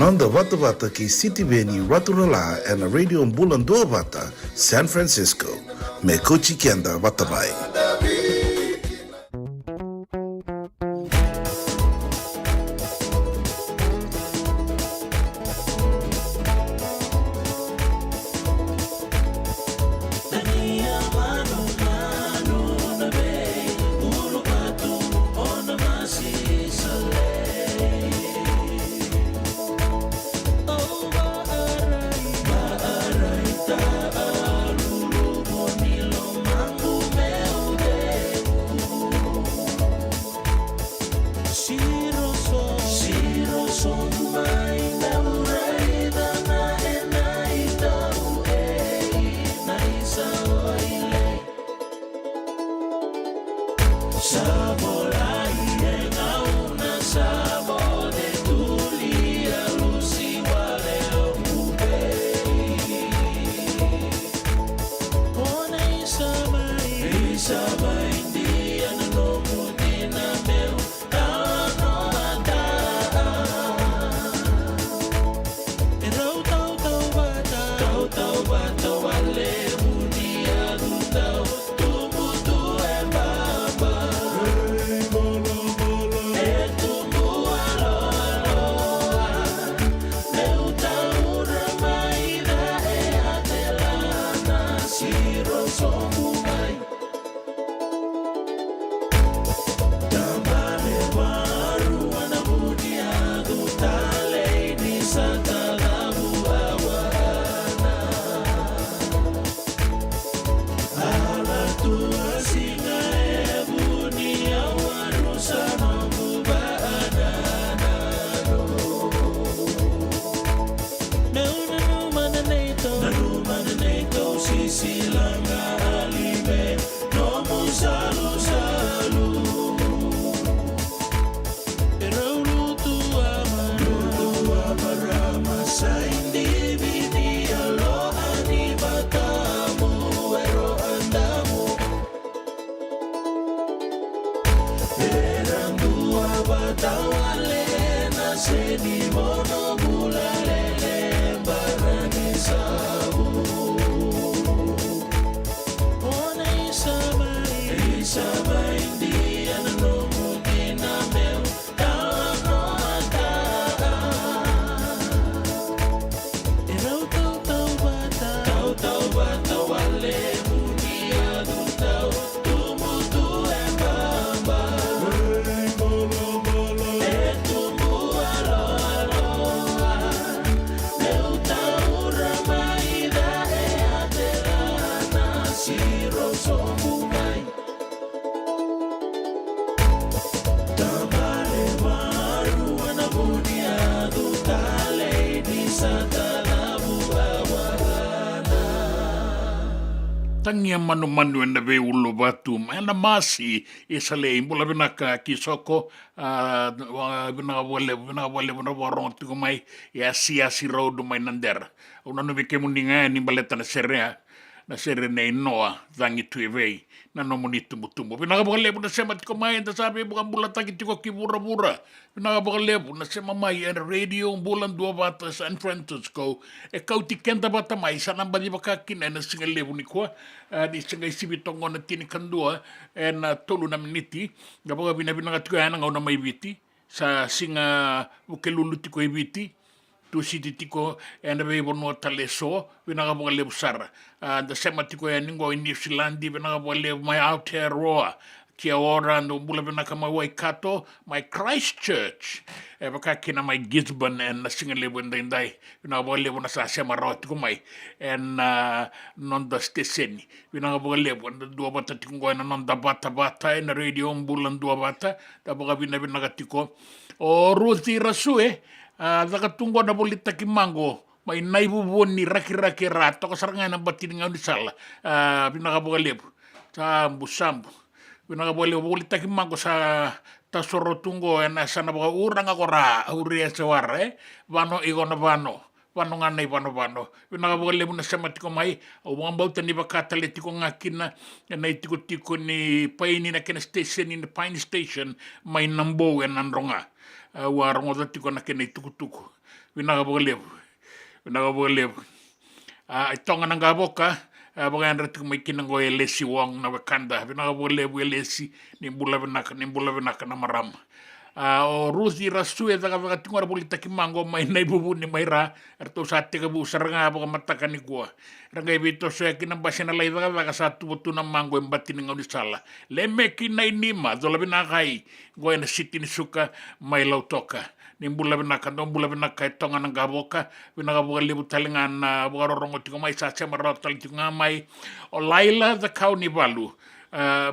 Nonda Wata Wata ki City Veni Raturala and Radio Mbulan Dua Wata, San Francisco. Me Kochi Kenda Watabai. Tangia manu na ve ulu batu mana masi isale imbula binaka kisoko bina wale warong tu mai ya si road mai nander una no bike muninga ni baleta na sere nei noa zangi tu evei na no monitu mutumo bina wale buna sema tiko mai nda sabe bukan bulata kitiko kibura bina wale buna sema mai era radio bulan dua bata San Francisco e kauti kenta bata mai sana bali bakakin na singale buni kwa di sengai sibitongo na tini kandua na tolu na miniti gabaga bina katiko ana ngau na mai biti sa singa ukelulu tiko ibiti tu siti tiko na be bono taleso bina gabaga le busara da sema tiko ningo in New Zealand bina gabaga mai Aotearoa kia ora no bula bina kama Waikato mai Christchurch baka kina mai Gisborne na singa le bunda indai bina gabaga le bona sa sema ro tiko mai non da steseni bina gabaga le bona dua bata tiko na non da bata na radio bulan dua bata da baga bina katiko o ruti rasue Zakatungo na bolita ki mango mai naibu boni raki rato ko saranga na batin nga sala pinakabuga lebu sambu pinakabuga bolita ki mango sa tasorotungo na sana baga urang ako ra uri seware vano igona vano nganai vano pinakabuga lebu na samatiko mai o mga bautan ni bakatale tiko ngakina na itiko ni paini na kena station in the Pine Station mai nambo en andronga warong tiko na kena tuku vinagavolivu. Itonga nanga boka, baganda tu mai kinango elesi wong na wakanda, vinagavolivu elesi, nimbula vinaka na marama. O rusi rasu e daga tingora bolita ki mango mai nei bubu ni mai ra erto sa te bu saranga ba mataka ni gua ranga bito se ki na basena lai daga satu botu na mango embati ni ngoni sala le me ki nei nima do la bina kai go na siti ni suka mai lau toka ni bula bina ka do bula bina ka tonga na gaboka bina ga bole bu talinga na boro rongo tiko mai sa se mara tal tiko mai o laila the kauni balu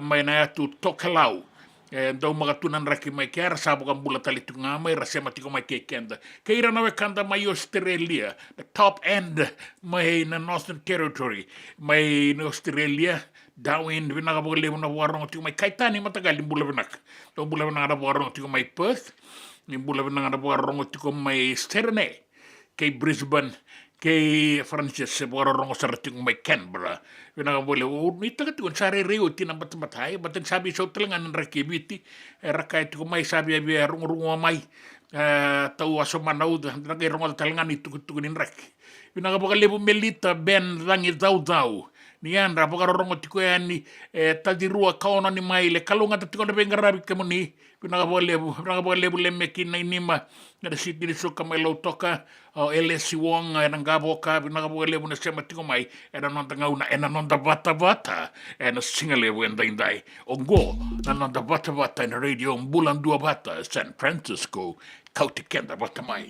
mai na tu tokalau dau magatunan raki mai ke ara sabo kan bula tali tunga mai rase matiko mai ke kenda ke ira na kanda mai Australia the top end mai na Northern Territory mai na Australia Darwin vina ga bole na warong tiko mai kaitani matagali bula vinak do bula vina ga warong tiko mai Perth ni bula vina ga warong tiko mai Sydney ke Brisbane ke Francis se warong sa tiko mai Canberra vina ga bole o ni taga tiko sare reo tina batmatai baten sabi so telengan rakibiti rakai tiko mai sabi abi rungu mai tau aso manau da rakai rungu telengan itu nin raki vina ga bole melita ben rangi dau ni andra bogaro rongo tiko yani tadirua kaona ni mai le kalunga tiko na bengarabi kemuni vina ga bole le mekina inima na siti ni soka mai lo toka o elesi wong na ngaboka vina ga bole na sema tiko mai era nonta ngauna ena nonta bata ena singale wenda indai ongo na nonta bata na radio Bulan Dua Bata San Francisco kautikenda bata mai.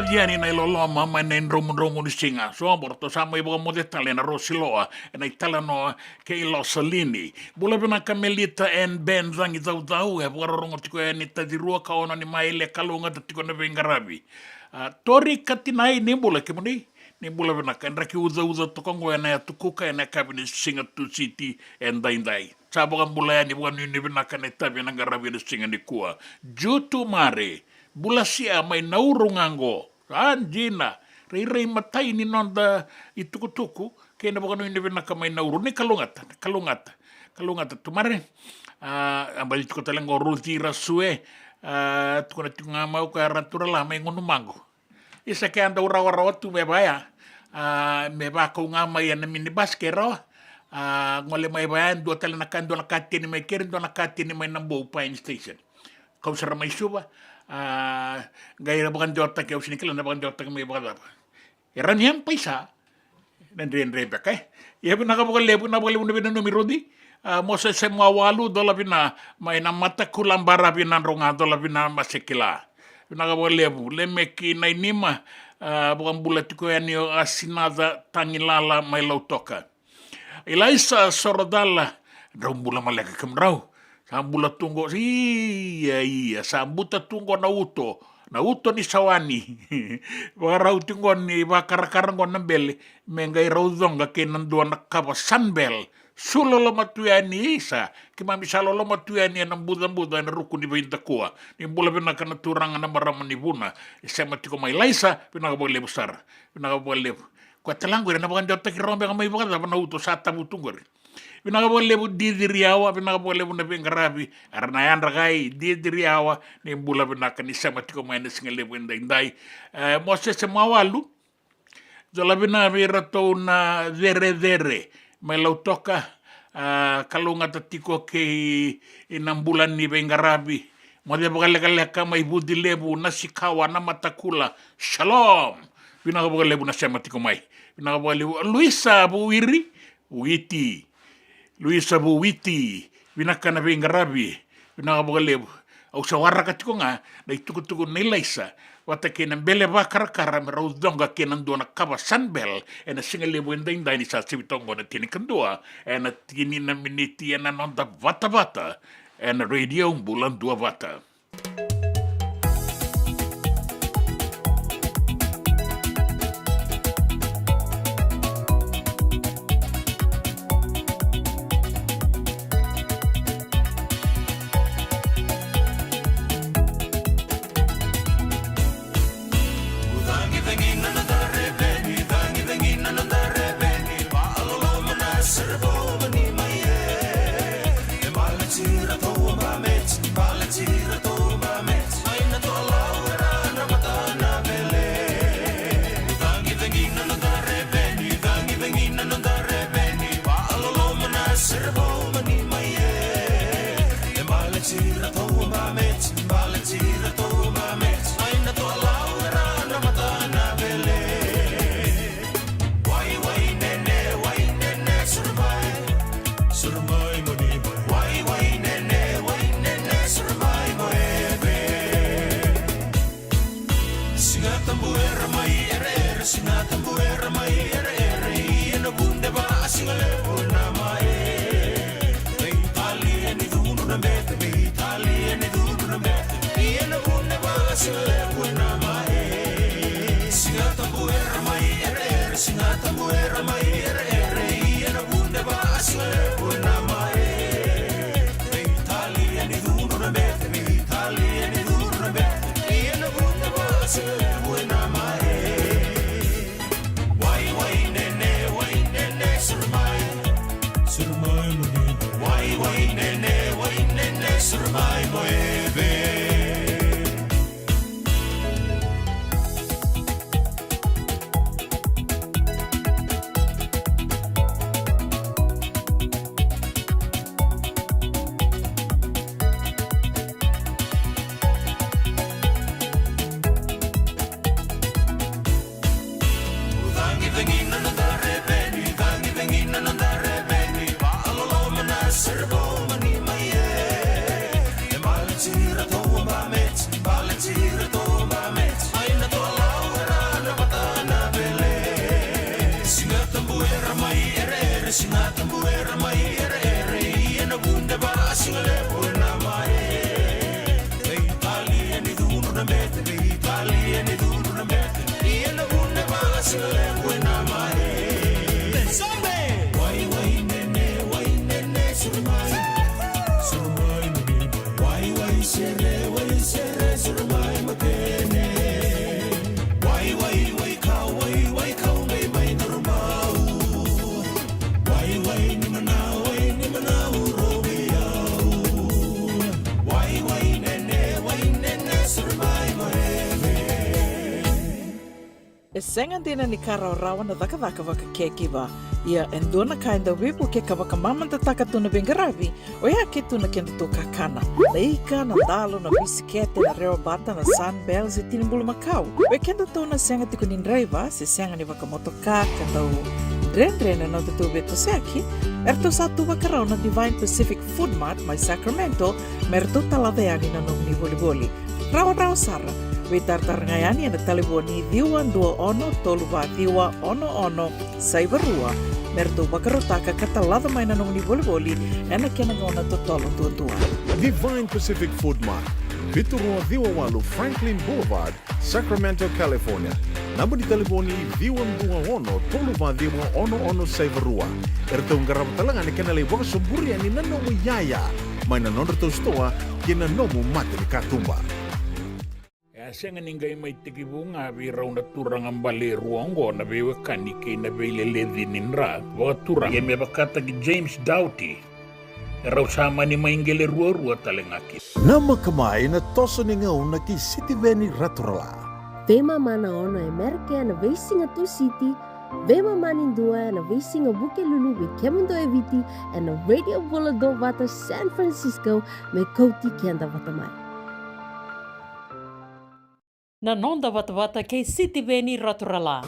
Diani na ilolo mama na romu ni singa so borto sama ibo mo detale na rosiloa na italano ke ilo salini bula bina kamelita en ben zangi dau e borongo tiko ni tadirua ka ona ni maile kalunga tiko na bengarabi tori katinai ni bula kemuni ni bula bina kan raki uza to kongo na tukuka na kabini singa tu city en dai sa bukan bulayani bukan yun ibinakan ita binangarabi na singa ni kuwa jutu mare bula siya may naurungango anjina rei matay ni nonda itukutuku kaya na bukan yun ibinaka may nauru ni kalungata tumare ambali ko talang oruti rasue tukuna tunga mau ka ratura la may ngunumango isa kaya anda ura tu bebaya me ba ko nga may na minibus kero ngole may bayan do tala nakati ni may kirin do nakati ni may nambo pain station kau sara may suba gaira bukan jota ke usini kala na bukan jota may bukan apa eran yang paisa dan rebe kay ya bina ka bukan lebu na bina numero di mose se mawalu do la bina may na mata kulang bara bina ronga do la bina masekila bina ka bukan lebu lemeki na inima bukan bulat ko yani asinada tangilala may lautoka ilaisa sorodala rambula maleka kemrau sambula tunggo iya sambuta tunggo nauto ni sawani warau tunggo ni bakar-kar ngon nembele mengai raudong ga kenan dua nakapa sanbel sulolo matuyani isa kima misalo lo matuyani nang buda na rukun di bayin takua ni bula bina kana turang na maraman ni buna isa matiko mai laisa bina ka boleh besar bina ka boleh ko talango na bukan jota ki rombe ngamay bukan na uto sata butungor bina ka boleh didiriawa bina ka boleh na bingarabi arnayan ragai didiriawa ni bula bina ka ni isa matiko mai na singale indai mo se mawalu jola bina birato na dere may lautoka kalunga tatiko ke inang bulan ni bengarabi mo de bagale ka may budilebu na sikawa na matakula shalom binakabagalebu na siya matiko may binakabagalebu Luisa Buwiti binaka na bengarabi binakabagalebu au sawara katiko nga na itukutuko nilaisa wata kenan bele bakar-kara meraudonga kenan dona kaba sanbel ena singale buenda ni sa sibitongo na tini kendua ena tini na miniti ena nonda vata ena radio bulan dua vata. Why, nene, survive. senga dina ni kara rawa na daka waka kekiwa. Ia endona kainda wipu ke kawaka mamanta taka tuna bengaravi o ia ke tuna kenda to kakana. Leika na dalo na bisikete na reo bata na sunbells e tinimbulu makau. We kenda tona senga tiku nindraiva se senga ni waka motoka kandau Dren na tutu beto seki, erto satu wakarau na Divine Pacific Food Mart mai Sacramento, merto talaveani na nung ni boli-boli. Rawa sara, we tartar ngayani na taliboni diwan dua ono toluwa diwa ono saibarua, merto wakarotaka katalada mai na nung ni boli-boli, ena kenangona totolo tua. Divine Pacific Food Mart, Viturua Diwawalu Franklin Boulevard, Sacramento, California. Namba di telefoni Viwan 21 Toluva Diwa ono Saivarua. Erto ngarap talangan ni kanalay waka suburi ani nanomu yaya. May nanondo to stoa kina nomu mati ni katumba. Senga ningai mai tikibunga vi rauna turang ambale ruongo na bewe kanike na bewe ledhininra. Waka turang ye mebakata ki James Doughty. Rau sama ni maingele rua talengaki. Nama kamay na toso ni ngaw na ki City Veni Raturala. Vema mana ono Amerika na veisinga tu city, vema manindua na veisinga buke lulu we kemundo eviti en na radio bola do vata San Francisco me kouti kenda vata mai. Na nonda vata ke City Veni Raturala.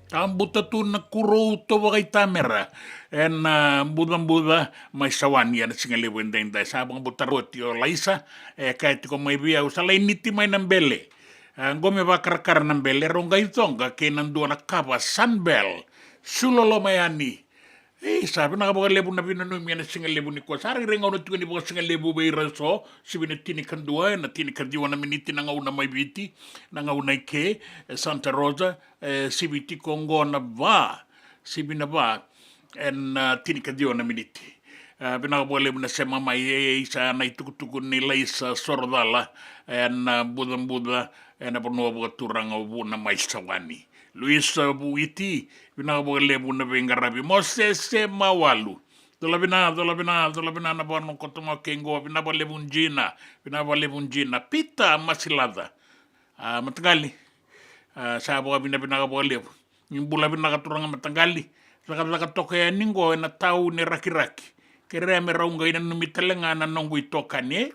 Ambuta tu na kuro to wakay tamera. En budang may sawan yan singali wendeng da sabang butarot yo laisa kahit ko may biya usalay niti may nambele. Gome bakar nambele ronga itonga kenandua na kapa sunbell sulolo mayani. Sabi na kapag lebu na binanong yan na singal lebu ni Kwa. Sari rin nga ni mga singal lebu bay raso. Sabi na tinikandua, na tinikandiwa na miniti na nga una may biti. Na nga una ke, Santa Rosa, sibiti Kongo na ba. Sibi na ba, and tinikandiwa na miniti. Binakapag lebu na sa mamay, sa na itukutukun nila sa Sordala, and budang, and apunuwa turang na may sawani. Luisa Buiti, Vinabalebu Navengarabi, Mosese Mawalu. Dolabina na bono kotongo kengo, Vinabalebunjina, Pita Masilada. Matagali, Sabo Vinabinabalebu. Nimbula Vinagaturanga Matagali, Lagatoka Ningo and a tau ne rakiraki. Kereme raunga ina numitalenga na nongo itokane.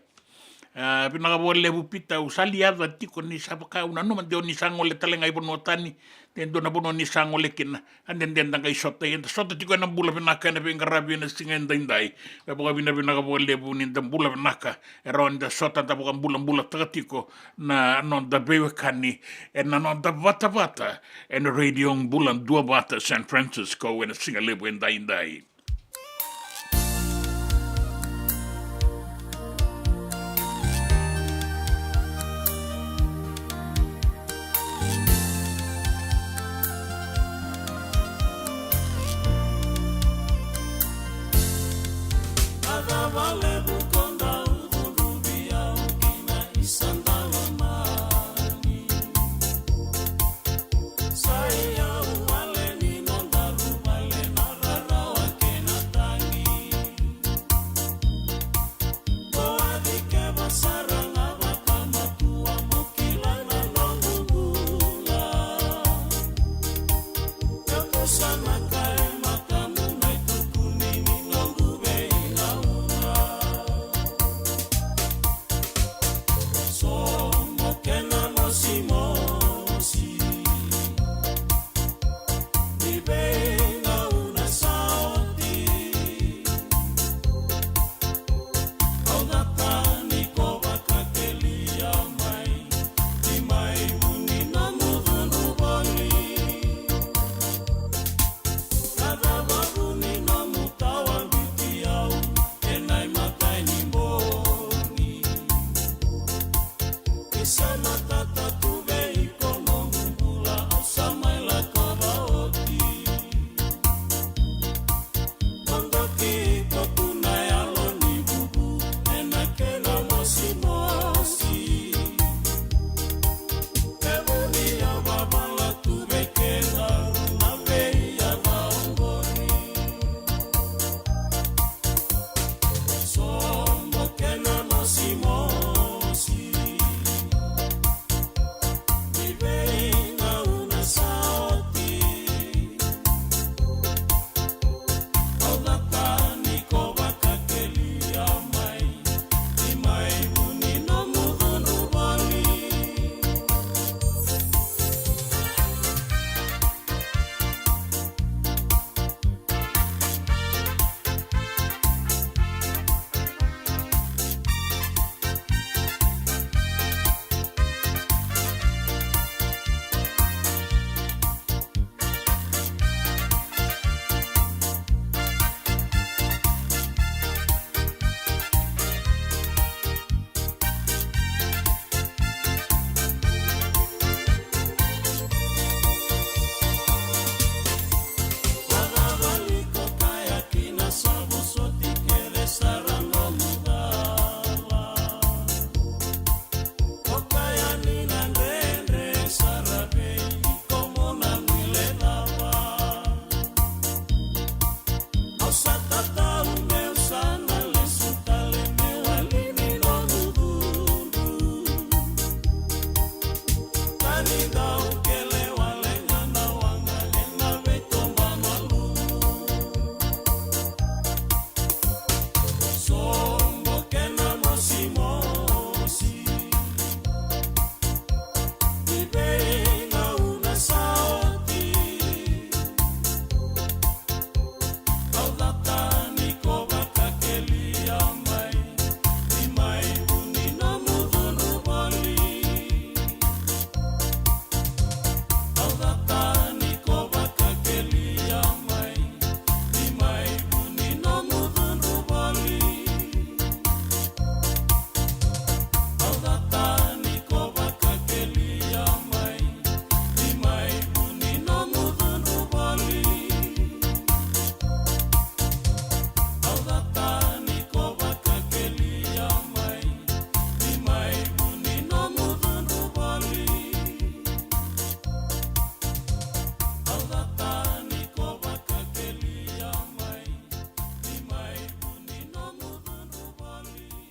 Pinakabole pita usaliada tiko ni sabaka una no mande ni sango le talenga ibonotani tendo na bono ni sango le kina anden den danga isota yenda sota tiko na bula pinaka na bengarabi na singenda indai e boga bina pinakabole bu ni bula pinaka eronda sota ta boga bula takatiko na non da bewekani en na non da vata en radio bula dua bata San Francisco en singa lebu indai.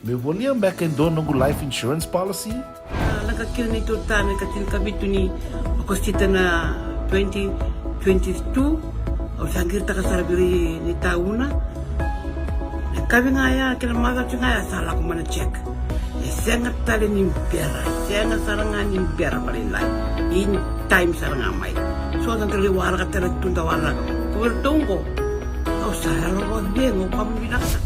Me volia back in dono ngu life insurance policy? Laka kira ni tutane katin kabitu ni okostita na 2022 o sangir takasarabiri ni tauna. Kami ngaya kila mada ngaya salah ko mana check. Sengat tali ni biara, sengat sarangan ni biara paling lain. In time sarangan mai. So ang kaliwara ka tala tunda wala. Kuwertongko. Kau sarang ko dengo kamu binasa.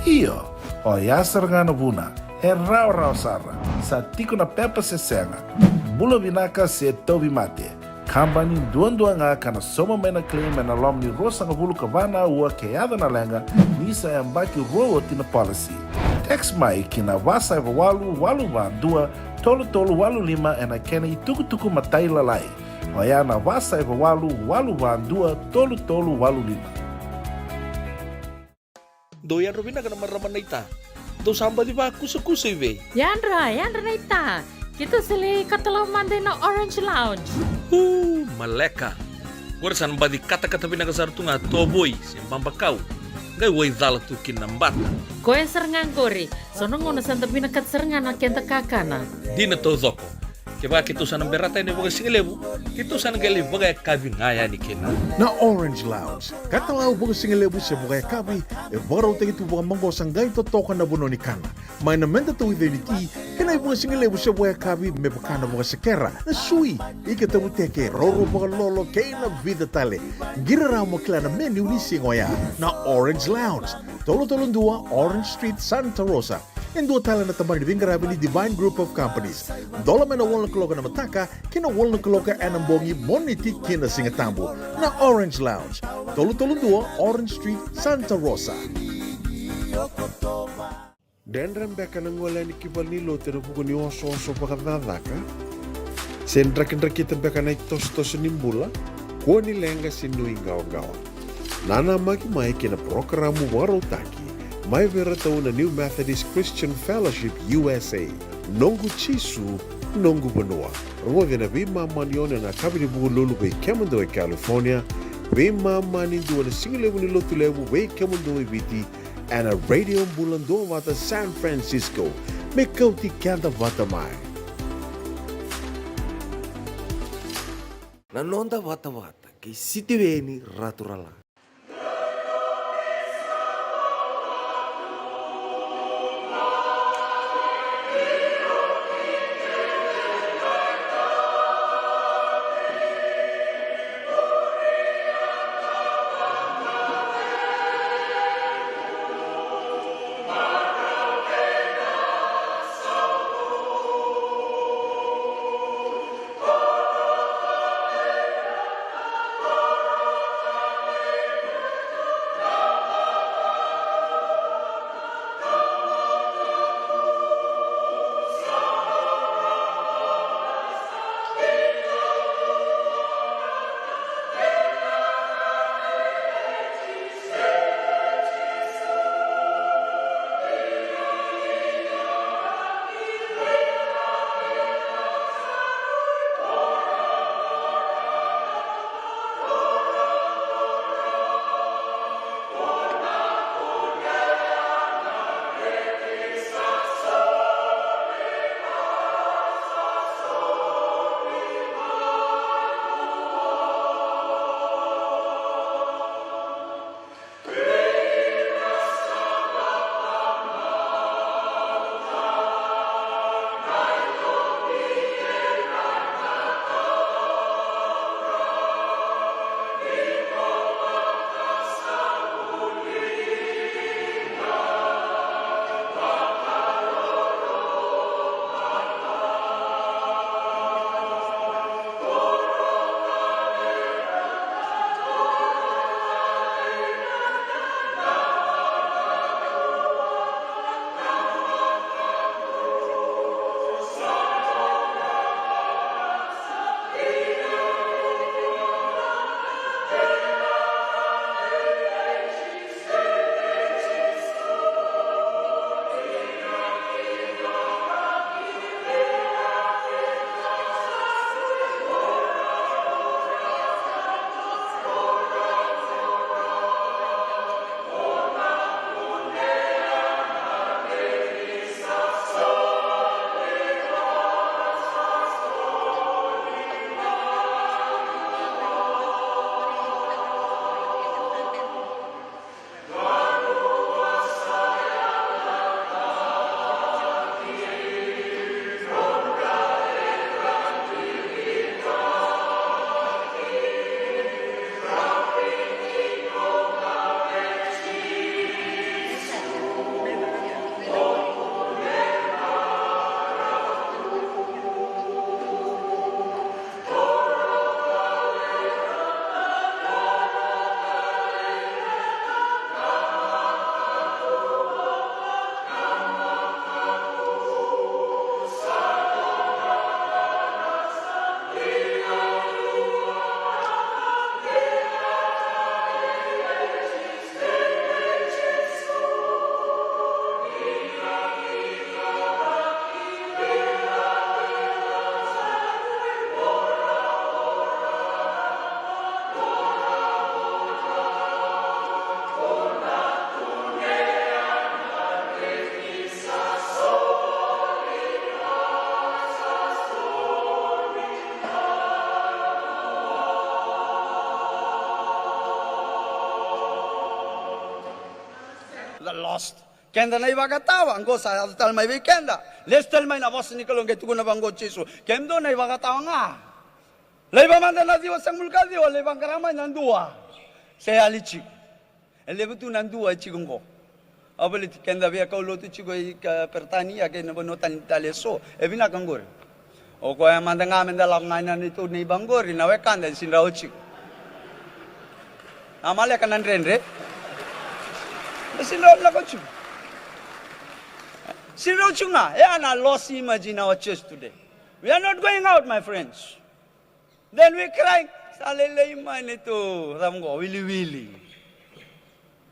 Iyo, o ya sarangana buna, e rau sara, sa tiko na pepa se senga. Bula binaka se tobi mate. Kambani duan nga kana soma mena claim na lom ni rosa nga bulu kabana ua keada na lenga nisa e ambaki roa tina policy. Text mai kina wasa eva walu van dua tolu walu lima e na kena i tuku matai lalai. O ya na wasa eva walu van dua tolu walu lima. Doyan Robina ka naman raman na ita. Do samba di ba kusa iwe? Yandra na ita. Kita sili katalaw mande na Orange Lounge. Maleka. Warasan ba di kata-kata pinakasar tu nga toboy simpang bakaw. Gay way dala tu kinambata. Koe serengan kori. Sono ngono santa pinakat serengan na kenta kakana. Di na to zoko. Kaya kita sana berata ini bagai singelebu. Kita sana gali bagai kabi ngaya ni kena. Na Orange Lounge, katalaw buka singelebu sa buka kabi, e baraw tayo ito buka manggosang gay totokan na buno ni kana. May namenda to identity, kanay buka singelebu sa buka kabi, may baka na buka sekera, na sui, ikatabu teke, roro buka lolo, kay na vida tale. Giraraw mo kila na menu ni singoya, na Orange Lounge, tolo-tolong dua, Orange Street, Santa Rosa. En dua tala na tamang ni Vingarabi ni Divine Group of Companies. Dola may na walang kaloka na mataka, kina walang kaloka anambongi moniti kina singatambo na Orange Lounge. Tolo-tolong dua, Orange Street, Santa Rosa. Dendram beka nang wala ni kibal ni lote na buko ni oso-oso pakadadaka. Sendrak-ndrak beka na itos-tos ni mbula, kuha ni lenga sinuing gawa-gawa. Nana magi-mai kina programo waro taki. Mai vera tau na New Methodist Christian Fellowship USA. Nongu chisu, nongu banua. Rungo vina vima manione na kabini bugu lulu bei Kemando e California. Vima mani dua na singilewu ni lotu lewu bei Kemando e viti. And a radio bulando vata San Francisco. Me kauti kanda vata mai. Nanonda vata kay sitiweni raturala. that lost. Kenda na ibagatawa, anggo sa tal may weekenda. Lestel may na boss ni kalong ketu na banggo chisu. Kemdo na ibagatawa nga. Leba manda na diwa sang mulkadi o leba karamay nandua. Saya alichi. Leba tu nandua chigungo. Abali kenda via kaulo tu chigo pertani ya ke na bonotan taleso. Ebina kangor. O ko manda nga menda lang nga ni tu ni bangor na wekanda sinrao chik. Amale kanan renre. Sinrao la ko chik. Sinrao chunga. Yeah, na lost image in our church today. We are not going out, my friends. Then we cry, salele man ito, ramgo, wili.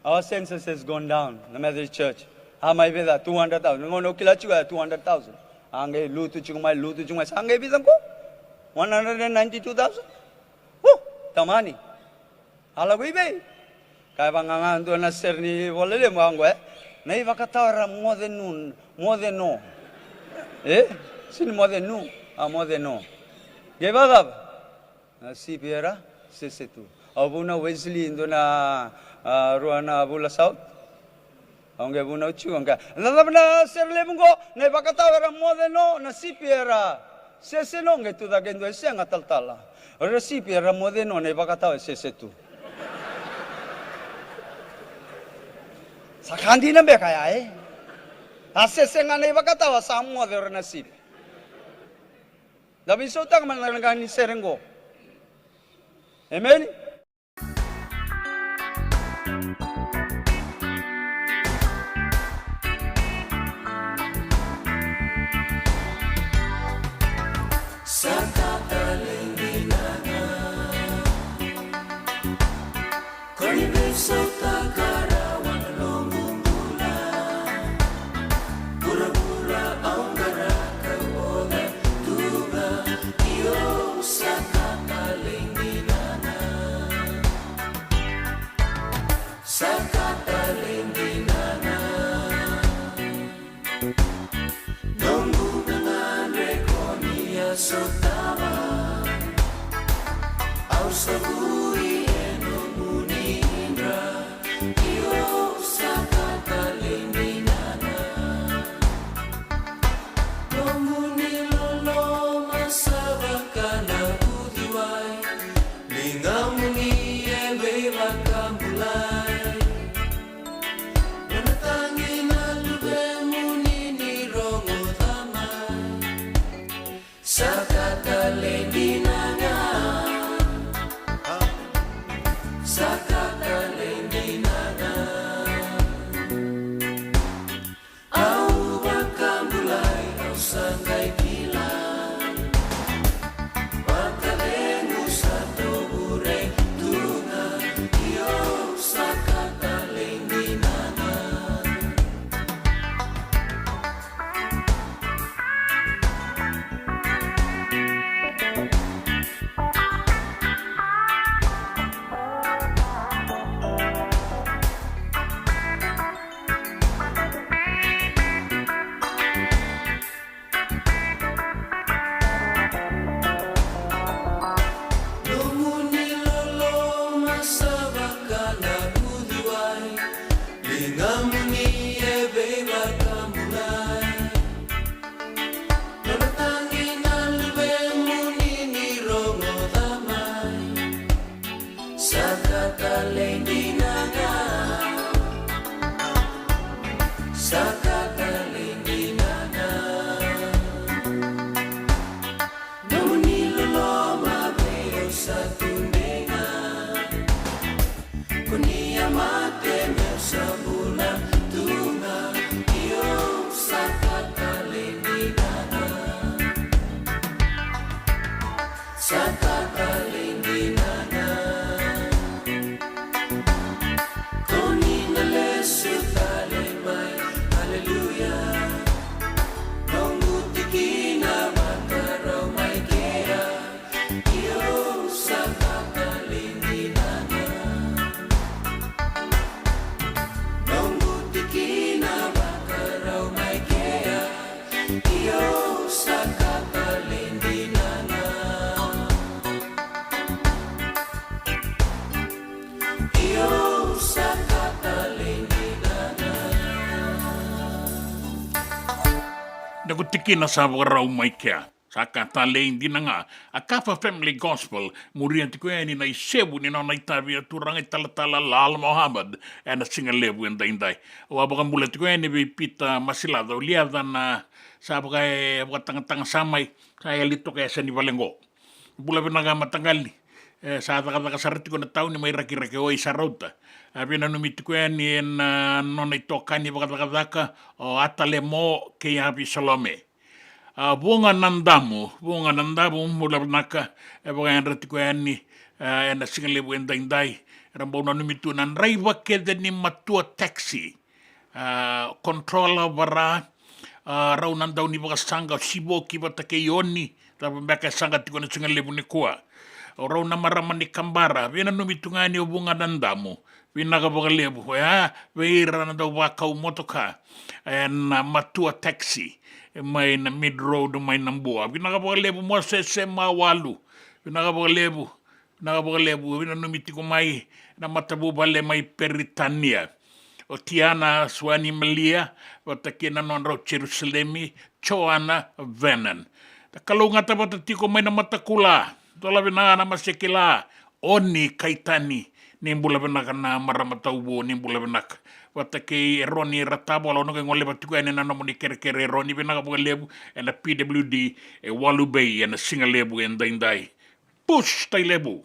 Our census has gone down, the Methodist Church. How may be that 200,000? No, kila chuga 200,000. Angay lutu chungmay, Angay bisan ko 192,000. Oh, tamani. Alagoy be. Kaya bang doon na sir ni walele mo anggo na ibakatawara more than no. Sino more than no? More than no. Gebagab. Si Piera, sesetu. Abuna Wesley indo na ruana bula south. Ang gebuna uchu angka. Lalab na serle mungo na ibakatawara more than no na si Piera. Seseno ngetu da gendo senga taltala. Ora si Piera more than no na ibakatawa sesetu. Sakandi na be kaya Asesenga na ibakatawa sa mo de nasib. Dabi sotang man lang ni serengo. Amen. Na kutikina sa warau mai kia. Saka talein di nga. A Kapa Family Gospel. Murian ti kueni na isebu ni na itavi turang italatala Lal Mohammed. E na singa lebu en daindai. O abakan mula ti kueni bi pita masilado. Liada na sa abakai tanga samai. Kaya lito kaya sa ni Valengo. Bula binaga matangali. Sa taka sarati ko na tao ni may raki-raki o isa rauta. Pina numiti ko yan ni nona itoka ni bakadaka o atale mo kaya hapi salome. Bunga nandamu mula naka bagayan rati ko yan ni na singalebu en dainday. Rambaw na numitu nan raiva kede ni matua taxi. Controller bara raw nandaw ni bakasanga sibo kiba take yoni. Tapi baka sanga tiko na singalebu ni kuwa. Raw na maraman ni kambara. Pina numitu nga ni bunga nandamu. Pinakabagalebu, veira na daw wakau motoka, na matua taxi, may na mid-road, may nambua. Pinakabagalebu mo sa mawalu. Pinakabagalebu, pinanumiti ko may na matabubale may peritania. O tiana swani Malia, o takina non raw Jerusalemi, choana venan. Takalunga tabatati ko may na matakula, tolabi na masekila, oni kaitani. Nimbula benak na maramataubo nimbula benak wata ke Roni ratabo lo no ngole batiku ene na moni kere Roni benak bo lebu en PWD e Walu Bay en singa lebu en daindai push tai lebu.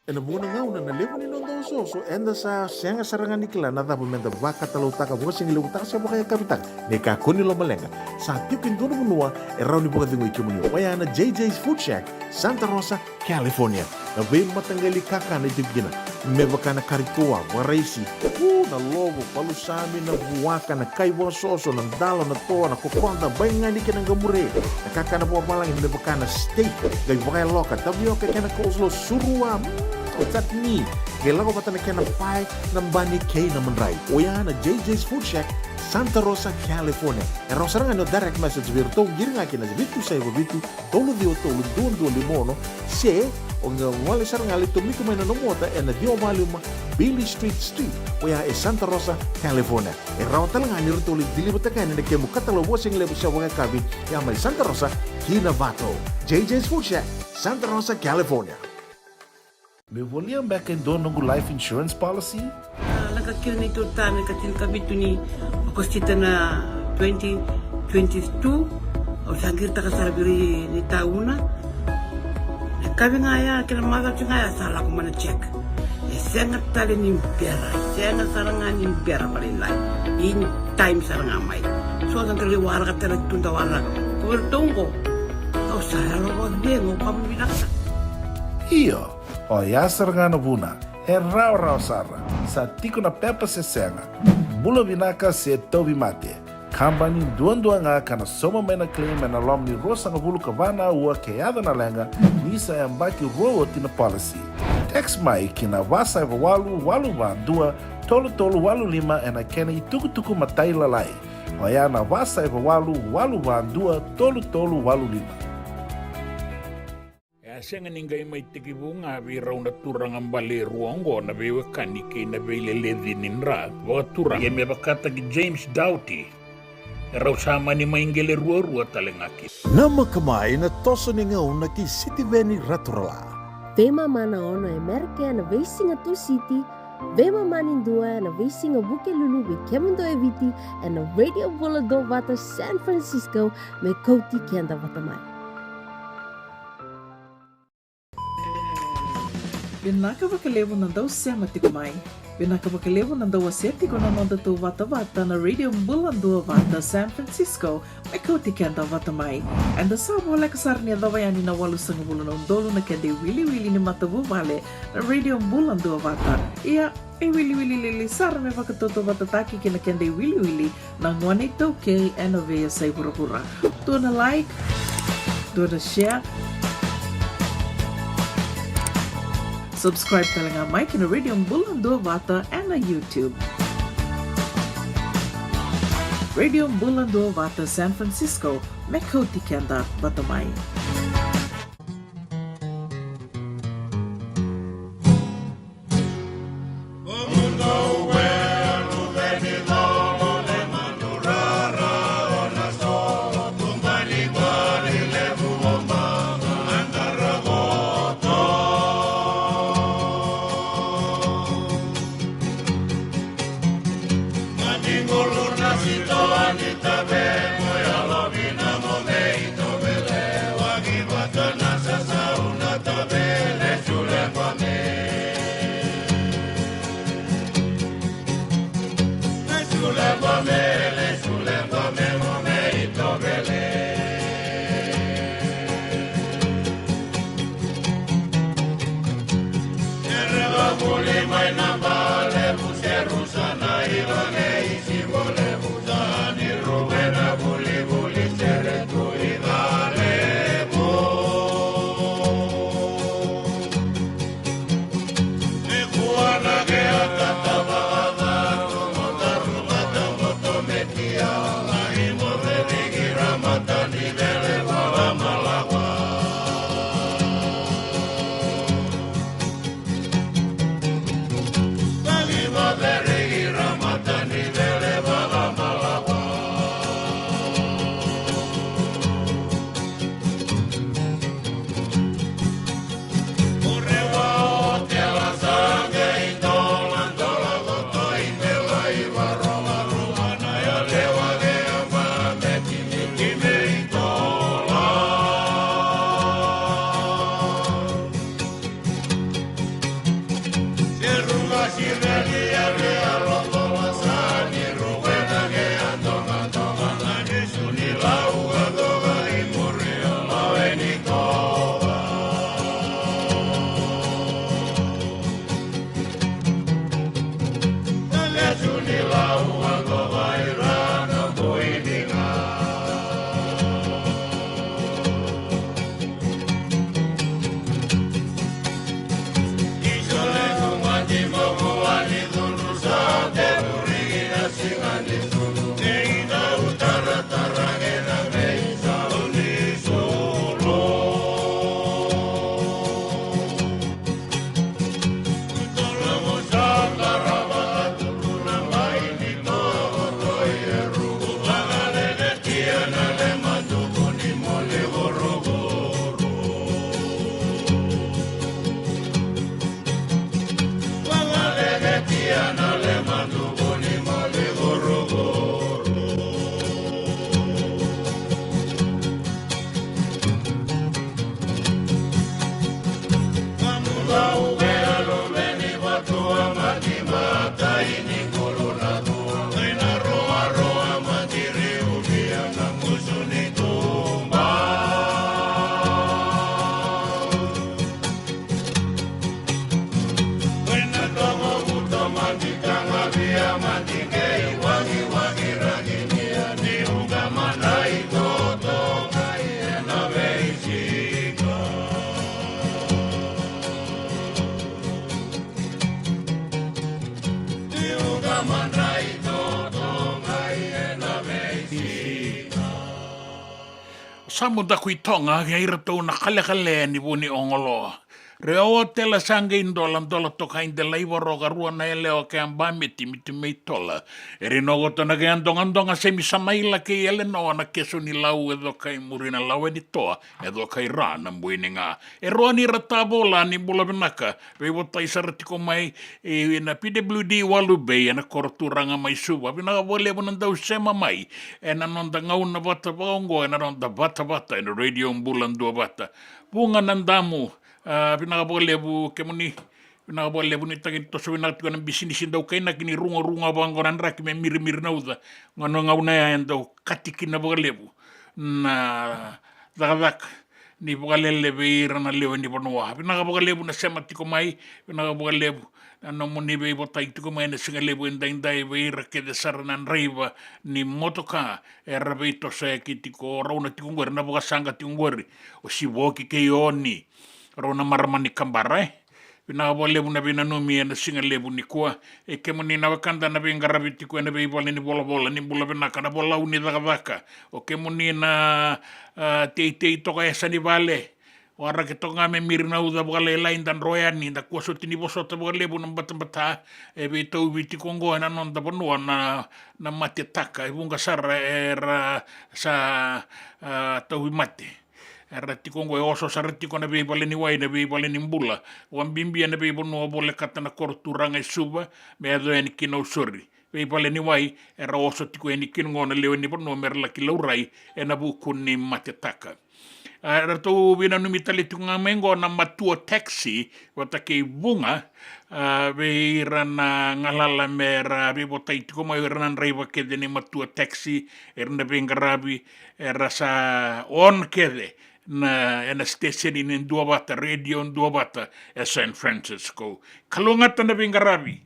E na buona ngauna na levo ni nondo soso enda sa senga sarangan ikla na dapo menda baka talau taka buka singi levo taka siapa kaya kapitang ne ka koni lo malenga sa tiukin dono munua e rauni buka dingo ikimuni waya na JJ's Food Shack Santa Rosa, California na be matangali kaka na itibgina me baka na karikua waraisi na lobo palusami na buwaka na kaiwa soso na dalo na toa na kokonda baingan di kenang gamure na kaka na buwa malang me baka na steak gai baka loka tabi oke kena coleslaw surua chutney gela ko pata na kena pie na bani kay na manray oya na JJ's Food Shack Santa Rosa, California. E rosaranga no direct message virto giringa kina bitu sai bitu tolo dio tolo don limono se o nga wale saranga lito miku mai no mota e na dio maluma Billy Street oya e Santa Rosa, California. E rawtalanga ni rutoli dili botaka ni kemu katalo bosing lebu sa wanga kabi ya mai Santa Rosa, Kinavato. JJ's Food Shack, Santa Rosa, California. Me volia back in dono life insurance policy? Nakakil ni tutami katil kabitu ni okostita na 2022 o sangir ta kasarabiri ni tauna. Kabi nga ya kila maga nga ya sala ko mana check. Sengat tali ni biara, sengat sarangan ni biara paling lain. In time saranga mai. So ang kaliwara ka tala tunda wala. Kuwertongo. O sarang ko dengo pambilaksa. Iyo. O yasar nga buna, e rau sarra, sa tiko na pepa se senga, bula vinaka se tobi mate, kambani duan nga kana soma mena claim na lom ni rosa nga bulu kavana ua keada na lenga, nisa e ambaki roa tina policy. Text mai kina vasa eva walu dua, tolu walu lima e na kena i tuku matai lalai, o ya na vasa eva walu dua, tolu walu lima. Senga ningai mai tiki bunga vi rauna turang ambale ruongo na bewe kanike na bele ledinin ra wa turang ye me bakata ki James Doughty rau sama ni maingele rua talengaki Nama kamai na toso ni ngau na ki City Veni Raturala. Vema mana ono e merke na veisinga tu city, vema manindua na veisinga buke lulu we kemundo e viti en na radio bola do vata San Francisco me kouti kenda vatamai. Binaka vakalevo nandau sema tiko mai. Binaka vakalevo nandau aseti ko na nanda tu vata na radio Bulandua vata San Francisco me kouti kenda vata mai. And the sabo la kasarnia dawayani na walu sanga bulu na undolo na kende wili ni matavu vale na radio Bulandua vata. Ia e wili sara me vakatoto vata taki kina kende wili na ngwane toke and a vea say pura. Do na like, do na share. Subscribe talaga Mike na Radio Bulandua Vata and na YouTube. Radio Bulandua Vata San Francisco, Mekoti Kenda Batamai. Samu da kui tonga kia ira tau na kale ni wuni ongoloa. Reo o tela sanga indola toka inde leiwa roga rua na eleo ke ambamiti miti mei tola. Eri nogo tona ke andonga semi samaila ke ele noa na keso ni lau edo kai murina lau edi toa edo kai rana mbuini ngā. E roa ni ratabola ni bula benaka. Wei wata isaratiko mai e na PWD walu bei e na koroturanga mai suwa. Vinaka wale wanandau sema mai. E na nonda ngau na wata waongo e na nonda wata e na radio mbulan dua wata. Punga nandamu. Pinakabolebu kemuni pinakabolebu ni takin toso winati ko ng business daw kay na kini runga bango nandra ki mir na uda ngano ngauna yan daw katikin na bolebu na dadak ni bogalele beira na lewe ni bonwa pinakabolebu na semati ko mai pinakabolebu ano mo ni be botay ko mai na singalebu indai beira ke de sarnan reiva ni motoka rabito sa kitiko rauna tikungwer na bogasanga tikungwer o si woki ke yoni Rona maramani kambara Pinakabole na binanumi na singalebu ni kua kemuni na wakanda na bingarabiti ko na bibole ni bola ni bula binaka na bola uni daka o kemuni na tei toka esa ni vale wara ke tonga me mirna uda bole lain dan royani da kuaso tini bosota bole bu namba tambata be tau biti kongo na non da bonua na mate taka bunga sara era sa tau mate Rati kongo e oso sarati ko na bibale ni wai na bibale ni mbula wan bimbi na bibo no bole kata na korturanga e suba me ado en kino sori bibale ni wai era oso tiko en kino na leo ni bono merla ki laurai e na buku ni matetaka Rato vina numitali tunga mengo na matua taxi wata ke bunga be rana ngalala mera be botai tiko mai rana reiva ke de ni matua taxi erna bengarabi era sa on kede na station in dua bata radio in dua bata e San Francisco kalungata na bingarabi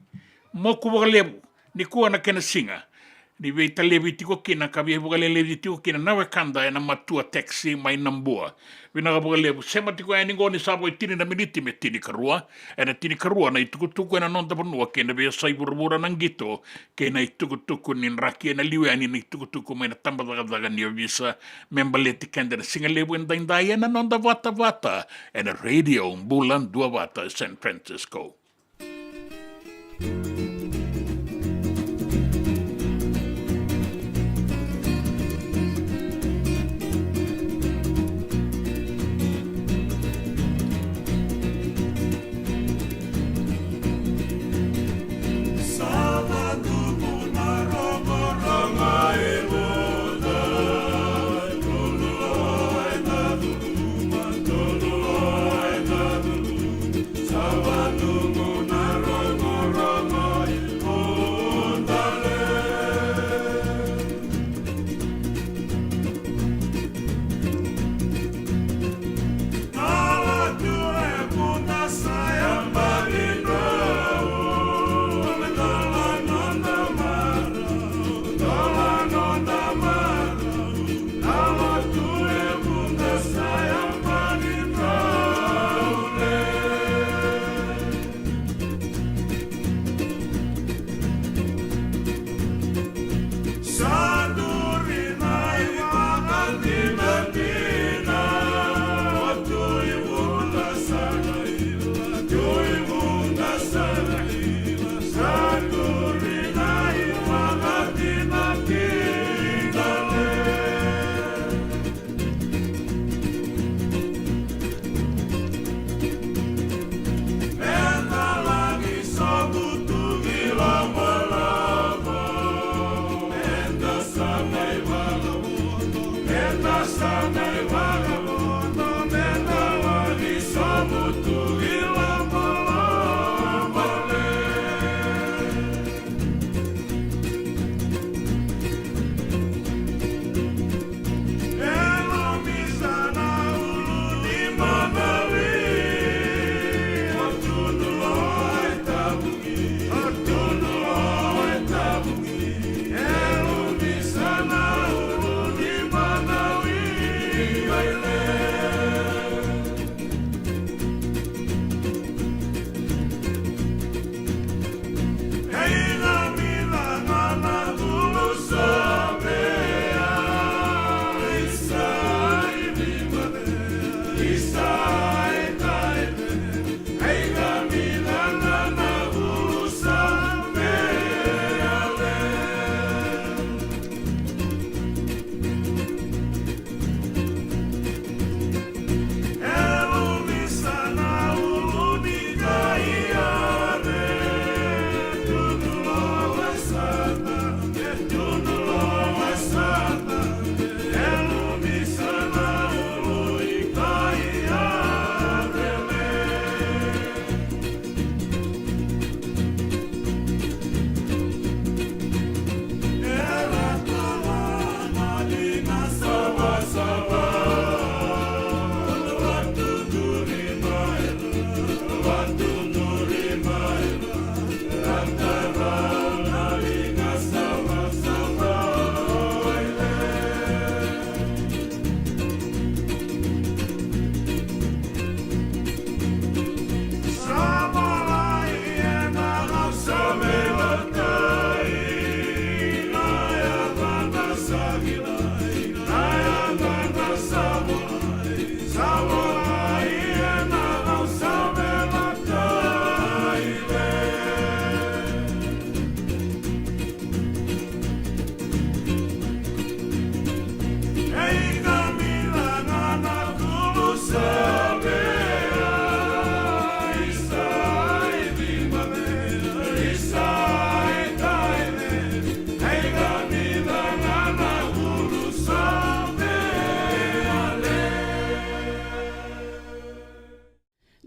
moku bagalebu ni kuwa na kena singa ni veita levi tiko kina kabi bagale tiko kina na wakanda na matua taxi mai nambua vina bagalebu sema tiko ani ngoni sabo tini na miniti me tini karua na tini karua na itukutuku na nonta panua kena be sai burbura nangito kena itukutuku nin raki na liwe ani na itukutuku mai na tamba daga ni visa membaleti kenda na singalebu ndai na nonta vata na radio bulan dua vata San Francisco Sabanungu naro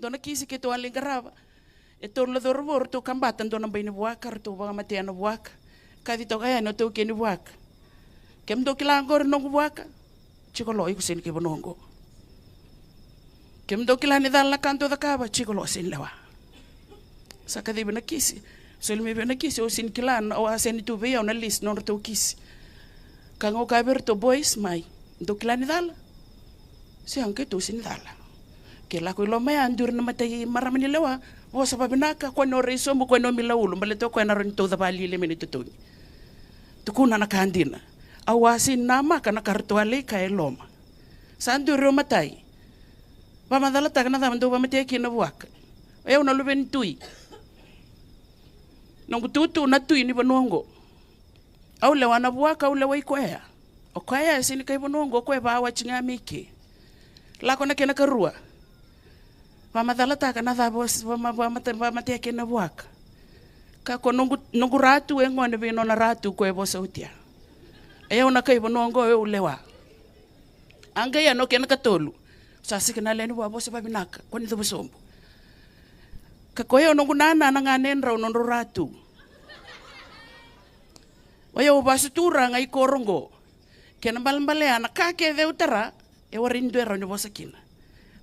dona kisi ke to alingarava. E to la dorvor to kambata dona baini buaka to ba mate na buaka. Ka di to kaya no to ke ni buaka. Kem do kila ngor no buaka. Chiko lo iku sen ke bonongo. Kem do kila ni dal la kanto da kaba chiko lo sen lewa. Saka di bena kisi. So me bena kisi o sin kila o asen tu ve na list no to kisi. Kango ka ber to boys mai. Do kila ni dal. Si anke tu sin dal. Ke la ko lo mai andur na matai maramani lewa. O sa babinaka ko no reso mo ko no milaulu maleto ko na ron to da bali le menito to. Tukuna na kandina. Awasin nama kana kartuale ka eloma. Sandu ro matai. Ba madala ta kana damando ba mate ki na buak. Eu na luben tui. Nongu tutu na tui ni bonongo. Au le wana buaka au le wai koea. O koea sini kai bonongo ko ba wa chinga miki. La kona kena karua. Ba madala ta kana da bos ba mate ki na buak. Ka ko nongu ratu e ngone be no na ratu ko e bosa utia. Eu na kai bonongo eu lewa. Anga ya no kena katolu. Sasi kena leni wa bosa babinaka ko ni dobosombo. Ka koyo no gunana na nganen raw no ratu. Oyo basu tura ngai korongo. Kena balambale ana ka ke de utara e warindu era no bosa kina.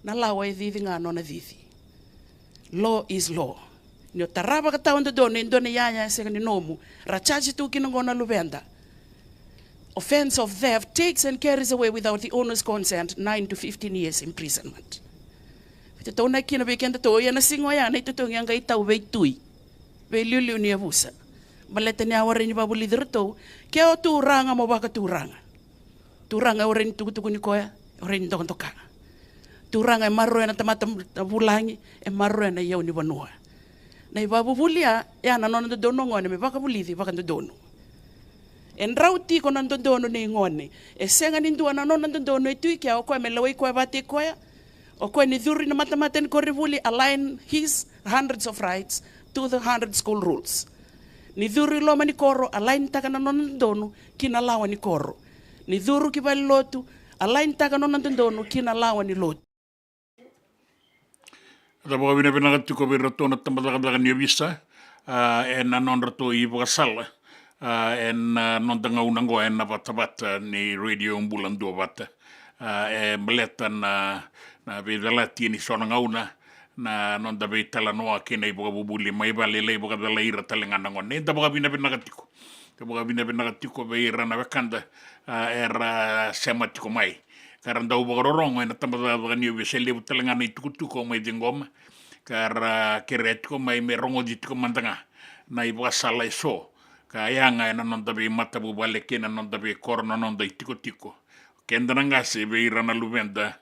Na lawa e didi nga no na didi. Law is law. Ni taraba ka tawo ndo ne yaya se ni nomu. Rachaji tu kina ngona lubenda. Offense of theft takes and carries away without the owner's consent 9 to 15 years imprisonment. Ito na kina bekenda to ya na singo ya na ito yang kai tau be tui. Be liu ni abusa. Baleta ni aware ni babu lider to ke o turanga mo baka turanga. Turanga oren tu ni koya oren to toka. Turanga marro na tamata bulangi e marro na yau ni banua. Na babu bulia ya na non do no ngone me baka bulidi baka do dono. En rauti ko nan dono ni ngone. E senga ni ndua na non dono e tui kia o ko me lawai ko bate koya. O ko ni duri na matamata ni ko rivuli align his hundreds of rights to the 100 school rules. Ni duri lo mani koro align taka na non dono kina lawa ni koro. Ni duru ki bali lotu align taka non dono kina lawa ni lotu. Da baka bina bina katu ko birato na tambata ni visa en non rato I baka en non tanga unango en na bata ni radio umbulan dua bata e meleta na vedala tieni sona ngauna na non da betala noa kena iboga bubuli mai vale le iboga da leira talengana ngone da boga bina katiko da boga bina katiko beira na bekanda era sematiko mai karanda uboga rorongo en tambata da ni vesele talengana itukutuko mai dingoma kara keretiko mai me rongo ditiko mantanga na iboga sala iso ka yanga ena non tabi mata bubale kena non tabi korno non da tiko kenda nga se beira na luvenda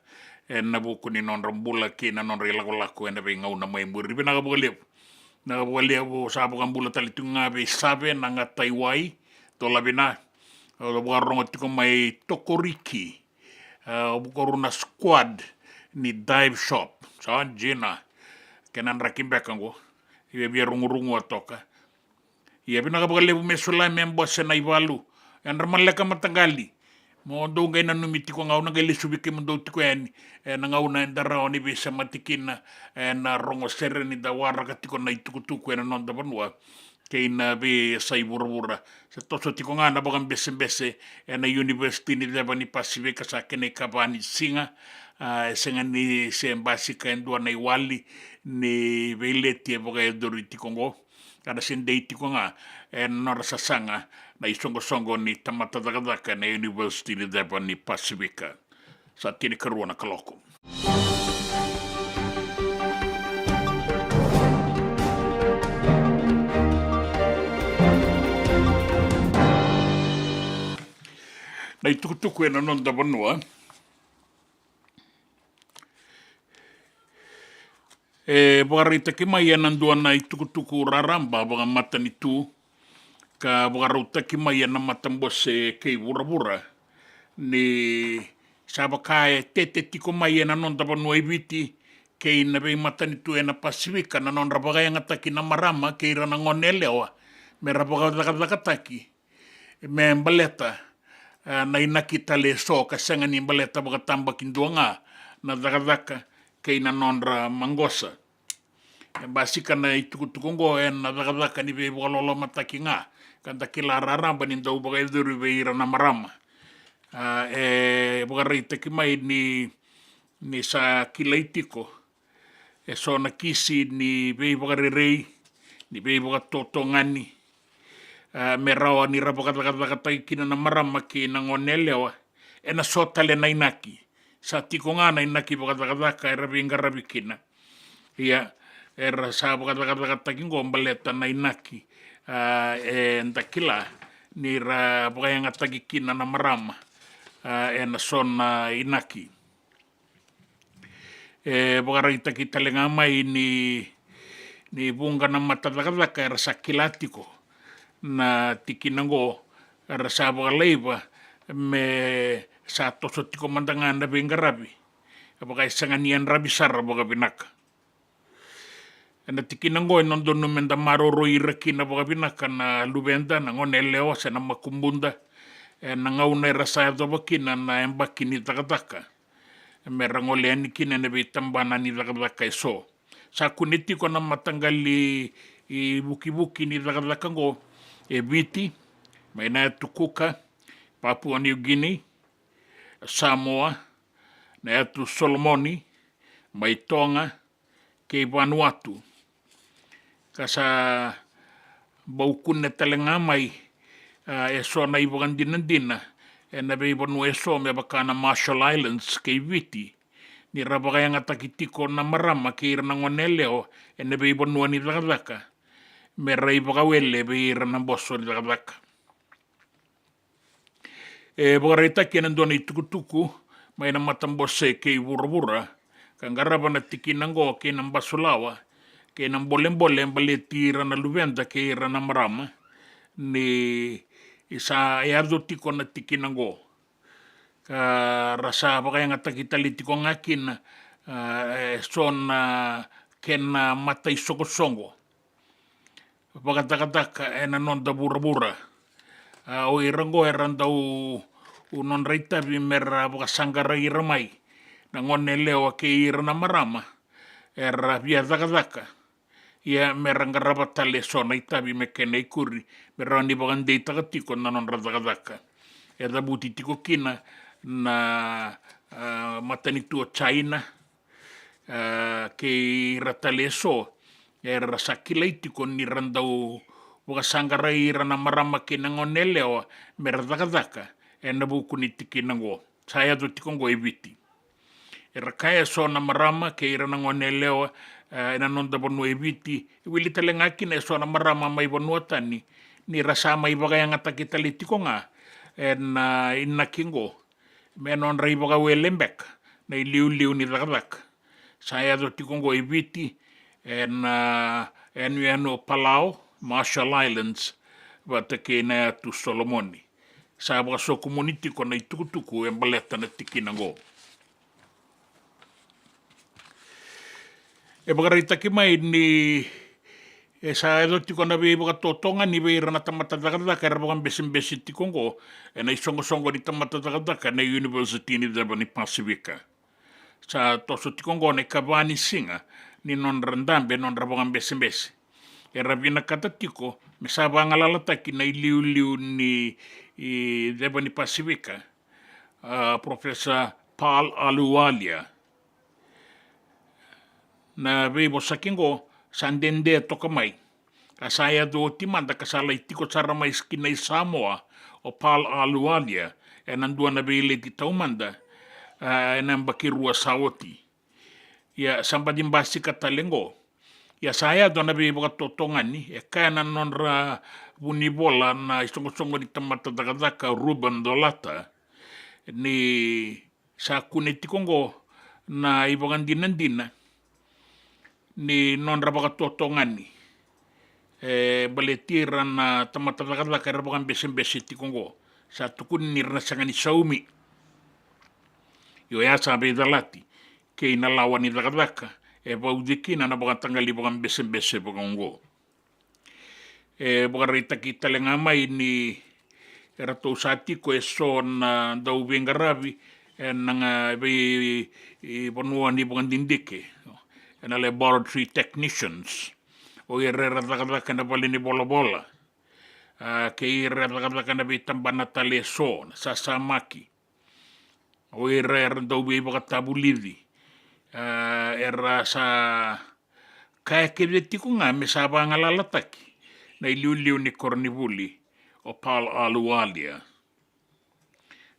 en na buku ni non rambula kena non relako ena be ngauna mai muri bina ga bole bo sabu gambula tali tunga be sabe na nga taiwai to labina o bo rongo tiko mai tokoriki o koruna squad ni dive shop sa jena kenan rakimbe kango ibe bi rungu atoka ia bina ka lebu mesula membo sena ivalu en ramaleka matangali mo do ngai na numiti ko ngauna ngai subike mo do tiko en ngauna ndara oni be samatikina en rongo sereni da wara ka tiko na itukutuku en non da banua keina be sai burura se toso tiko ngana bogan bese en university ni da bani pasifika sa kene kabani singa senga ni se basika en do na iwali ni veleti boga doriti kongo kada sendei tiko nga en nora sasanga na isongo ni tamata dagadaka na university ni deba ni Pasifika sa tini karua na kaloko. Na itukutuku na non da banua Bagarita ki mai anandua na itukutuku raramba baga mata ni tu ka bagarauta ki mai ana matambose kei vura ni sabakae tete tiko mai ana non tapa nuai viti kei na vei mata ni tu ena Pasifika na non rabaga ngata ki na marama kei rana ngonele oa me rabaga dakataki me mbaleta na inaki tale so ka senga ni mbaleta baga tamba kinduanga na dakadaka kei na nonra mangosa. E basika na itukutukungo e na dakadaka ni vei walolo mataki ngā. Kanta kila raramba ni ndau baga iduru veira na marama. E wakareita ki mai ni sa kilaitiko. E so na kisi ni vei wakarerei, ni vei wakatotongani. Me rawa ni rapakatakatai kina na marama ki na ngonelewa. E na so tale na inaki. Sa tiko ngā na inaki wakatakataka e rabi ngarabi kina. Ia, e rasa wakatakataki ngombaleta na inaki. E ndakila ni ra wakayangataki kina na marama. E na so na inaki. E wakareita ki tale ngā mai ni bunga na matatakataka e rasa kilatiko. Na tikinango e rasa wakaleiva me sa toso tiko mandanga na bengarabi. Apaka isanganian rabi sara baka binaka. Na tikinango e nondonu menda maroro iraki na baka binaka na lubenda na ngone leo sa na makumbunda. E na ngauna e rasa e dobakina na embaki ni takataka. Me rangole ani kina na bitambana ni takataka e so. Sa kunitiko na matangali i buki-buki ni takataka ngo e biti, mai na tukuka, Papua New Guinea, Samoa, na atu Solomoni, mai Tonga, kei Vanuatu. Kasa baukune talenga mai e so na iwagandinandina, e na vei vanu e so me bakana Marshall Islands kei Viti, ni rabakayanga takitiko na marama kei ranangone leo, e na vei vanu ni takataka, me rai wakawele vei ranamboso ni takataka. E wakareita kia nandona i tukutuku, mai na matambose kei wura-wura, ka ngaraba na tikinango kei na mbasulawa, kei na mbole-mbole mbale na luvenda kei na marama, ni isa e ardo tiko na tikinango. Ka rasa wakayanga takitali tiko ngakina, so na kena mata i soko-songo. Wakatakataka e na nonda wura-wura. O irango e randau unon reita vi mera wakasangara iramai. Na ngone leo ke ira na marama. E via takataka. Ia mera ngarabatale so na itabi me kene ikuri. Mera ni wakandei takatiko na non takataka. E tabuti tiko kina na matanitua China. Ke iratale so. E rasakilaitiko ni randau wakasangara ira na marama ke na ngone leo mera takataka e na buku ni tiki nango. Saya tu tiko ngo e viti. E rakaya so na marama ke ira na ngone leo e na nonda bonu e viti. E wili tale ngakina e so na marama mai bonu atani. Ni rasa mai wakayanga takitali tiko nga. E na inakingo. Me non rai wakawe lembek. Na iliu-liu ni takataka. Saya tu tiko ngo e viti. E na enu Palau. Marshall Islands, wata ke na atu Solomoni. Sa wakaso komuniti ko na itukutuku e baleta na tikinango. E wakareita ki mai ni e sa edo tiko na wei wakatotonga ni wei rana tamatataka e rabakan besin-besin tikongo e na isongo-songo ni tamatataka na University ni Dabani Pasifika. Sa toso tikongo na Kavani Singa ni non randambe non rabakan besin-besin. E rabina katatiko, me sa wangalalata na iliu-liu ni Devani Pasifika, Professor Paul Aluwalia. Na veibo sakingo, sandende toka mai. Kasaya do timanda kasala itiko tsara mai skina i Samoa, o Paul Aluwalia, e nandua na veile ti taumanda, e nambakirua saoti. Ia sambadimbasi katalengo. Ya saya dona be wakatotongani e kana nonra bunibola na isongo-songo ni tamatataka Ruben Dolata ni sa kunetikongo na ibagandinandina ni nonra wakatotongani e baletira na tamatataka rabakan besen-besen tikongo sa tukun ni rasangani saumi yo ya sabe dalati ke inalawan ni takataka e baudikina na baka tangali baka bese-bese baka ngo. E baka rita kita lenga mai ni rato sati ko e so na dau bengarabi nanga i panua ni pangandindike na laboratory technicians o i rerata na pali ni bola ke i rerata na bitambana tale so na sasamaki o i rerata bi bakatabulidi era sa kaya ke vetiko nga me sa bangalalaki na iliuliu ni kornivuli o pal alualia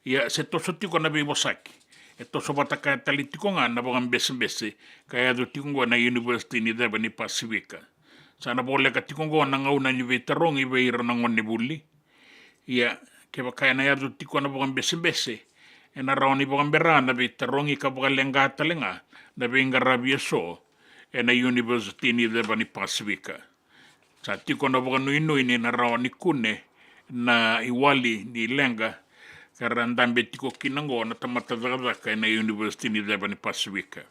ia se toso tiko na bibosaki e toso bataka talitiko nga na bang bese kaya do tiko na university ni deba ni Pasifika sana bole ka tiko na ngauna ni veterong i veira na ngoni buli ia ke bakaya na do tiko na bang bese e na raoni bang berana veterong i ka lenga talenga na benga rabia so e na university ni deba ni Pasifika sa tiko na bang nui ni na raoni kune na iwali ni lenga karandambe tiko kinango na tamatadaka na university ni deba ni Pasifika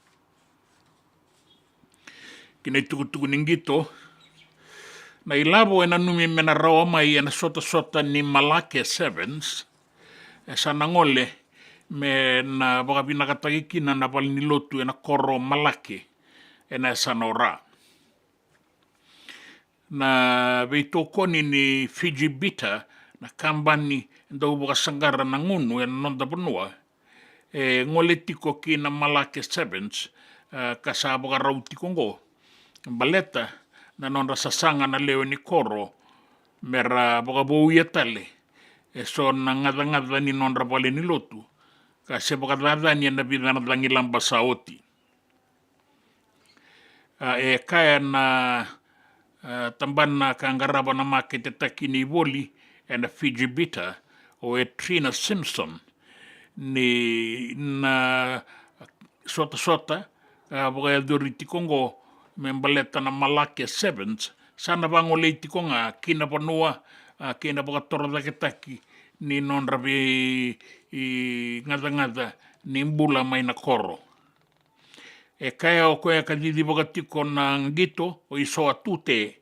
kina tuku ningito na ilabo na numi mena rawa mai na sota ni Malake Sevens sa nangole me na baka pinakatagi kina na pali nilotu na koro Malake na sanora na veitokoni ni Fiji Bita na kambani ndau baka sangara na ngunu nonda panua ngole tiko kina Malake Sevens kasa baka rauti kongo baleta na nonda sasanga na leo ni koro mera baka bouya tale so na ngada ni nonda pale ni lotu kasi baka dadani na bidana dangi lamba saoti kaya na tambana kangaraba na makete takini boli na Fiji Bita o Trina Simpson ni na sota baka doriti kongo membaleta na Malake Sevens sana bango leiti konga kina panua kina baka torada ketaki ni non rabi ngada ni mbula mai na koro kaya o koe kadidi baka tiko na ngito o iso atute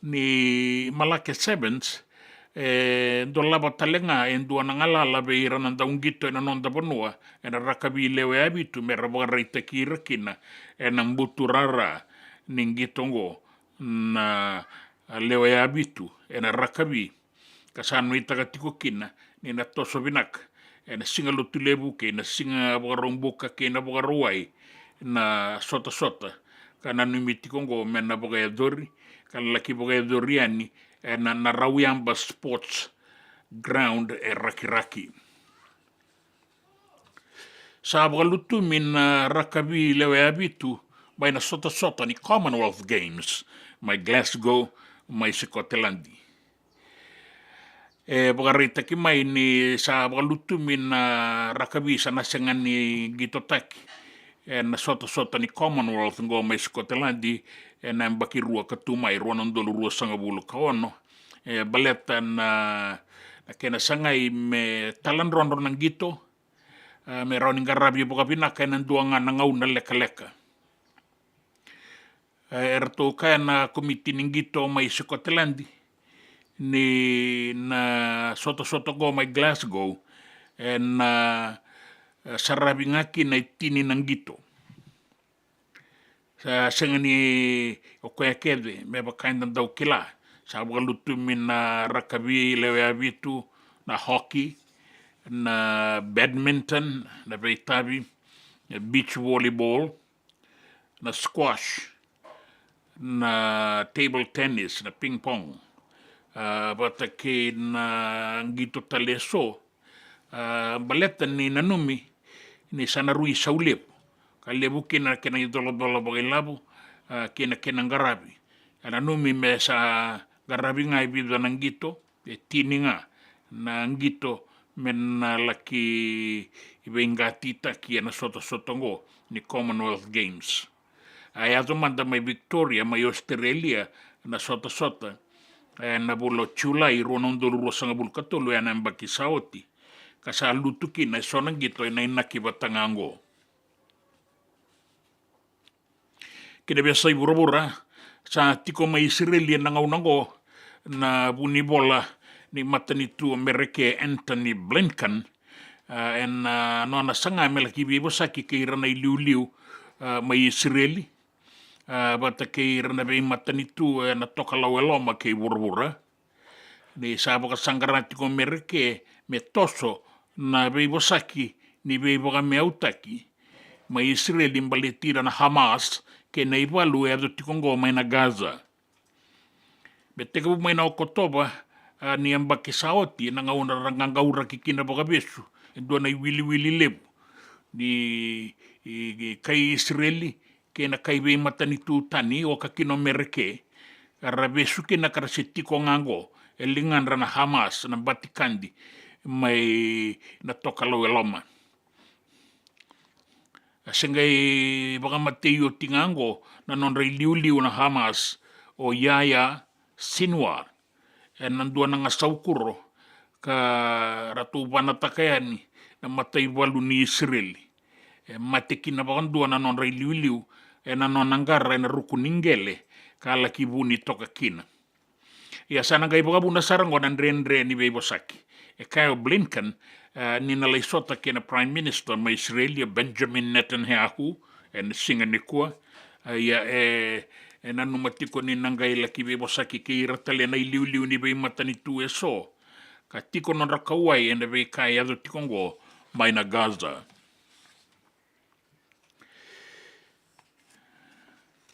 ni Malake Sevens do laba talenga dua na ngalala be ira na daungito na nonda panua na rakabi lewe abitu mera baka reita kirakina na mbuturara ningitongo na lewe abitu na rakabi kasano itakatiko kina ni na toso binak na singa lutulebu ke na singa bakaromboka ke na bakaruai na sota kana numitikongo mena bakayadori kana laki bakayadoriani na Rauyamba Sports Ground Rakiraki sa bakalutu min rakabi lewe abitu by na sota ni Commonwealth Games may Glasgow may Scotland bakarita ki may ni sa bakalutu min rakabi sa nasengan ni Gitotaki na sota ni Commonwealth ngo may Scotland na bakirua katumay ruanan dolurua sangabulu kaono baleta na kena sangay me talan rondo ng gito me rauning garabi boka pinaka ng duanga nangaw na leka erto kaya na komite ng gito may Scotland ni na soto go may Glasgow na sarabi ngaki na itini ng gito sa sengani o kaya kede me bakain ng daw kila sa bakalutu min na rakabi lewe abitu na hockey na badminton na beitabi na beach volleyball na squash na table tennis na ping pong batake na ngito taleso baleta ni nanumi ni sanarui saulep kalebu kina idolo bagilabu kina ngarabi nanumi me sa garabi nga ibido ng ngito tininga na ngito men laki ibengatita kia na soto ngo ni Commonwealth Games ayato manda may Victoria may Australia na sota na bulo chula ironon doluro sa ngabul katulo yan ang bakisaoti kasalutukin na sonang gito na inakibatangango kina biasa ibura sa tiko may Israeli nangaw na bunibola ni matanitu Amerike Anthony Blinken no na sanga mela ki vivo saki ke irana I liu mai Israeli bata ke irana vei matani tu na toka lau eloma ke wurwura ni sabo ka sangarati ko mereke me toso na vei saki ni vei boga me autaki mai Israeli mbale tira na Hamas ke na iwalu e ado tikongo mai na Gaza me teka mai na okotoba ni amba ke saoti na ngauna rangangaura ki kina boga besu dua na wili lebu ni kai Israeli ke na kai vei matani tu tani o ka kino mereke arabesu ke na karaseti ko ngango e lingan rana Hamas na batikandi mai na toka lau eloma sengai baka matei o tingango na non rei liu na Hamas o Yaya Sinwar e nandua na nga saukuro ka ratu vanatakayani na matai walu ni Israeli e mateki na bakandua na non rei liu e na non angara na ruku ningele ka ala kibuni toka kina ia sana gai baka buna sarango na ndre ni vei bosaki e Kyle Blinken ni na leisota ke na Prime Minister ma Israeli Benjamin Netanyahu e na singa ni kua ia e nanu matiko ni nangai la ki vei bosaki ke iratale na liu ni vei matani tu e so ka tiko non rakawai e na vei kai ado tikongo mai na Gaza.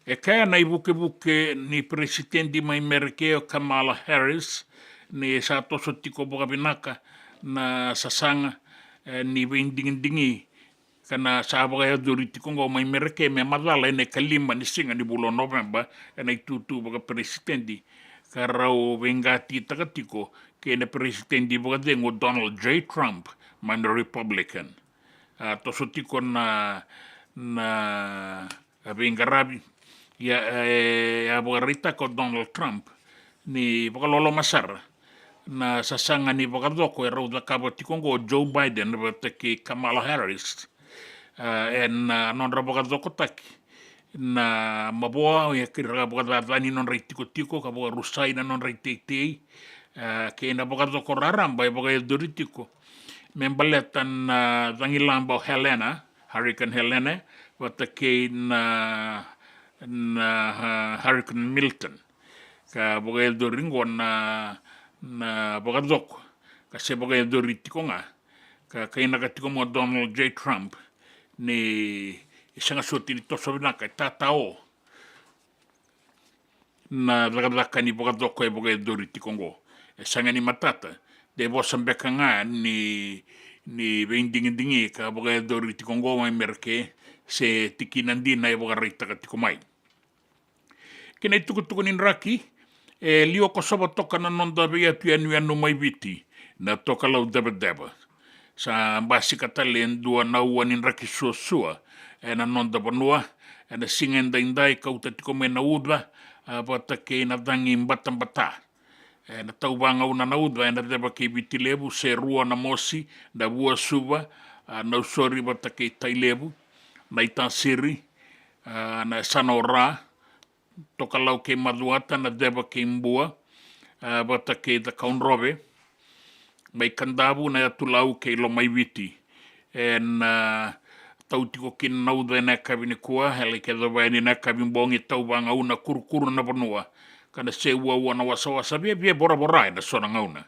E kaya na ibuke ni presidenti mai Merkeo Kamala Harris ni sa toso tiko boka binaka na sasanga ni vindingi kana sa boka ya duri tikongo mai Merke me madala ene kalima ni singa ni bulo November ena itutu boka presidenti karau vengati takatiko ke ne presidenti boka dengo Donald J. Trump man Republican toso tiko na vengarabi ya bogarita ko Donald Trump ni boka lolo masara na sasanga ni boka doko e rauda kabo tikongo Joe Biden bata ki Kamala Harris non ra boka doko taki na maboa ya kira boka dani non rei tiko ka boka rusai na non rei tei ke na boka doko raramba boka e doritiko membaletan dangilamba Helena Hurricane Helena bata ke na Hurricane Milton ka boga el doringo na boga doko ka se boga el doritiko nga ka kaina ka tiko mo Donald J. Trump ni isanga soti ni toso binaka tatao na lagabaka ni boga doko e boga el doritiko ngo isanga ni matata de bosambeka nga ni vendingi ka boga el doritiko ngo mai merke se tikinandina e boga reita ka tiko mai. Kena tuku nin raki, lio ko soba toka na nonda vea pia anu mai viti, na toka lau deba. Sa mbasi katale dua na ua nin raki sua, na nonda banua, na singenda indai kauta tiko me na udwa, bata ke na dangi mbata. Na taubanga una na udwa, na deba ke viti lebu, se rua na mosi, na bua suba, na usori bata ke tailebu, na itansiri, na sanora, toka lau ke maduata na deba ke mbua, bata ke da kaunrobe, mai kandabu na atu lau ke lo mai viti. Na tau tiko kin nauda na kabini kua, hele ke dawa ni na kabin bongi tau banga una kurukuru na panua, kana se ua na wasa bia bora na sona ngauna.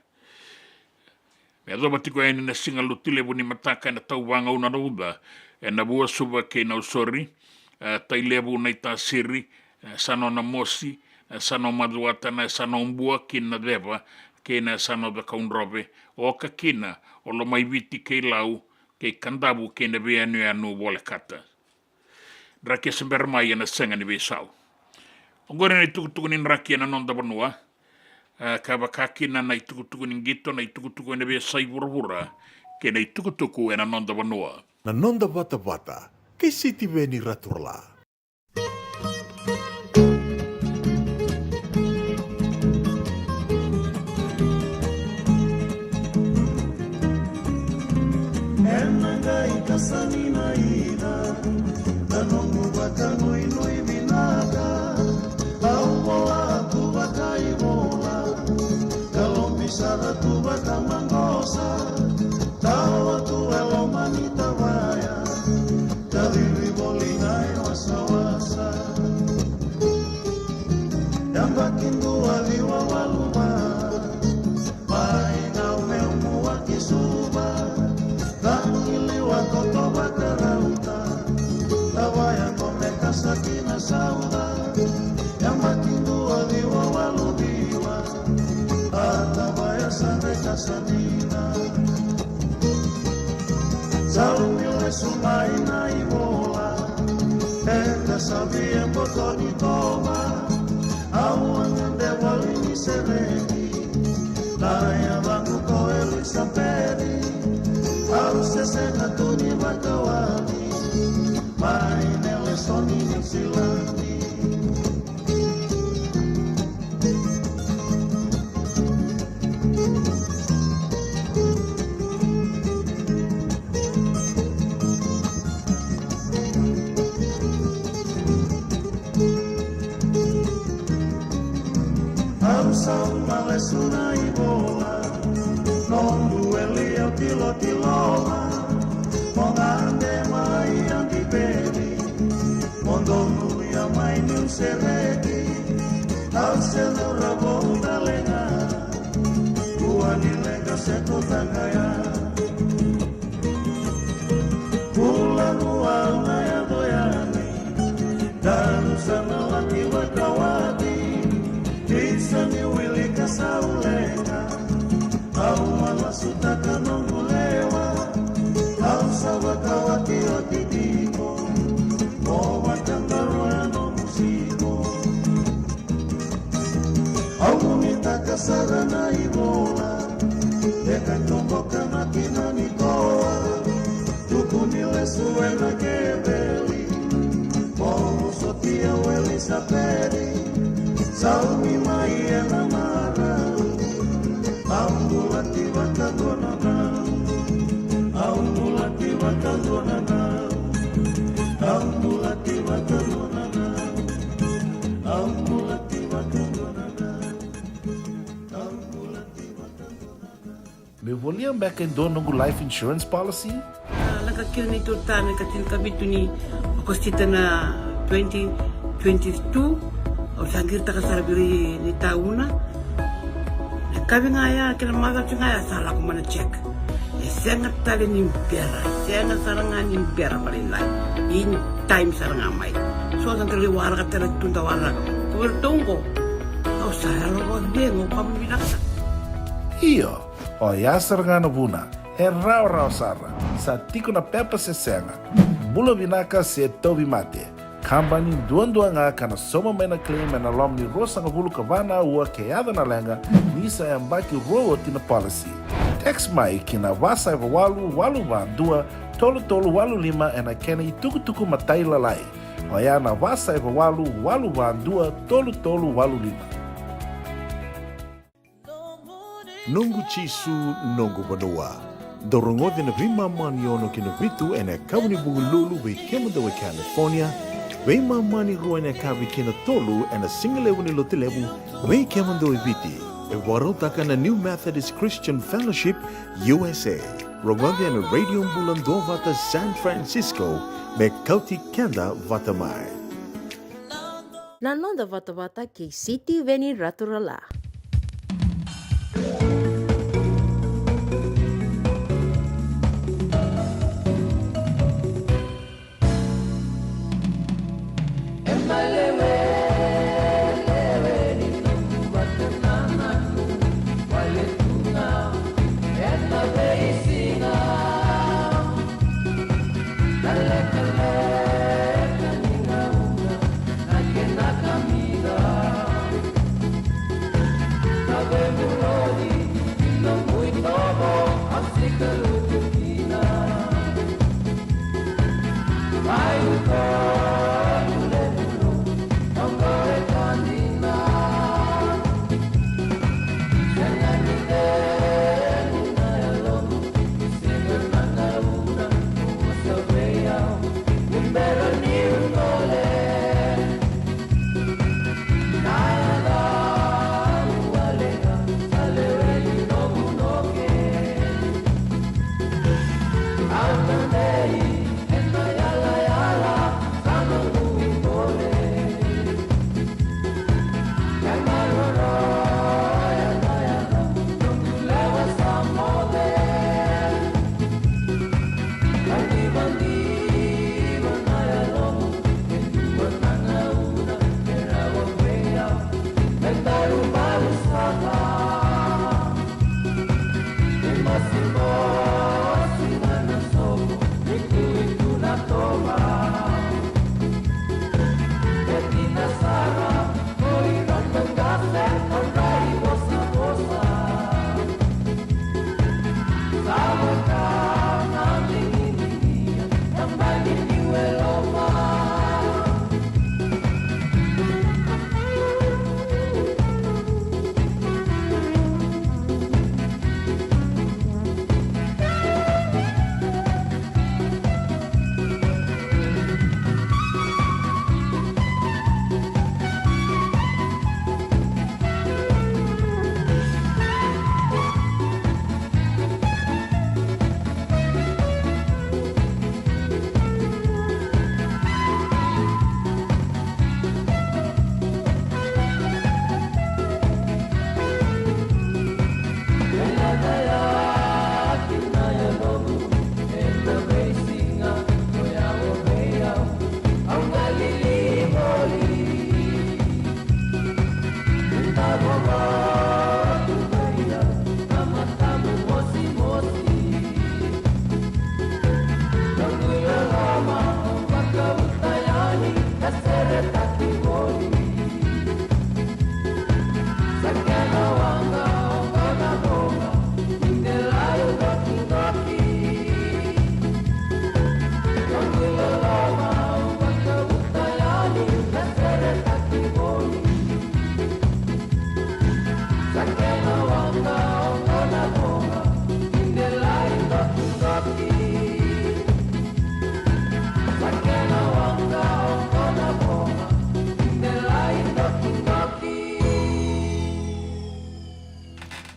Me doba tiko ni na singa lutile buni mataka na tau banga una na uda, na bua suba ke na usori, tailebu na itasiri, sano na mosi, sano maduata na sano mbua kina deba, kena sano da kaunrobe, o ka kina, o lo mai viti ke lau, ke kandabu kena be anu wole kata. Raki sember mai na senga ni be sau. Ongore na tuku nin raki na nonda banua, ka bakakina na tuku nin gito na tuku na be sai burabura, ke na tuku na nonda banua. Na nonda bata, ke siti beni raturla. Sanina ida, tanongu bakano inoi binaga, auboa tu bakaibola, kalombi sada tu bakamangosa, tawa tu Atabaya sande kasanina Salumile sumaina ibola Eka sabia potoni toma Auangende walini sereni Naya bangu koeli saperi Au sesena tuni makawani Mainele soni silani Samba suna ibola non dueli al piloti lola mongande mai andi beli mondo nuya mai nun seregi al seno rabonda lenga tuani lega seto tangaya pula nuana ya doyani dan sana laki wakawati Isani wili kasaulenga Au malasutaka nongulewa Au sawakawati otidiko O wakandaroya no musiko Au mumitaka sarana ibola Eka tomboka na kina nikoa Tukunile suena kebeli O sotia weli saperi Salmi mai enamara Ambulati wakadonana Ambulati wakadonana Ambulati wakadonana Ambulati wakadonana Ambulati wakadonana Me voliam back in donongu life insurance policy? Nakakil ni tutane katil kabitu ni Okostita na 2022 O sangir taka sarabiri ni tauna. Kabi ngaya kila maga ngaya salah ko mana check. Sengat tali ni bera, sengat sarangan ni bera paling lain. In time sarangan mai. So ang kali warga tera tunda warga. Ko tunggu. O saya lo bengo kamu bilang. Iyo, o yasargana buna, e rau sarra, sa tiko na pepa se senga. Bula binaka se tobi mate. Kambani duan-duanga kana soma mena claim na lomni rosa nga bulu kavana ua keada na lenga nisa e mbaki roa tina policy. Text mai kina wasa eva walu va dua tolu walu lima e na kena i tuku matai lalai. Oya na wasa eva walu va dua tolu walu lima. Nungu chisu nungu banua. Dorongode na vima maniono kina vitu ene kawani bungu lulu we kemada we California. Wei mamani rua na kavi kena tolu and a single level lotilevu wei kemando eviti e warotaka na New Methodist Christian Fellowship USA rogode na Radio Bulando vata San Francisco me kauti kenda vata mai Nanonda vata ke City Veni Raturala.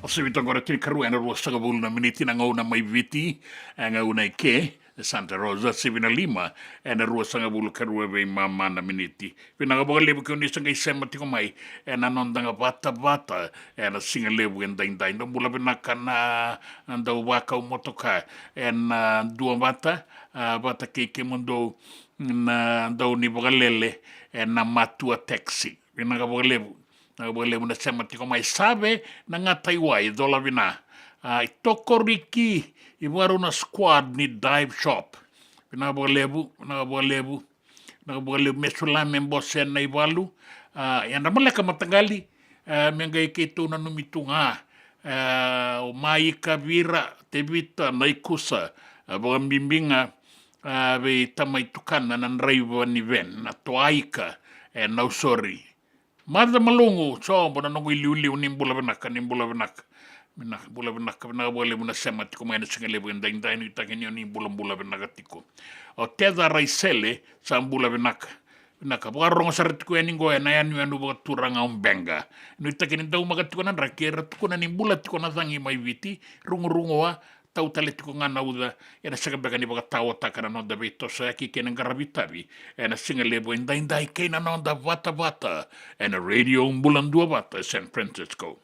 Sivita agora tini karua ena rua sagabulu na miniti na ngau na mai viti, ngau na ike, Santa Rosa, 75, ena rua sagabulu karua vei mama na miniti. Pina gabaga lebu ke unisanga isema tiko mai, ena nondanga vata, ena singa lebu en daindai. No mula benaka na andau waka umotoka, ena dua vata ke mundo na andau ni bagalele, ena matua taxi. Pina gabaga lebu. Boleh muna sema tiko mai sabe na ngatai wai dola vina. I toko riki I waru na squad ni dive shop. Pina bolebu mesula membose na iwalu. Yang maleka matagali menga iketu na numitunga. O mai kavira tevita na ikusa. Boga bimbinga be tamai tukana na nraiwa ni ven na toaika na usori. Mada malungu, so bona nongo iliuli nimbula benaka. Bula benaka boleh muna sema tiko mai na singale bu ndai ni takenyo ni bula benaka tiko. O teza raisele sa bula benaka. Benaka bo rongo saretiko eningo na yanu anu bo turanga umbenga. Ni takeni dau magatiko na rakera tiko na nimbula tiko na zangi mai viti rungo wa tau tale tiko ngana uda ena sakabeka ni boga tawa takana no da beto sa ki kenen garabitabi ena singale bo ndai kena no da vata ena radio umbulandua vata San Francisco.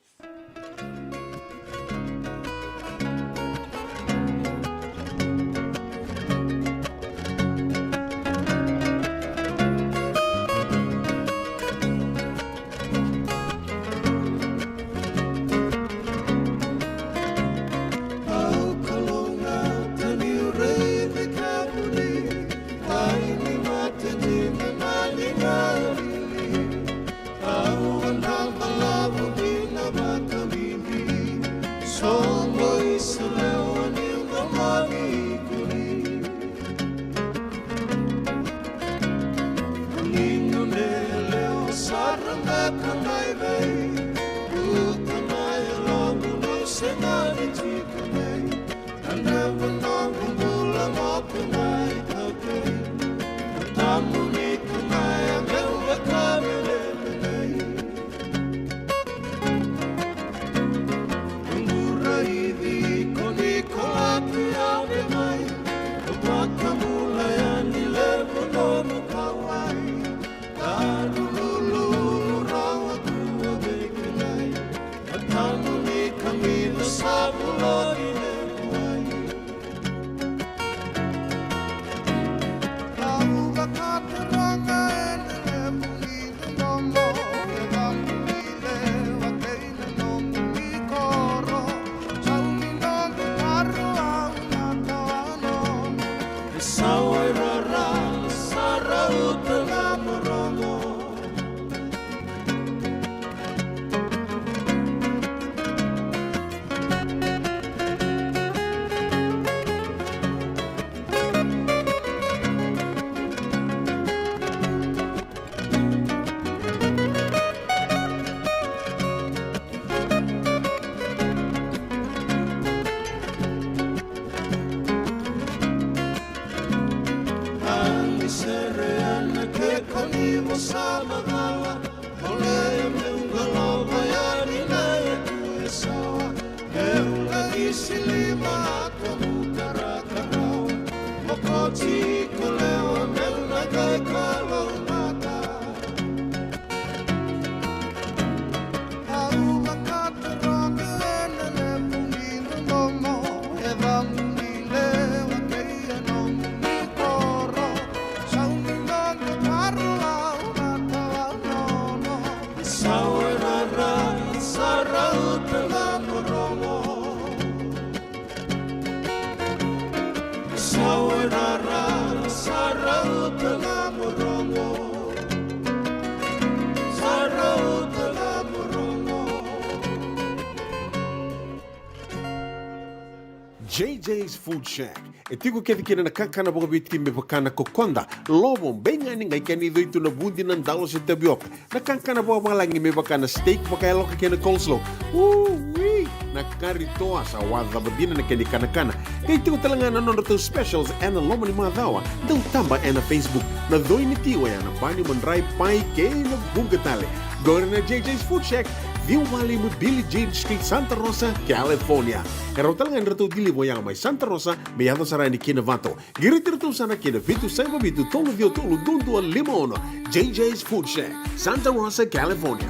JJ's Food Shack. E tiku kia kina na kakana boka biti me pakana kokonda. Lobo benga ni ngai kani itu na bundi na ndalo se tapioca. Na kakana boka malangi me pakana steak boka eloka kena coleslaw. Wee! Na kari toa sa wadha badina na kani kana. Kaya tiku talangana no to specials and lomo ni madawa. Dau tamba na Facebook. Na doi ni tiwa ya na bani manrai pai kaya na bunga tale. Go na JJ's Food Shack. View Valley mo Billie Jean Street, Santa Rosa, California. Kaya hotel nga nito dili mo yang may Santa Rosa, may yato sa rani kinavato. Giritir to sana kinavitu sa mabitu tolo dio tolo dundu limono. JJ's Food Shack, Santa Rosa, California.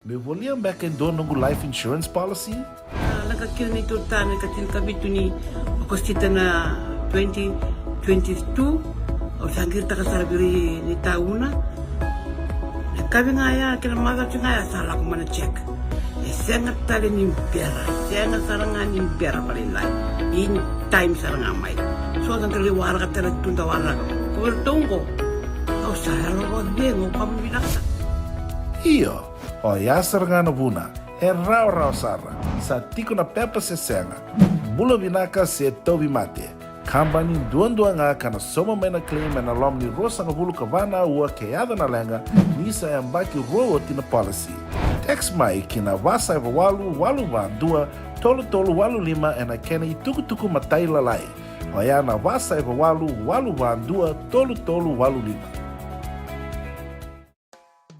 Me voliam back in doon ng life insurance policy? Nakakira nito tayo katil kabitu ni akostita na 2022 o sangir ta kasarabiri ni tauna. Kami nga ya, kina mga nga ya, salah ko mana check. Sangat tali ni pera, sangat sarangan ni pera palilay. In time sarangan may. So ang kaliwara ka talaga tundawara. Kung tungko, o saya lo bengo kami binaksa. Iyo, o yasar nga na buna, raw sara, sa tiko na pepa sesenga, bulo binaka se tobi mate. Kambani duan nga kana soma may na claim na lom ni rosa nga bulu kavana ua kayada na lenga nisa yang baki rowo tina policy. Text mai kina wasa eva walu van dua tolu walu lima ena kena tuku matai lalai. Oya na wasa eva walu van dua tolu walu lima.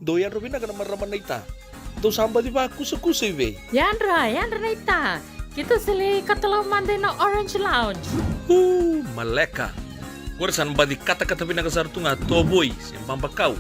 Doyan Robina kana maraman na ita. Do samba di ba kusa iwe. Yandra na ita. Kita sili katalaw mande na Orange Lounge. Maleka. Gurasan ba di kata-kata pinakasar tu nga toboy simpang bakau.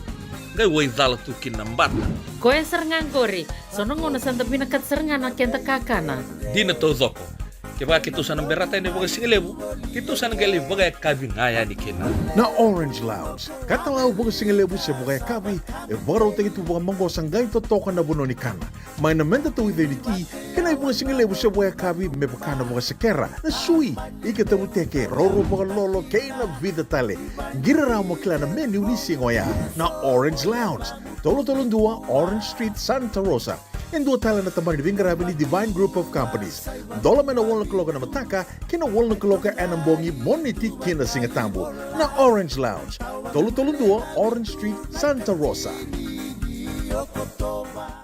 Gay way dala tu kinambat. Koe serengan gori. Sono ngono santa pinakat serengan na kenta kakana. Di na to zoko. Kaya kita sana berata ini bagai singlebu. Kita sana gali bagai kabi ngaya ni kena. Na Orange Lounge, katalaw baga singalebu siya bugay kabi, baraw tayo ito baga manggosang gay totokan na buno ni kana. May namenta to ito niti, kanay baga singalebu siya bugay kabi, may baka na baga sakera, na sui, ikatabu teke, roro baga lolo, kay na vida tale. Giraraw mo kila na menu ni singoya, na Orange Lounge, tolo-tolong dua, Orange Street, Santa Rosa. Ang dua tala na tamang ni Grabe ni Divine Group of Companies. Dola man na wala kaloka na mataka, kina wala kaloka anambongi moniti kina singatambo na Orange Lounge. Tolo-tolong dua, Orange Street, Santa Rosa.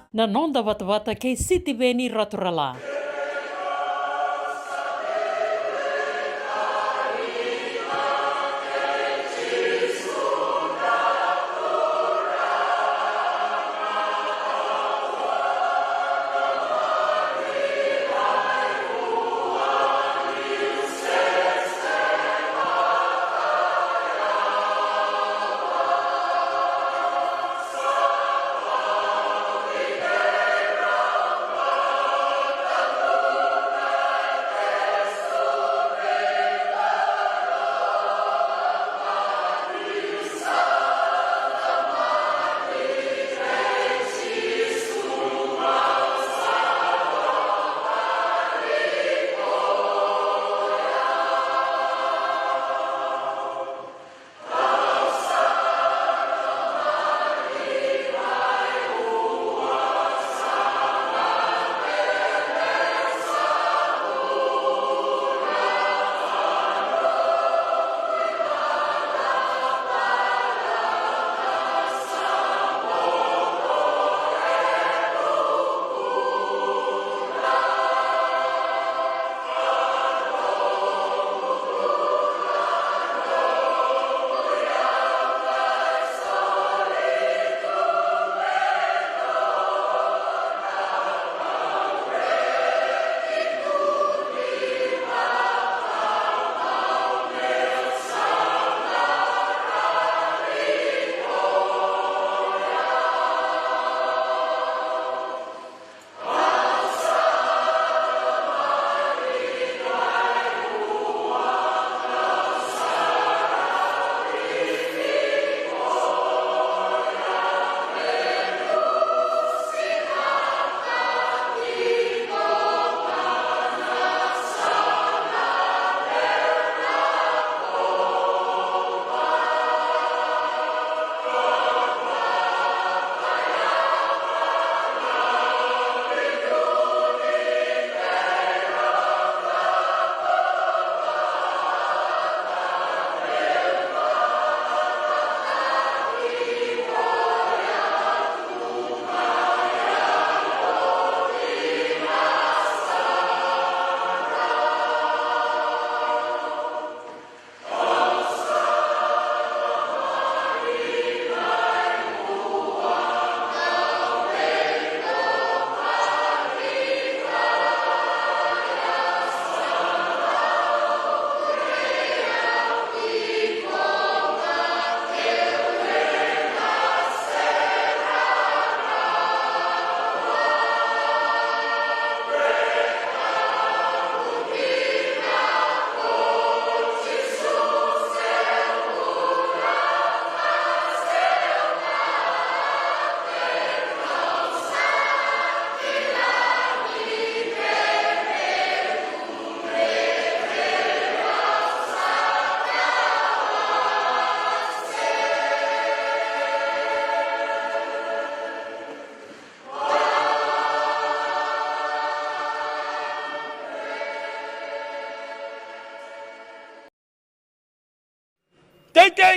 Na nonda wata kay City Beni Raturala.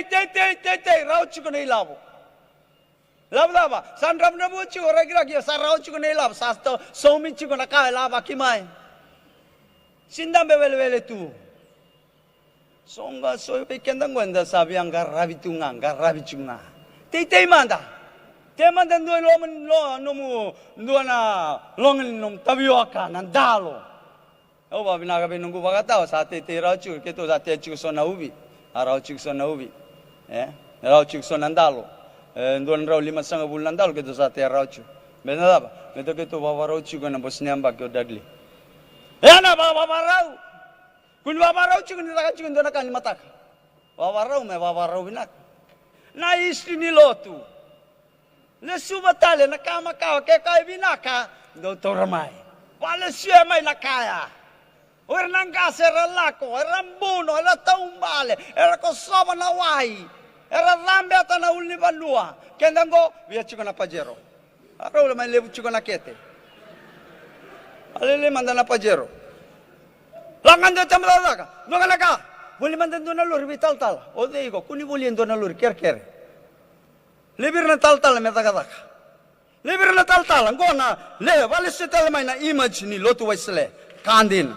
Tei, rau chico nei lavo. Lava, san ram na buchi ora gira sa rau chico nei lavo, sa sto somi chico na kai lava kimai. Sindam bevele tu. Songa soy pekendang wanda sabi ang garabi chunga. Tei manda. Te manda no nomu na longen nom tabioka nandalo. O ba binaga benunggu bagata sa te rau chico keto sa te chico sona ubi. Rau chico sona ubi. Rau chico sona nandalo. Nduan rau 5,5 bulan nandalo keto sa te rau chico. Benar apa? Keto keto bawa rau chico na bosnyamba kyo dagli. Na bawa rau. Kun babarau chicken nitaka chicken dona kan mataka. Babarau binak. Na istri ni lotu. Le subatale na kama kawa ke kai binaka do toramai. Wala siya mai na kaya. Ora nanga sera lako, era mbuno, era taumbale, era kosoma na wai. Era rambe ata na ulni balua. Kendango via chicken na pajero. Arau mai lebu chicken na kete. Alele manda na pajero. Langan do tamlaka, no galaka. Boleh mandan do na lur vital. O deigo, kuni boleh do na lur ker. Lebir na tal metaka. Lebir na tal ngona le vale setal mai na image ni lotu waisle. Kandin.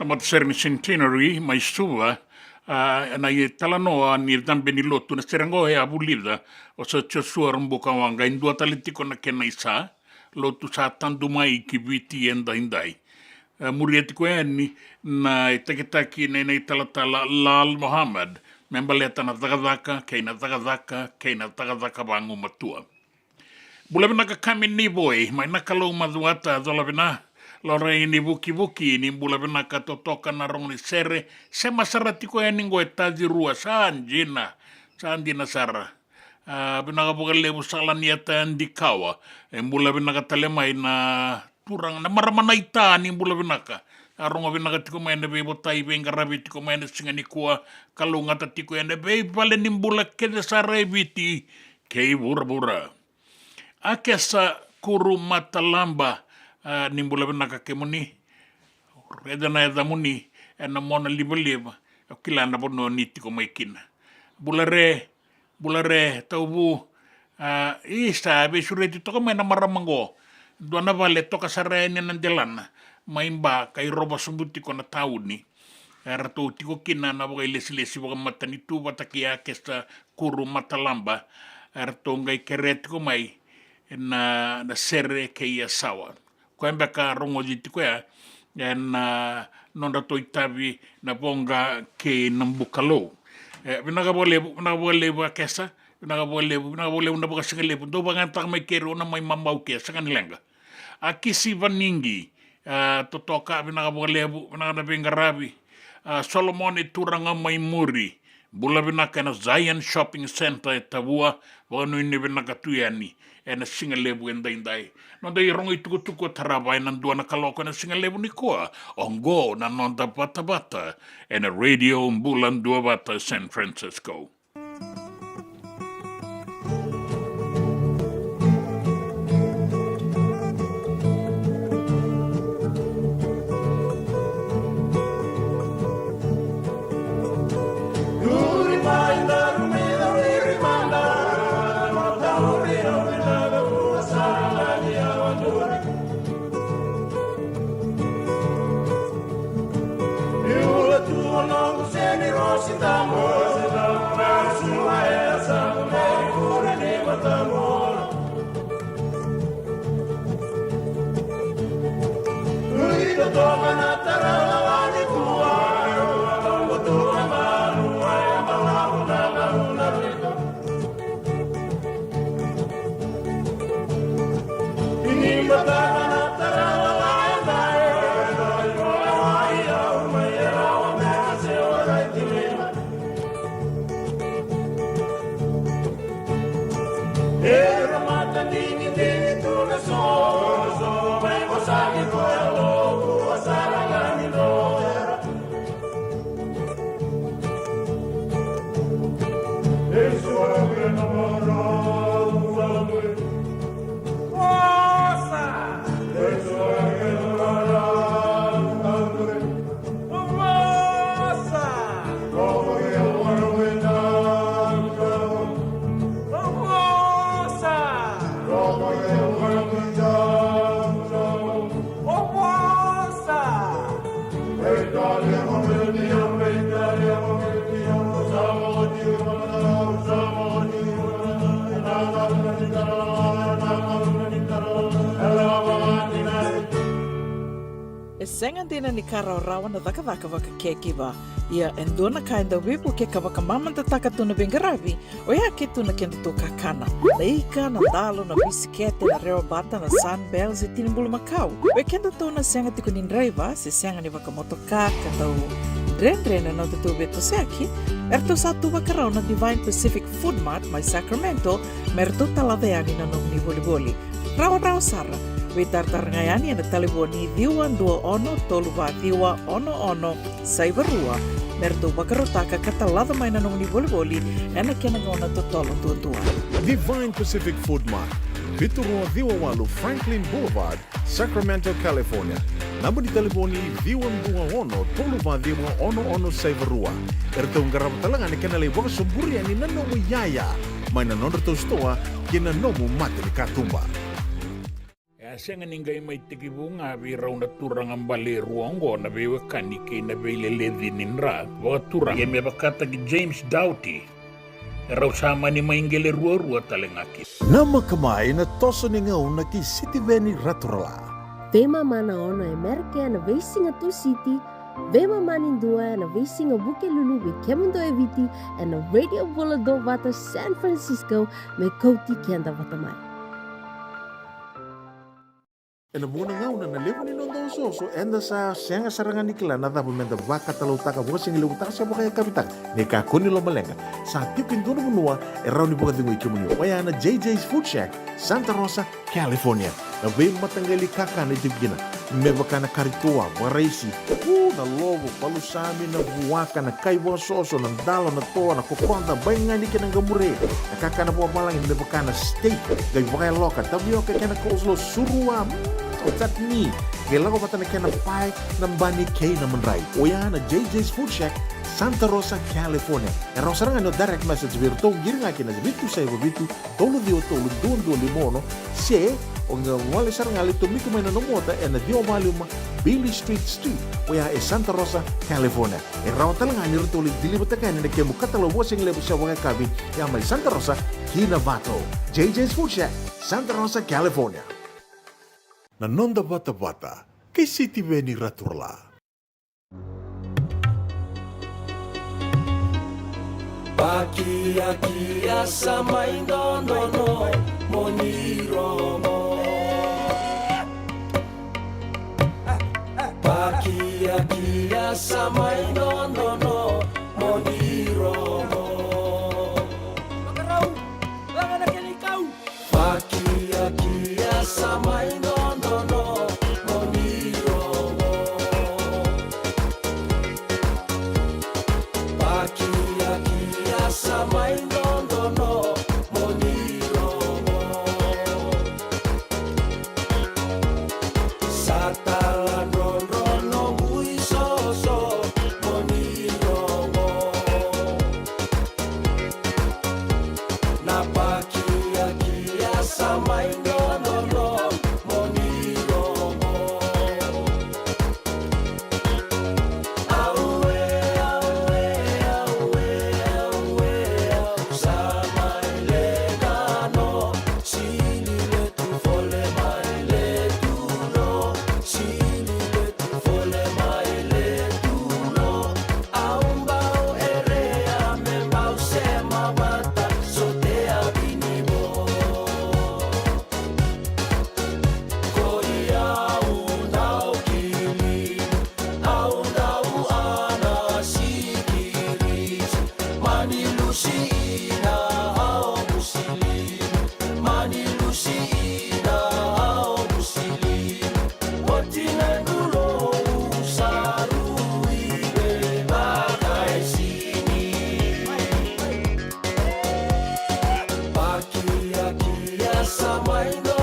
Tamataseri ni centenary mai sua na i talanoa ni tambe ni lotu na serango e abulida o sa chosua rambuka wanga indua talitiko na kena isa lotu sa tandu mai ki viti enda indai. Muriatiko eni na itakitaki na ina italatala Lal Muhammad membaleta na tagadaka keina tagadaka bangu matua. Bulavina ka kami ni boy mai nakalo maduata dolavina lora ini buki ni bulavina ka totoka na rong ni sere se masaratiko eni ngo etajirua sanjina sara. Binaga bugalebu salaniata andikawa bulavina ka talemai na turang na maramana ita ni bulavina ka. Arongo binaga tiko mai na bebo tai venga rabi tiko mai na singani kuwa kalunga tatiko ene be vale nimbula kede sare viti kei bura. Akesa kuru matalamba nimbula benaka kemuni redana eda muni ena mona liba kilana bono nitiko maikina bulare taubu isa be sureti toko mena maramango dona vale toka sare ni nandelana maimba kai roba sumbuti kona tauni era to tiko kina na boga lesi boga matani tu bataki akesa kuru matalamba era to ngai keretiko mai na sere ke ia sawa. Ko embeka rongo jitiko ya na nonda toitavi na bonga ke nambukalo. Binaga bole ba kesa, binaga bole una boga singale do banganta mai kero na mai mamau ke sanganilenga. Akisi vaningi totoka binaga na bengarabi Solomon turanga mai muri. Bula binaka na Zion Shopping Center e tabua wanu ini binaka tuyani e na singalebu endai. Nonda i rongo i tuku tarabai na dua na kaloko na singalebu ni koa ongo na nonda bata e na radio mbulan dua bata San Francisco. Sengan dina ni kara rawan na daka waka kekiwa. Ia endona kainda wipu ke kawaka mamanta taka tuna bengarabi o ia ke tuna kenda to kakana. Leika na dalo na bisikete na reo bata na sunbells e tinimbulu makau. We kenda to na senga tiko ni driver se senga ni waka motoka kandau Dren na tutu beto seaki. Erto satu wakarau na Divine Pacific Food Mart mai Sacramento merto talaveani na nong ni boli. Rawa sara. We tartarngayani na taliboni diwan 21 saibarua merto bakarotaka katalada mai na nong ni boli ena kenagona totolo tua. Divine Pacific Food Mart, Viturua Viwawalu Franklin Boulevard, Sacramento, California. Namba di telefoni 21 saibarua. Erto ngarabatalangan kena le waka sumburi ani nanomu yaya. Mai na nonda to stoa kena nomu mate ni katumba. Senga ningai mai tiki bunga vi rauna turanga mbale ruongo na vewe kanike na vele levinin ra. Wa turanga me bakata ki James Doughty. Rau sama ni maingele rua talengaki. Nama kamai na toso ni ngau na ki City Veni Raturala. Vema mana ono e merke na veisinga tu city, vema manindua na veisinga buke lulu we kemundo e viti en na radio bola do wata San Francisco me kouti kenda wata mai. E na muna ngau na lewa ni nondo soso enda sa senga sarangan nikla na dapat menda vaka talau taka buka singi lewa taka siapa kaya kapitak ne ka kuni lo malenga sa tiukin dono menua e rauni buka tingu ikumuni waya na JJ's Food Shack Santa Rosa, California na vei matangali kaka na jugina me baka na karitua waraisi na logo palusami na buwaka na kaiwa soso na dalo na toa na kokonta bainga ni kena gamure na kaka na buwa balangin me baka na steak gai baka loka tabioka kena coleslaw surua tatni gela ko patana kena pai na bani kay na manray oya na JJ's Food Shack Santa Rosa, California. E rosaranga no direct message virtou giringa kina bitu sai bitu tolu dio tolu dondo limono se onga ngole saranga le tomiko mai no mota e na dio maluma Billy Street oya e Santa Rosa, California. E rawtalanga ni rotoli dilibota kana ne kemu katalo washing le busa wanga kabi ya mai Santa Rosa Kinavato. JJ's Food Shack, Santa Rosa, California. Na nonda bata kay City Veni Raturala. Pakia samai no moniromo. Pakia samai no moniromo. Makarau, bangan nakini kau. Pakia samai no moniromo. Pakia samai no moniromo. Satalan rono mui soso moniromo. Na pakia samai no moniromo. Aue samai legano sili le tu fole mai le tu no sili le tu fole mai le tu no aumbao erea me mau sema mata sotea vinimo koi au kili au ana sikiris mani lusina au musilim mani lusina au musilim otina nulo sarui be bagai sini pakia samai no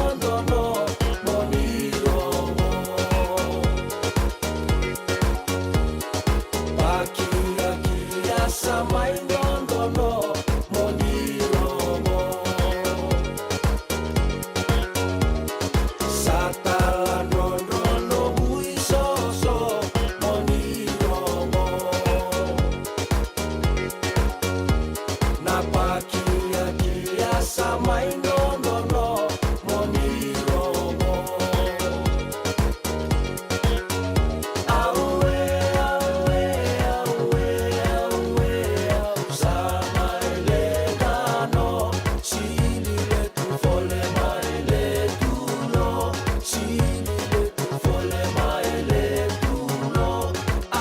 moniromo. Pakia samai no moniromo. Satalan rono mui soso moniromo. Na pakia samai no moniromo. Aue samai legano sili le tu fole mai le tu no sili le tu fole mai le tu no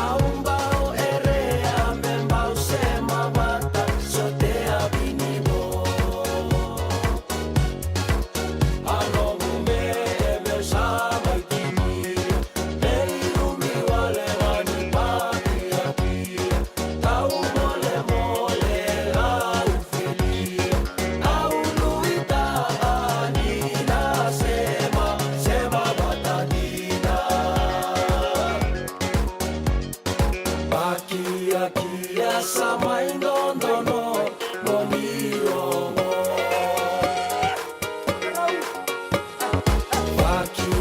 aumbao erea me mau sema mata sotea vinimo ano me samai kimi Leiru mi wale wani pakia tau mole au fili au luita anina sema batadina pakia samai no moniromo. Pakia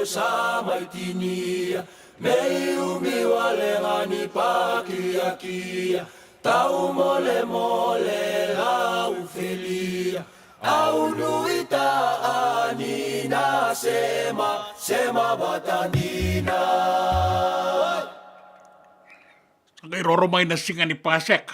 sama itinia Mei umi wale ngani pakia Tau mole mole lau felia Au nuita anina sema batanina Kay roro may nasinga ni Pasek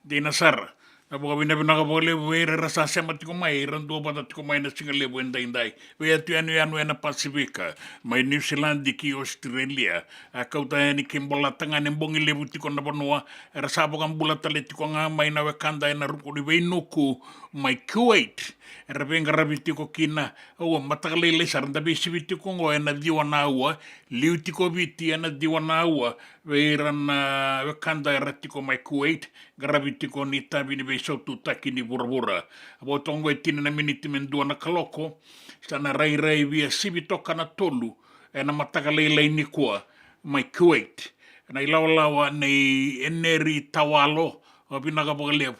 di nasar na buka bina kapole wera rasa sema tiko mai rando bata tiko mai na singa lebu endai wea tu anu na Pasifika mai New Zealand di ki Australia kau ta ni kimbola tanga ni bongi lebu tiko na banua rasa buka bula tale tiko nga mai na wekanda na ruko di wei nuku mai Kuwait rabenga rabiti ko kina o matakalele saranda bisi tiko ngo na diwana ua liu tiko biti na diwana ua weirana wekanda ratiko mai Kuwait garabiti ko ni tabi ni beisau tu taki ni burabura abo tongo etina na miniti mendua na kaloko sana rai via sibi toka na tolu na matakalele ni kua mai Kuwait na ilawa nei eneri tawalo o binaga bogaleu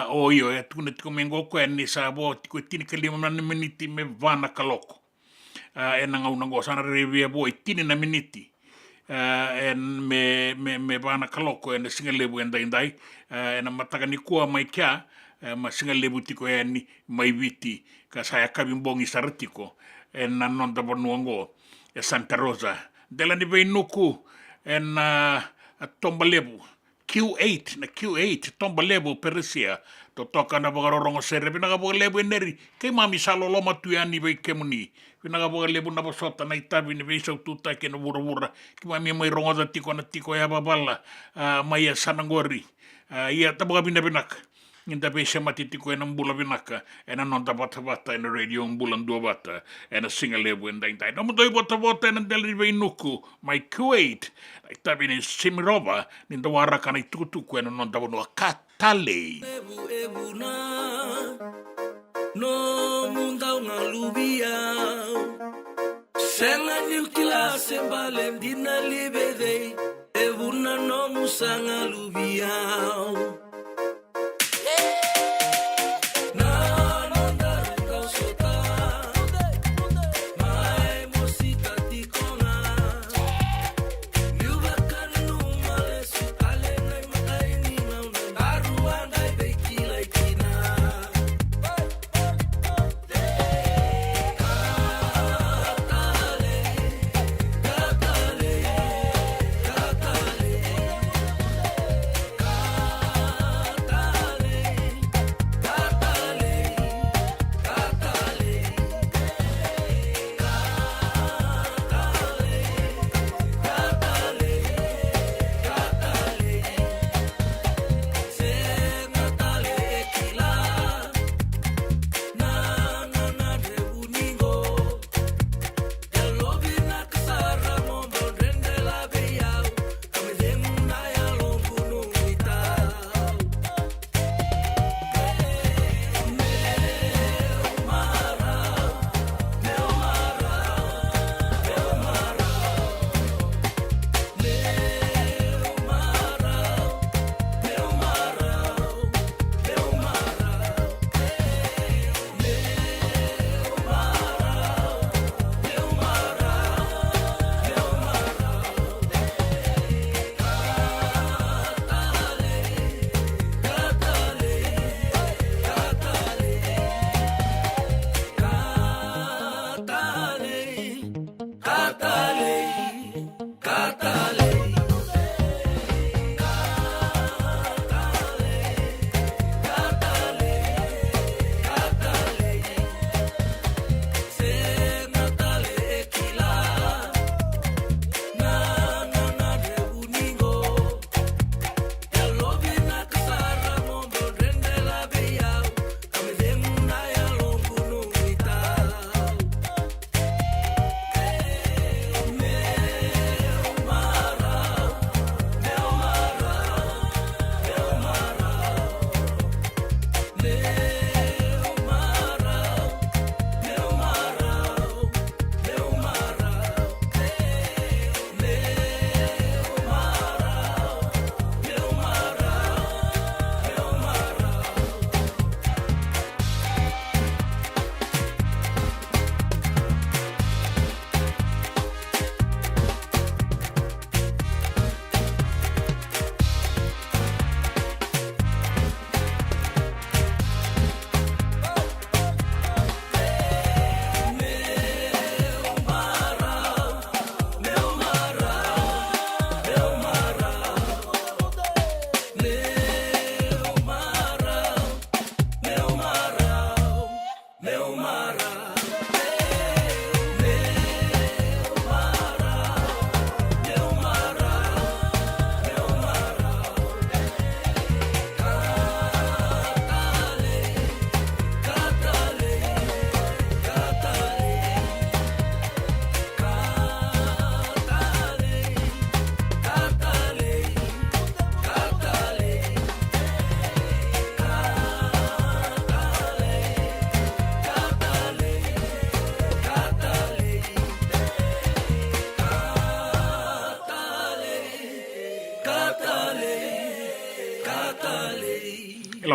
o io e tuna tiko mengo ko ni sa bo tiko tini kalima na miniti me vana kaloko e na ngau sana revia bo tini na miniti en me vana kaloko e na singa lebu endai na mataka ni kua mai kia ma singa lebu tiko e ni mai viti ka saya kabimbongi saratiko e na nonda bonuango e Santa Rosa dela ni vei nuku e na tomba lebu Q8 na Q8 tomba lebu Persia to toka na bagarorongo sere binaga boga lebu eneri kay mami salo loma tuyani vei kemuni binaga boga lebu na basota na itabi ni vei sau tuta ke na wura ki mami mai rongo da tiko na tiko ya babala mai sanangori ia taboga binak Inda bese matitiko e na mbula binaka e na nonta bata e na radio mbulan dua bata e na singa lebu endai no mutoi bota e na deli vei nuku mai Kuwait tabi ni Simirova ninda waraka na itukutuku e na nonta bonua katale Ebu na no mundau ngalubia Senga nyukila sembalem dina libedei Ebu na no musanga lubia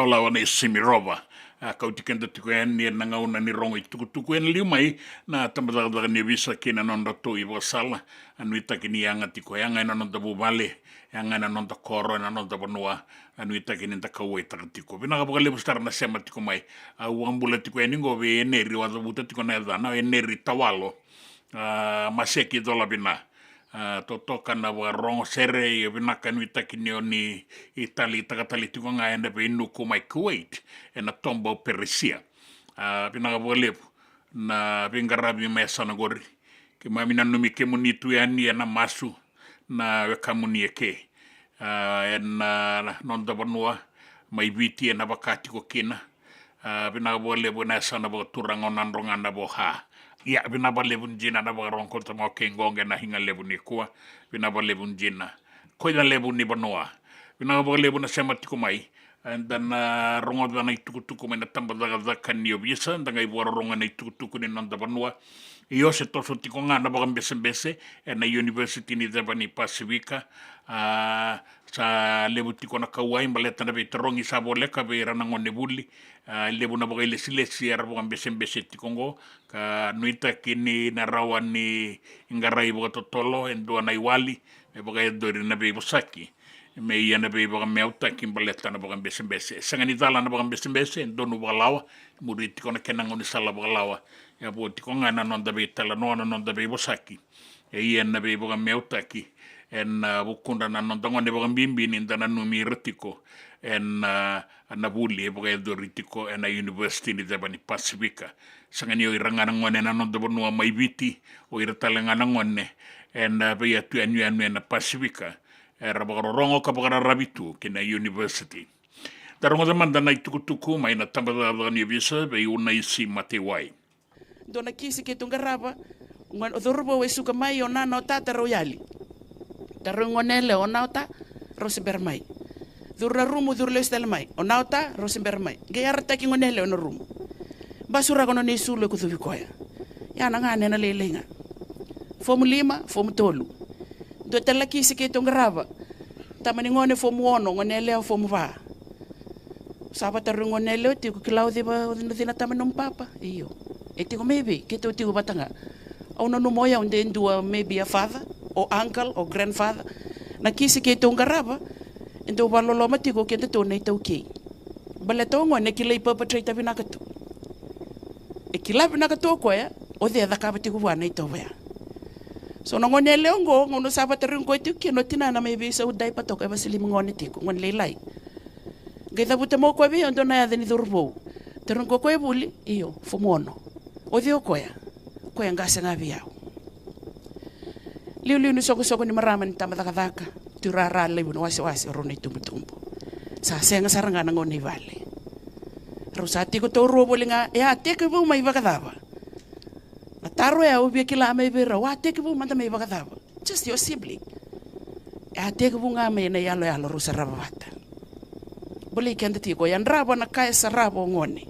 lawa na Semirova. Kau tikenda tuku ni na ngauna ni rongo i tuku liu mai na tamadaga ni visa kina nonda to i wasala anuita kini anga tiko anga ina nonda bubale anga ina nonda koro ina nonda banua anuita kini nda kaua i takatiko vina ka lebu star na sema tiko mai uambula tiko eningo ve eneri wa buta tiko na edana eneri tawalo maseki dola bina totoka na wa rongo sere i vina kanuita kini oni Itali takatali tiko nga enda pe inu kumai Kuwait ena tombo Perisia vina ka lebu na vingarabi mesa na gori ke mamina numi ke munitu yani ena masu na wekamuni eke ena nonda banua mai viti ena wakati ko kina vina ka lebu na sana bo turang onan rongan na bo ha ya vina ba lebu jina na ba rong kota mo kengonge na hinga lebu ni kuwa vina ba lebu jina koina lebu ni banua vina ka lebu na sema tiko mai dan rongo dana tuku mai na tamba daga kan yo bisa ndanga ibo rongo na tuku ni nonda banua io se toso tiko nga na ba mbese na university ni Devani Pasifika sa lebu tiko na kawai maleta na betrongi sa boleka be rana ngone buli lebu na ba ile silesi ara ba mbese tiko ngo ka nuita kini na rawani ngarai bo totolo endo na iwali e ba dori na be bosaki me ia na be ba meuta kimbaleta na ba mbese sangani dala na ba mbese endo no balawa muri tiko na kenango ni sala balawa ya bo tiko nga na nonda be tala no na nonda be bosaki e ia na be ba meutaki en bukunda na nonda ngone ba mbimbi ni ndana numi retiko en na buli e ba doritiko en university ni Devani Pasifika sangani o iranga ngone na nonda bonua mai viti o irtalanga ngone en be ya tu anu na Pasifika era ba rongo ka ba rabitu kina university tarongo zaman dana tuku mai na tamba da ni visa be una isi matewai dona kisi ke tungaraba ngon odorbo we suka mai ona no tata royali tarongonele ona ta rosenberg mai durra rumu durle stel mai ona ta rosenberg mai ge yarta ki ngonele ona rumu basura kono ne sulo ku koya ya na ngane na lelenga fomu 5 fomu 3 do tala kisi ke tungaraba tamani ngone fomu 1 ngonele fomu va saba tarongonele ti ku klaudi ba dina tamani papa iyo Etiko maybe kito tiko batanga. Ona no moya unde ndua maybe a father or uncle or grandfather. Na kisi kito ngaraba ndo balolo matiko kento to na ito okay. Baleto ngo ne kila perpetrator binakato. E kila binakato ko ya o de da ka batiko wa na ito ya. So no ngone leongo ngono saba terung ko ito kino tinana maybe sa udai patok eba silim ngone tiko ngon lelai. Gaita buta mo ko bi ondo na ya deni durbo. Terung ko e buli iyo fumono. O dio koya ngase ngabi yao liu ni soko ni marama ni tama daka turara lebu no wasi roni tumbo sa senga saranga na ngoni vale rusati ko to robo linga ya teke bu mai bakadaba na taro ya ubi kila mai bera wa teke bu manda mai bakadaba just your sibling ya teke bu nga mai na yalo rusara bata boli kende ti ko yan rabo na kaya sa rabo ngoni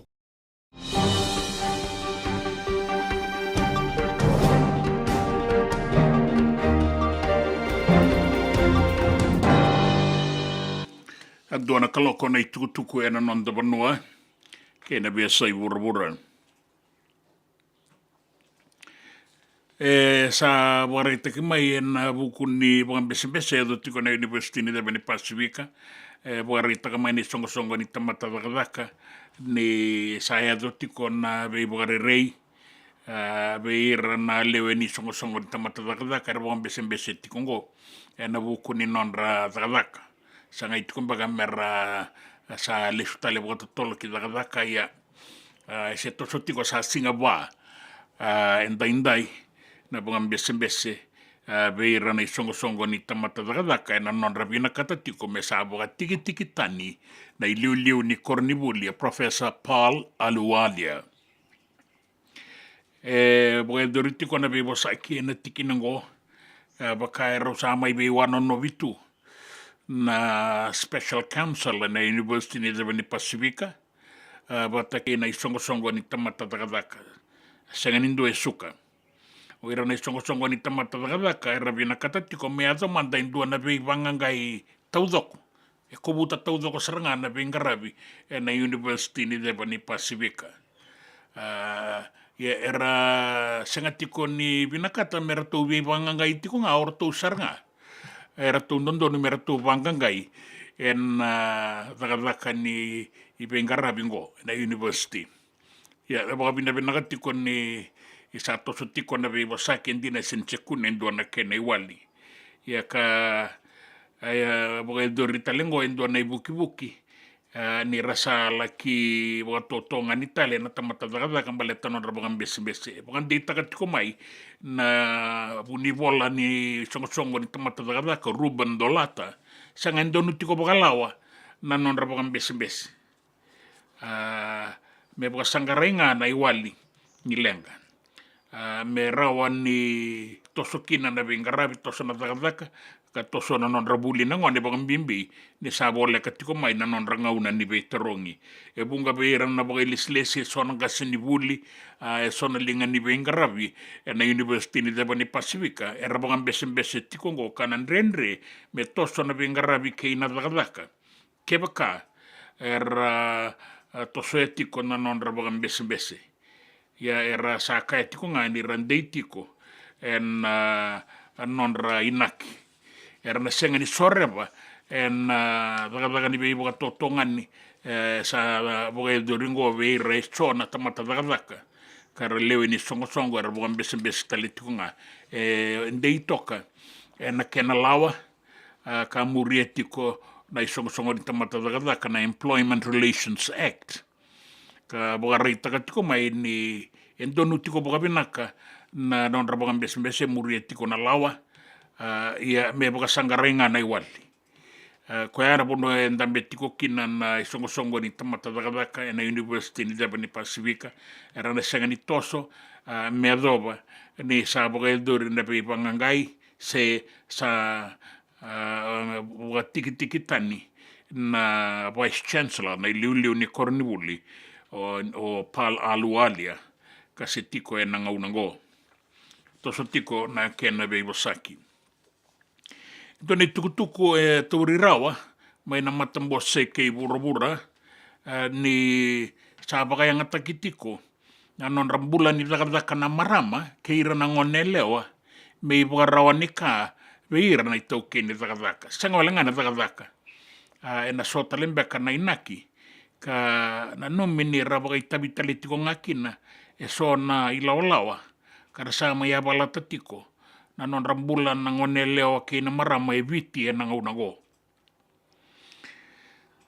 Adona kaloko na tuku ena nonda banua ke na besa i wura sa warita ki mai ena buku ni bukan bese do tiko na university ni Devani Pasifika warita ka mai ni songo ni tamata daka ni saya do tiko na be rei be ira na lewe ni songo ni tamata daka bukan bese tiko ngo ena buku ni nonra daka sanga itu kumbaga mera sa lesuta le boto tolo ki daga ya se to soti ko sa singa ba indai na bongam bese beira na songo ni tamata daga na non rabina kata tiko me sa boga tiki tani na liu ni cornibulia professor Paul Aluwalia boga doriti ko na be bosaki na tiki ngo baka ro sa mai be wano no vitu na special counsel na university ni Devani Pasifika batake na songo ni tamata daga senganindo suka o ira na songo ni tamata daga era bina kata tiko me ato manda indua na be vangangai taudoko E kobuta tau doko sarangana bengarabi na university ni deba ni Pasifika. Ia era senga tiko ni binakata mera tau vivangangai tiko ngā ora tau saranga. Era tau ndondo ni mera tau vangangai takataka ni i bengarabi ngo na university. Ia baka binaka tiko ni i sa toso tiko na vivasaki ndina sensekune ndona kena iwali. Ia ka baka dori talengo ndona i buki ni rasa laki baka totonga ni tale na tamatadaka mbale tanora baka mbese. Baka nditaka tiko mai na univola ni songo ni tamatadaka Ruben Dolata. Sanga ndonu tiko baka lawa na nonra baka mbese. Me baka sangarenga na iwali ni lenga. Me rawa ni toso kina na bengarabi toso na takataka ka toso na nonra buli na ngone baka mbimbi ni sabole ka tiko mai na nonra ngauna ni veterongi. E bunga beira na baka ilislesi sona kasi ni buli sona linga ni bengarabi na university ni deba ni Pasifika era baka mbese tiko ngo kanan renre me toso na bengarabi kei na takataka. Kebaka era toso etiko na nonra baka mbese. Ia era saka etiko nga ni randei tiko nonra inaki. Era na senga ni soreba daga ni bei boka totongan ni sa boka doringo bei recho na tamata daga kara lewe ni songo era boka mbese tali tiko nga ndei toka na kena lawa ka murie tiko na songo ni tamata daga na Employment Relations Act. Ka boka reita ka tiko mai ni endonu tiko boka binaka na nonra boka mbese murie tiko na lawa ia me boka sangarenga na iwali. Ko era bono ndambe tiko kina na songo ni tamata daga na university ni deba ni Pasifika era na sanga ni toso me adoba ni sa boka eldori na pe pangangai se sa boka tiki tani na vice chancellor na liu ni Korniwuli o Pal Alualia kasi tiko e nangaunango. Toso tiko na kena Vivasaki. Ito ni tukutuku e taurirawa may na matambose kay burabura ni sabaka yang atakitiko na non rambulan ni takataka na marama kaira na ngonelewa may bukarawa ni ka beira na ito ni takataka. Sanga wala nga na takataka. Na sota lembeka na inaki ka na nomini rabaka itabitali tiko ngakina so na ilaolawa kada sama ya balata tiko na non rambulan na ngoneleo kina marama viti nangaunango.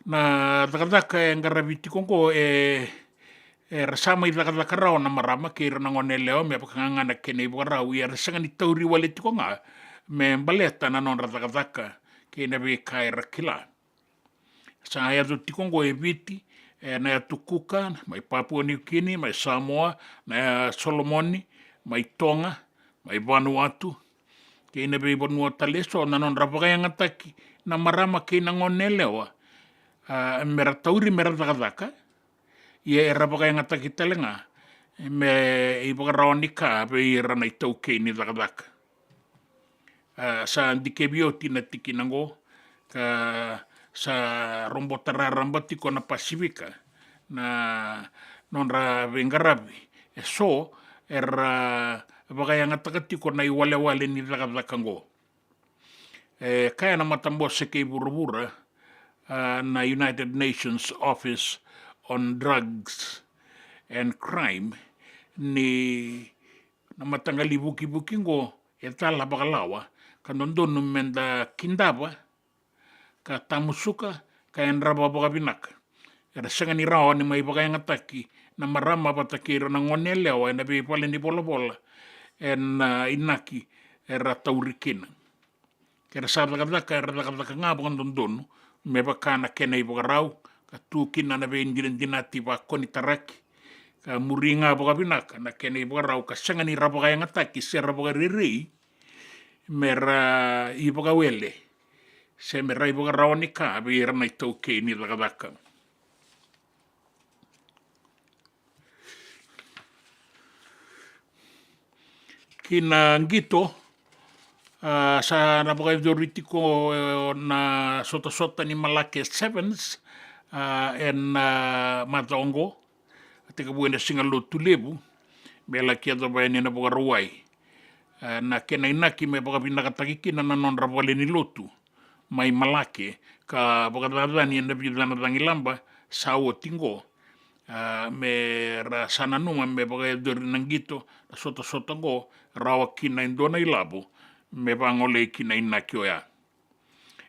Na takataka ngarabiti kongo rasama takataka rao na marama kira na ngoneleo me pakangana kene ibarau ya rasanga ni tauri wale tiko nga me baleta na non takataka kina be kaira kila. Sa ya tu tikongo viti na ya tukuka mai Papua New Guinea mai Samoa na Solomoni mai Tonga mai Vanuatu ke ina be Vanuatu leso na non rapaka yang ataki na marama ke na ngonelewa mera tauri mera takataka ia rapaka yang ataki talenga me i bakaronika be ira na itau ke ni takataka sa ndikebioti na tiki nango ka sa rombotara rambatiko na Pasifika na nonra vengarabi so era baka yang atakatiko na iwale ni takatakango kaya na matambose kay burubura na United Nations Office on Drugs and Crime ni na matangali buki ngo etala bakalawa kanondon menda kindaba ka tamusuka ka enraba boka binaka. Era sanga ni rao ni mai boka yang ataki na marama batakira na ngonelewa na be pale ni bola inaki era taurikina. Kera sabakataka era takataka nga boka ndondonu me baka na kena i boka rau ka tukina na be indinati ba koni taraki ka muringa boka binaka na kena i boka rau ka sanga ni raboka yang ataki se raboka rirei mera i boka wele. Se me rai boka rao ni ka be ira na itau kei ni takataka. Kina ngito sa napaka-idoriti ko na sota-sota ni Malake Sevens en mataongo tika buena singalo tulebu bela kia to bayani na boga ruai na kena inaki me boga pinakatakiki na non ravale ni lotu mai Malake ka boga dadani na bidana dangilamba sao tingo me ra sana numa me boga dori nangito sota-sota go rawa kina indona ilabo me bangole kina inaki oya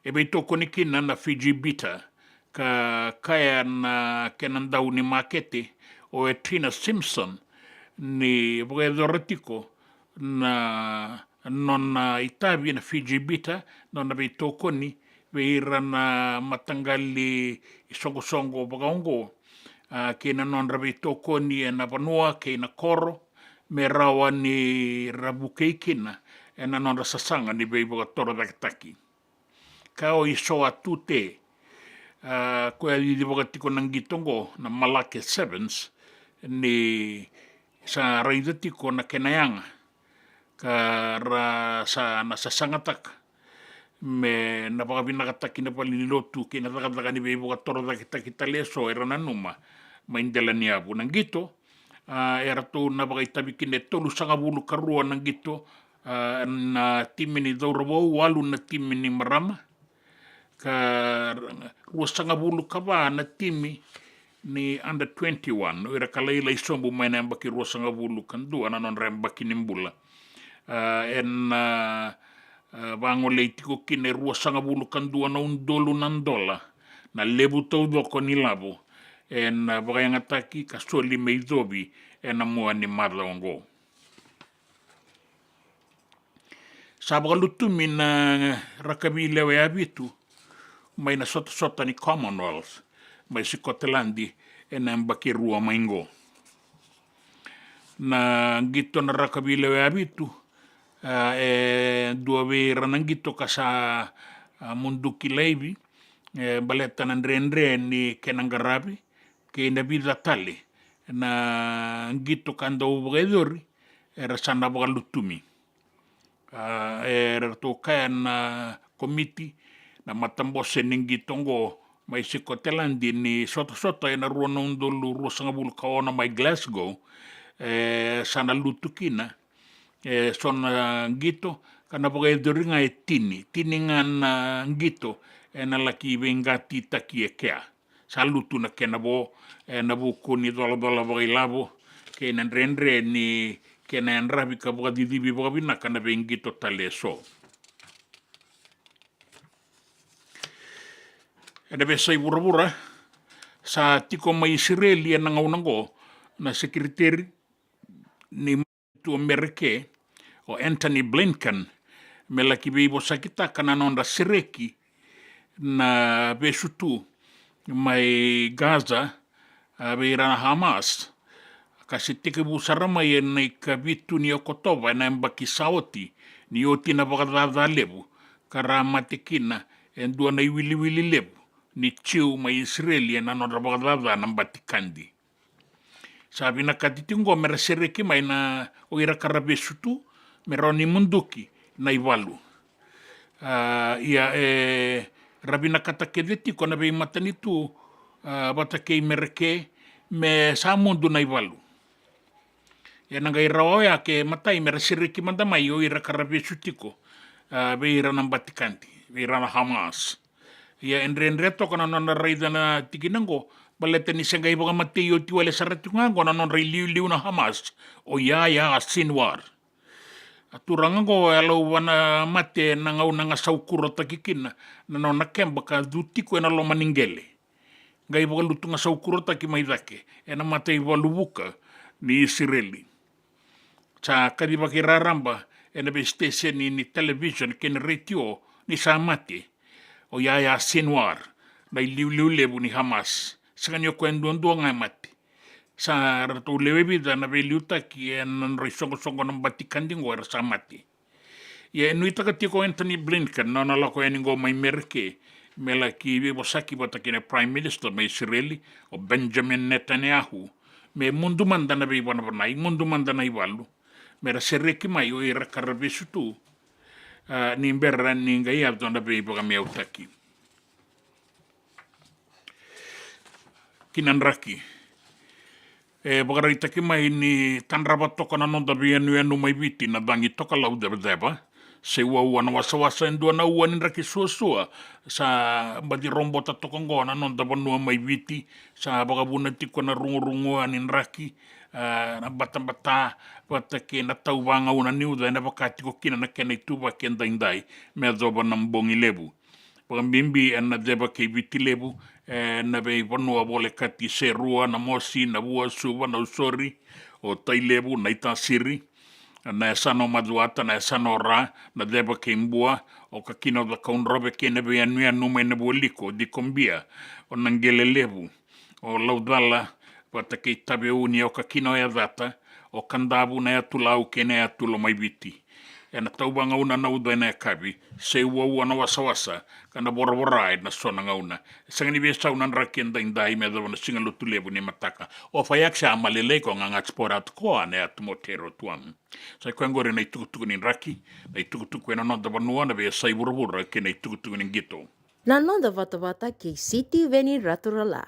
ebe toko ni kina na Fiji Bita ka kaya na kenandau ni makete o e Tina Simpson ni voredoratiko na nona itavi na Fiji Bita nona be toko ni veira na matangali isongo-songo bagaongo kena nona be toko ni na vanua ke na koro me rawa ni rabuke kina na nona sasanga ni be boga toro taki ka o iso atute ko ali di boga tiko nang gitongo na Malake Sevens ni sa raida tiko na kenayanga ka ra sa na sasangatak me na boga binakataki na palililotu kina takataka ni be boga toro taki taleso era na numa maindela ni abu nang gito era to na boga itabi kine tolu sanga bulu karua nang gito na timini daurabo walu na timini marama ka rua sanga bulu kava na timi ni under 21 ira kalaila isombu maina mbaki rua sanga bulu kandu ana non rembaki nimbula en bango leitiko kine rua sanga bulu kandu ana undolu nandola na lebu tau doko ni labo en bagayang ataki kasoli meidobi en amua ni madlaongo Sabaka lutumi na rakabile we abitu mai na sota-sota ni Commonwealth mai si Kotelandi na mbaki rua maingo. Na gito na rakabile we abitu dua vera nang gito kasa munduki leibi baleta nandre ni kenangarabi ke na vida tale na gito kanda ubredori era sana baka lutumi. Era to kaya na komiti na matambose ningi tongo mai Sikotelandi ni sota-sota na rua na undolu rua sanga bulu kaona mai Glasgow sana lutukina sona gito kana boga doringa tini nga na gito na laki vengati taki kea salutu na kenabo na buku ni dola boga ilabo ke na rendre ni kena en rabi ka boga didibi boga bina kana bengito taleso. Eda besa ibura-bura sa tiko mai Israeli na ngaunango na sekretari ni tu Amerike o Anthony Blinken melaki beibo sakita kana nonda sereki na besutu mai Gaza beira na Hamas kasi tika busarama yan na ikabitu ni Okotova na mbaki saoti ni oti na bakadada lebu karamatikina en dua na iwili-wili lebu ni chiu mai Israeli na nonda bakadada na mbatikandi. Sabi na katitingo mera sereki mai na oira karabesutu mera ni munduki na iwalu. Rabi na katakedeti ko na bei matanitu batakei mereke me sa mundu na iwalu. Yan ang iraoya ke matay mera sereki mandamay o ira karabesutiko beira ng Batikanti, beira na Hamas. Ya enreto ko na raida na tikinango baleta ni sangay mga Mateo tiwala sa ratungango na non liu na Hamas o ya Sinwar. Aturangan ko alo wana mate na ngaw nga saukuro takikin na non nakemba ka duti ko na lo maningele. Ngay baka luto nga saukuro takimaydake na matay walubuka ni Israeli. Sa kadiba kiraramba na be station ni television ken radio ni samate o ya Sinwar na liu lebu ni Hamas. Sa kanyo kwendon-dua nga mati. Sa rato lewebida na beliuta ki en risongo-songo ng Batikan dingo era sa mati. Ya inuita ka tiko Anthony Blinken na nalako yaningo may merke mela ki bosaki batakina Prime Minister may Israeli o Benjamin Netanyahu me mundu manda na beiba na banay mundu manda na iwalu mera sereki may o ira karabesutu ni berra ni ngai abtonda be boga mi autaki. Kinanraki. Boga ritaki mai ni tanraba toka na nonda bi anu mai viti na dangi toka lau deba. Se ua na wasa endua na ua ni raki sua sa badi rombota toka ngona nonda banua mai viti sa boga buna tiko na rungu ni raki na bata ke na tau wanga una niuda na wakati ko kina na kena tuba kenda indai me doba na mbongi lebu. Boga mbimbi na deba ke viti lebu na bei vanua vole kati se rua na mosi na ua suwa na usori o tai lebu na ita siri na sano maduata na sano ra na deba ke mbua o ka kino da kaunrobe ke na bei anu me na buoliko di kombia o nangele lebu o laudala pata ke tabe uni o ka kino e data o kandabu na atulau ke na atulo mai viti. E na taubanga una na uda na kabi se ua na wasa kana bora na sona ngauna. Sangani besa una raki enda indai me na singa lutu lebu ni mataka. O fayak sa amalele ko nga ngats at koa na atu motero tuam. Sa kwangore na itukutuku ni raki, na itukutuku e na nonda vanua na bea sai burubura ke na itukutuku ni gito. Na nonda vata ke City Veni Raturala.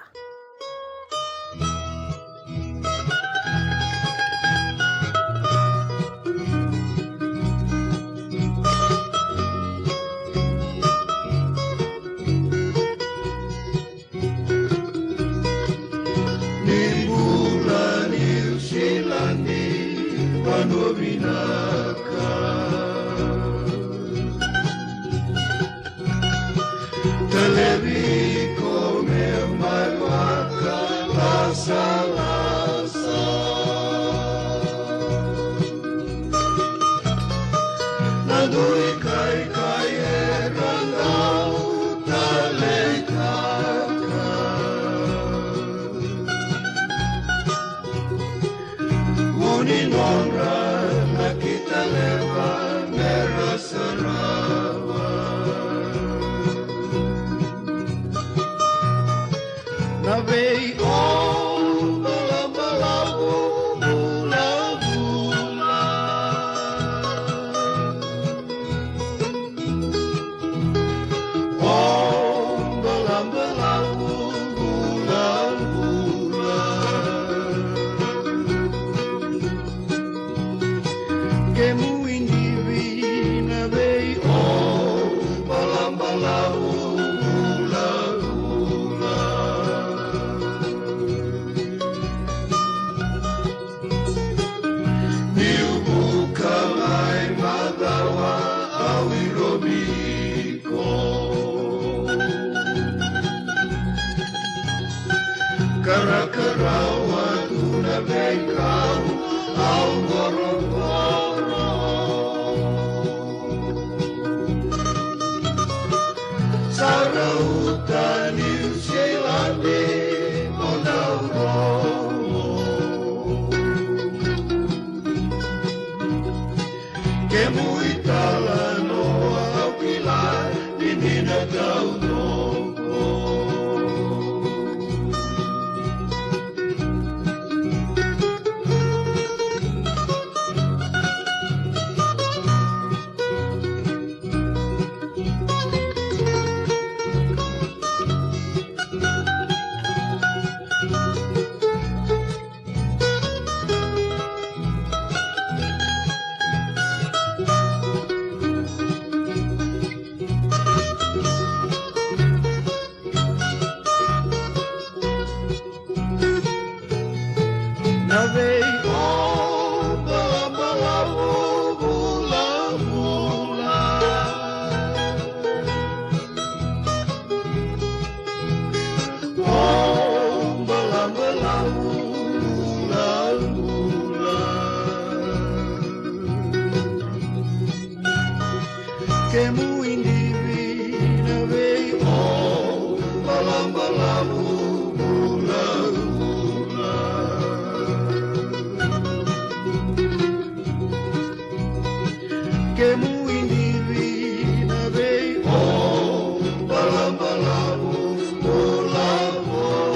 Vinaka Televi come mai waka lasa Nadui kai erangau talekaka Uni nonra kita leva merasa rawa Nabei om bala-balabu bula-bula Om bala-balabu bula-bula Kemu Kara-karawa tuna bekau au goro-goro Sarauta New Zealand Mondauro Kemuitala noa au kilai di Minatau Kemu indivina vei o balam-balamu bula-bula Kemu indivina vei o balam-balamu bula-bula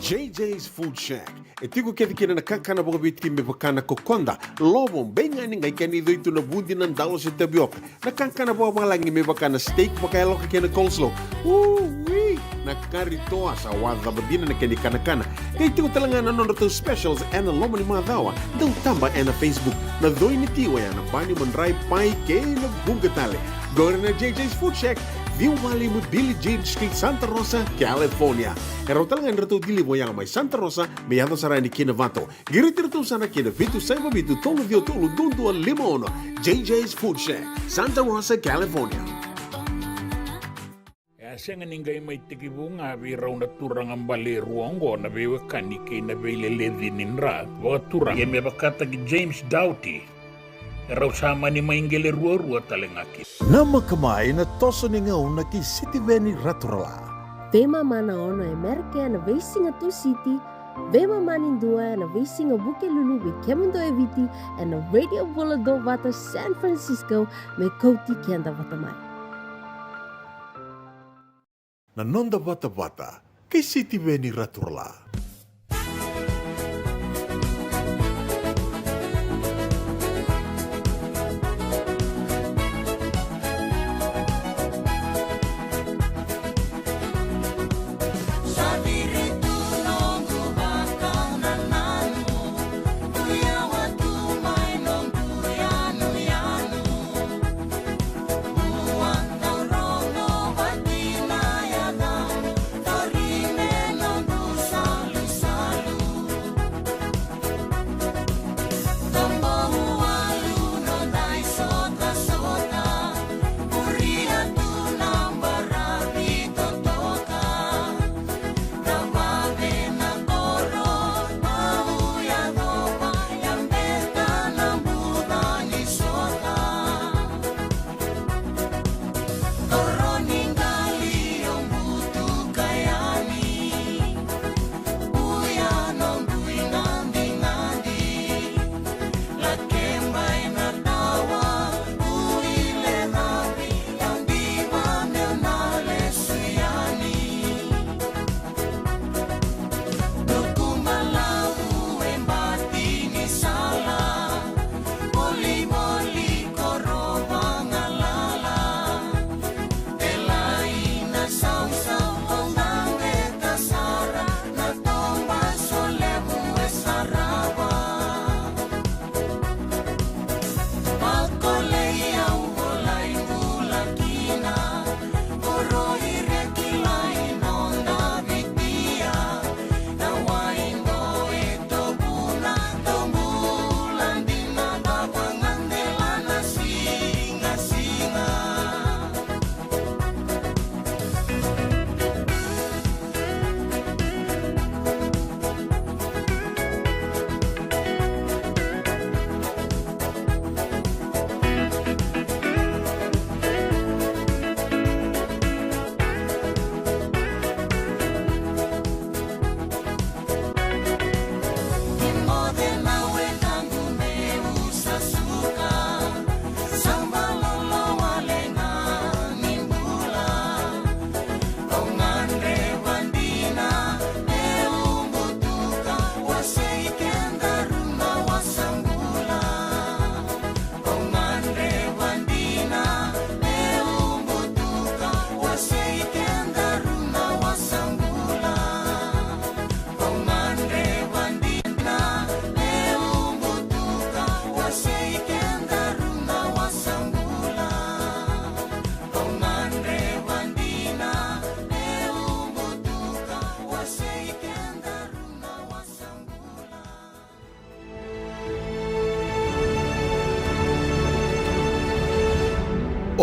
JJ's Food Shack e tiku kedi kina na kakana boka biti me bakana kokonda lobo benga ni ngai kani doitu na bundi na dalo se tapioca na kakana boka malangi me bakana steak baka elo ka kena coleslaw na karitoa sa wadha babina na kani kana kay tiku talangana non to specials and lomo ni madawa dau tamba na Facebook na doi ni tiwa ya na bani mandrai pai ke na bugatale gore na JJ's Food Shack viu mali mo Billie Jean Street, Santa Rosa, California. Era talangan rato dili mo yang may Santa Rosa, may yato sarani kinavato. Giritirto sana kinavitu saiba bitu tolo vio tolo dundu limono. JJ's Food Shack, Santa Rosa, California. Senga ningai mai tikibunga vi rauna turang ambale ruongo na bewe kanike na bele ledhininra. Wa turang ye me bakata ki James Doughty. Rau sama ni maingele rua-rua talengaki. Nama kamai na toso ni ngau na ki City Veni Raturala. Vema mana ono Amerika na veisinga tu City, vema manindua na veisinga buke lulu we kemundo eviti en na radio bola do vata San Francisco me kouti kenda vata mai. Na nonda vata ki City Veni Raturala.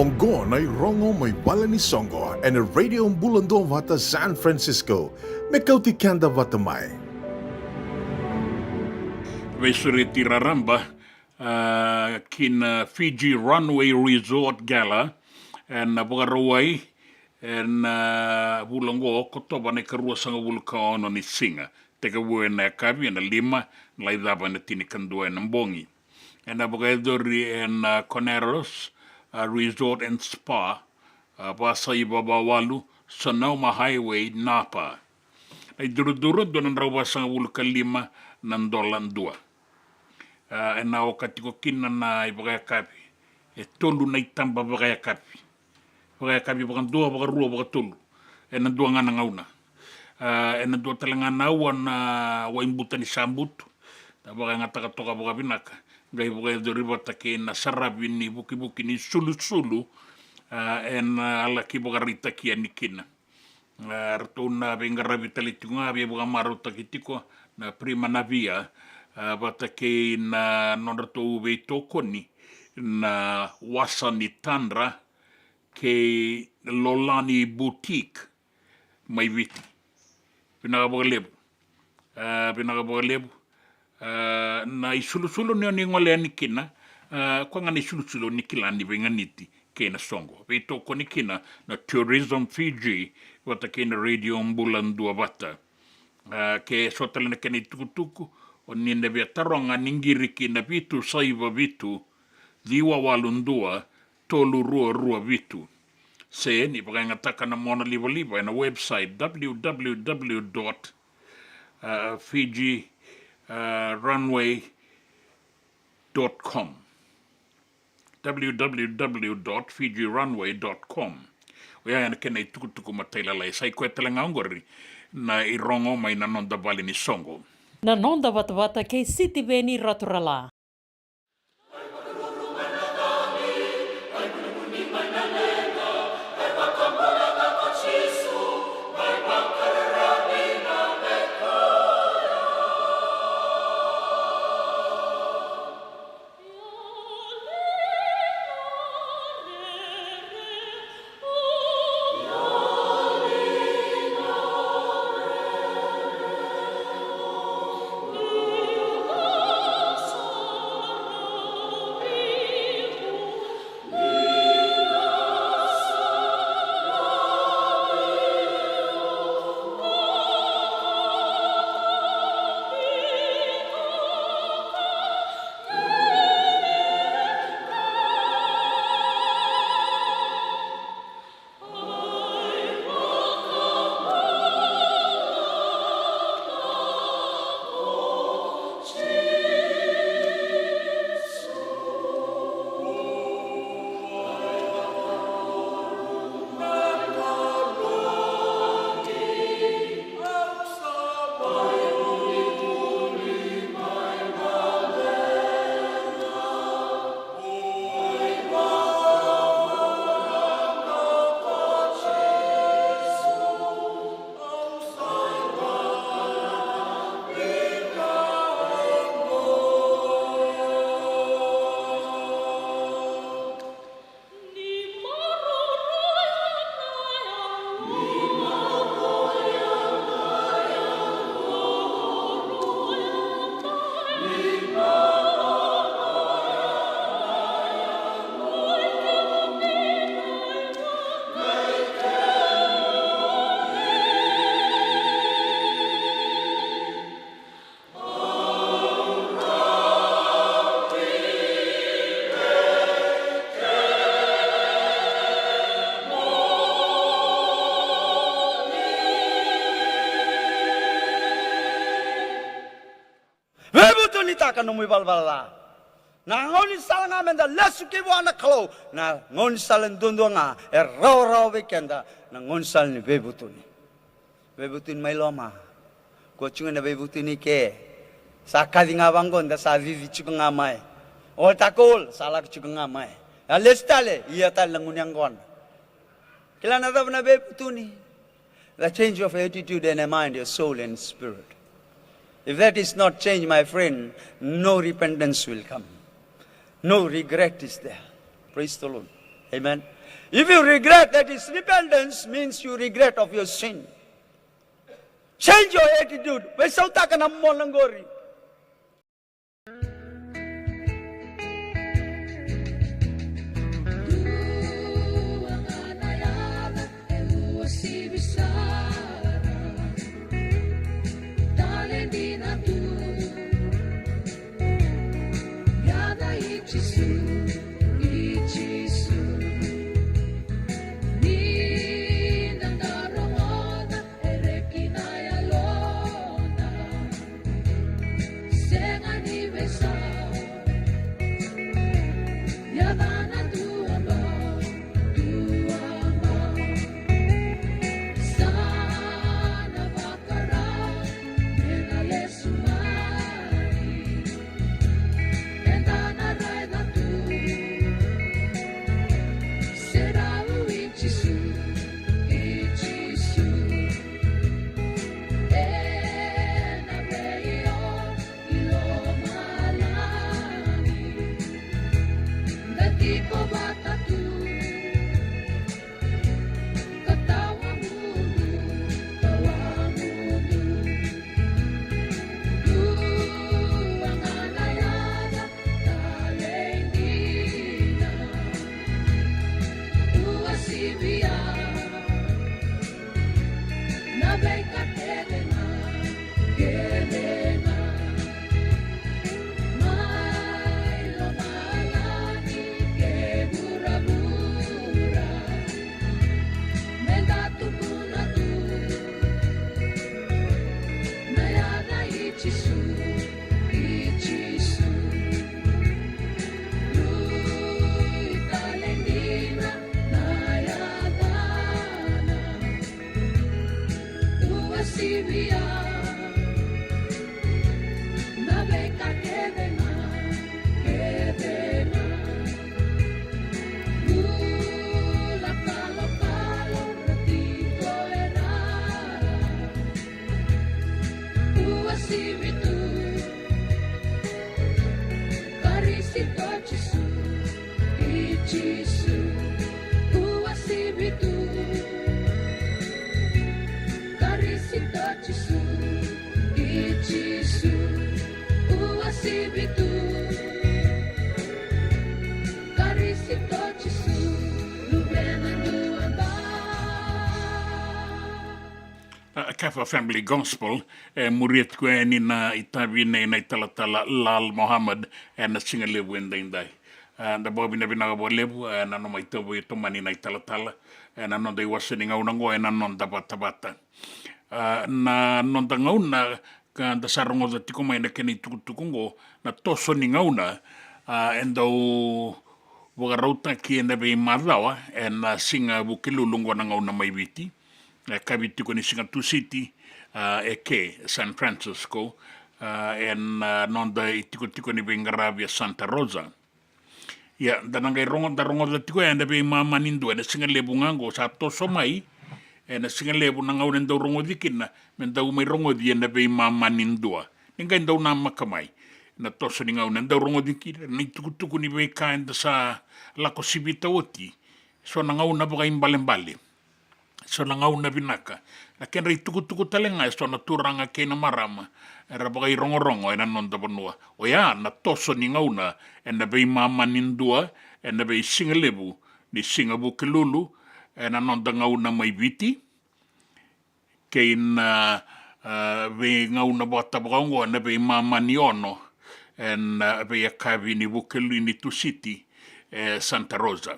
Ongo na rongo may bala ni Songo and a radio bulando vata San Francisco. Me kauti kanda vata mai. Vesuri tiraramba kin Fiji Runway Resort Gala and Bogarawai and Bulango kotoba ne karua sanga vulka ono ni singa. Teka wue na kabi and lima laidaba na tinikandua and mbongi. And Abogadori and Coneros Resort and Spa, Pasai Babawalu, Sonoma Highway, Napa. Ai duru-duru doon ang rawasang $5 ng $2. E na o katiko kina na ibagaya kapi. E tolu na itamba bagaya kapi. Bagaya kapi bagan 2, baga 2, baga 3. E na 2 nga nangauna. E na 2 talaga nawan na waimbutan ni sambutu. Tabaga nga takatoka baga binaka. Gai baga doriba take na sarabin ni buki-buki ni sulu-sulu. E na alaki baga rita kia ni kina. Rato na benga rabitalitu nga bia baga maro takitiko na prima na via. Bata ke na nonrato ube tokoni na wasa ni Tandra ke Lolani Boutique mai viti. Pinakabagalebo. Na isulu-sulu ni ngole ni kina. Kwa nga ni isulu-sulu ni kila ni benganiti ke na songo. Ube tokoni kina na Tourism Fiji bata ke na Radio Mbulandua bata. Ke sotala na kena tukutuku. O nina via taronga ningiriki na vitu saiva vitu, diwa walundua, tolu rua vitu. Se ni pakangataka na mona liva na website www.fijirunway.com www.fijirunway.com Oya na kena itukutuku matailalai. Sai koe talanga ongori na irongo mai na nonda bali ni songo. Na nonda wata kei siti veni raturala. Taka no balbala. Na ngoni salanga menda lesu ke wana klo na ngoni salen dundu nga raw bekenda na ngoni sal ni bebutuni. Bebutun mai loma. Ko chunga na bebutuni ke sakadi nga bangon da sa vivi chunga mai. O takol salak chunga mai. Alestale iya tal ngunyanggon. Kila na na bebutuni. The change of attitude and mind, your soul and spirit. If that is not change, my friend, no repentance will come. No regret is there. Praise the Lord. Amen. If you regret, that is repentance, means you regret of your sin. Change your attitude. Besauta ka na mo lang gori. Ni nang darongon, ere kinaya lo. Kafa Family Gospel, muriet ko ni na itabine na italatala Lal Muhammad na singalebu endai. Na bobi na binaga lebu na no mai tobo ito mani na italatala na no dei wasini ngauna ngo na non tabata. Na non ngauna ka da sarongo da tiko mai na keni tukutukungo na toso ni ngauna endo wagarauta ki na be madawa na singa bukilulungo na ngauna mai viti. Kabiti ko ni Singapore City ke San Francisco non da itiko ni Bengaravia Santa Rosa ya danangai rongo da tiko enda be mama nindo na singalebu ngango sa toso mai na singalebu nangau nendo rongo dikina menda umai rongo di enda be mama nindo ninga ndo na makamai na toso ni ngau nendo rongo dikina ni tuku ni be kaenda sa la kosibita oti so nangau na baga imbale so na ngau na binaka na kenra tuku talenga so na turanga kena marama era bagai rongo ena non da bonua o ya na toso ni ngau na ena be mama nindua ena be singalebu ni singabu kelulu ena non da ngau na mai viti keina be ngau na bota bongo ena be mama ni ono ena be akavi ni bukelu ni tu city Santa Rosa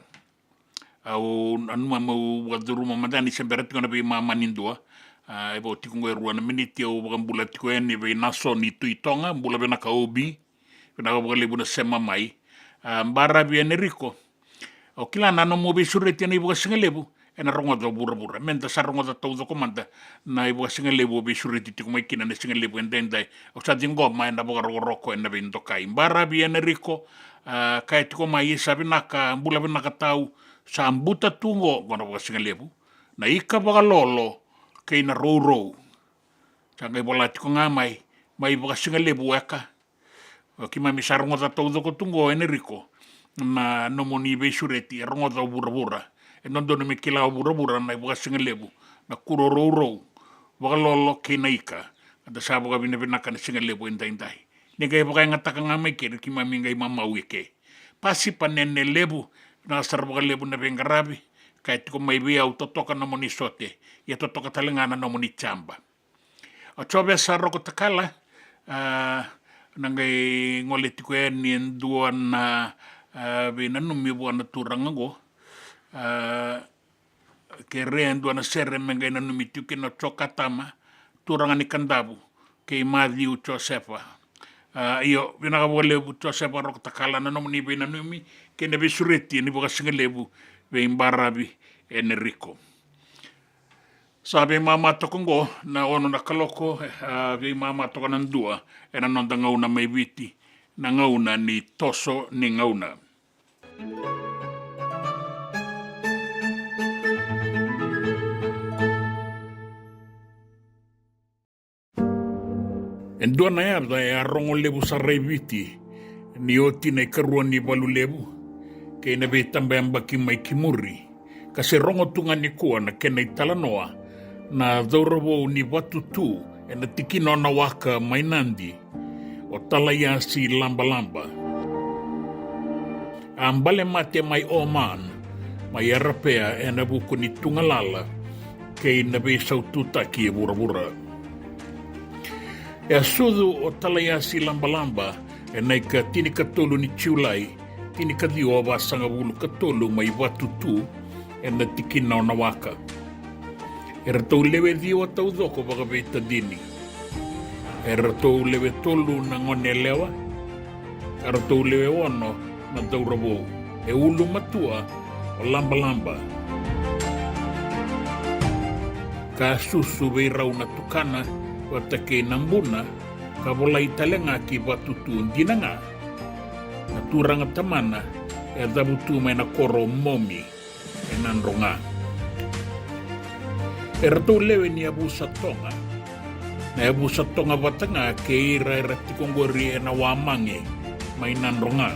au anuma mau waduruma madani semberet kona be mama nindua e bo tikungo e ruana miniti au bula tiko eni be naso ni tuitonga bula bena ka obi bena ka lebu na sema mai mbara bi Enrico o kila nano mo be sureti ni bo singalebu ena rongo do bura menta sa rongo da todo komanda na ibo singalebu be sureti tiko mai kina na singalebu endendai o sa dingo mai na bo roko ena be ndokai mbara bi Enrico kai tiko mai sabina ka bula bena ka tau sa ambuta tungo kono ba singalebu na ika ba lolo kei na rou sa ngai bola tiko ngamai mai ba singalebu eka o ki mami sarongo ta todo ko tungo Enrico na no moni be sureti rongo da bura e non do me kila bura na ba singalebu na kuro rou ba lolo kei na ika da sa ba bina kan singalebu endai ni ngai ba ngata ngamai ke ki mami ngai mama wike pasi panene lebu na sarbaga lebu na Bengarabi kai tiko mai bia utotoka na moni sote ya totoka talengana na moni chamba o chobe saroko takala nangai ngole tiko ni ndua na bina numi buana turangago ke rendo na serre mengai na numi tiko na chokatama turangani kandabu ke madhi u Josefa io bina ka lebu Josefa roko takala na moni bina numi ke ne besureti ni boka singalebu be imbarabi Enrico sabe mama tokongo na ono na kaloko be mama tokona ndua ena nonda ngauna mai viti na ngauna ni toso ni ngauna endua na ya rongo lebu sa viti ni oti na karua ni balu lebu kei na vei tambamba ki mai ki muri. Ka se rongo tunga ni kua na kenei talanoa na dhaurawo ni watutu e na tikino na waka mai nandi o talaya si lamba lamba. Ambale mate mai Oman, mai arapea e na buku ni tungalala kei na vei saututaki e vura. E asudu o talaya si lamba lamba e nei ka tini katolu ni Chiulai, tini ka dio wa sanga wulu katolu mai watutu e na tikina o na waka. E ratou lewe dio a tau doko waka veita dini. E ratou lewe tolu na ngone lewa, e ratou lewe ono na daurawo. E ulu matua o lamba lamba. Ka susu vei rau na tukana wata kei nambuna ka volai talenga ki watutu ndinanga. Na turanga tamana e dabutu mai na koro momi e nandronga. E ratou lewe ni abu satonga. Na abu satonga watanga ke ira e ratikongori e na wamange mai nandronga.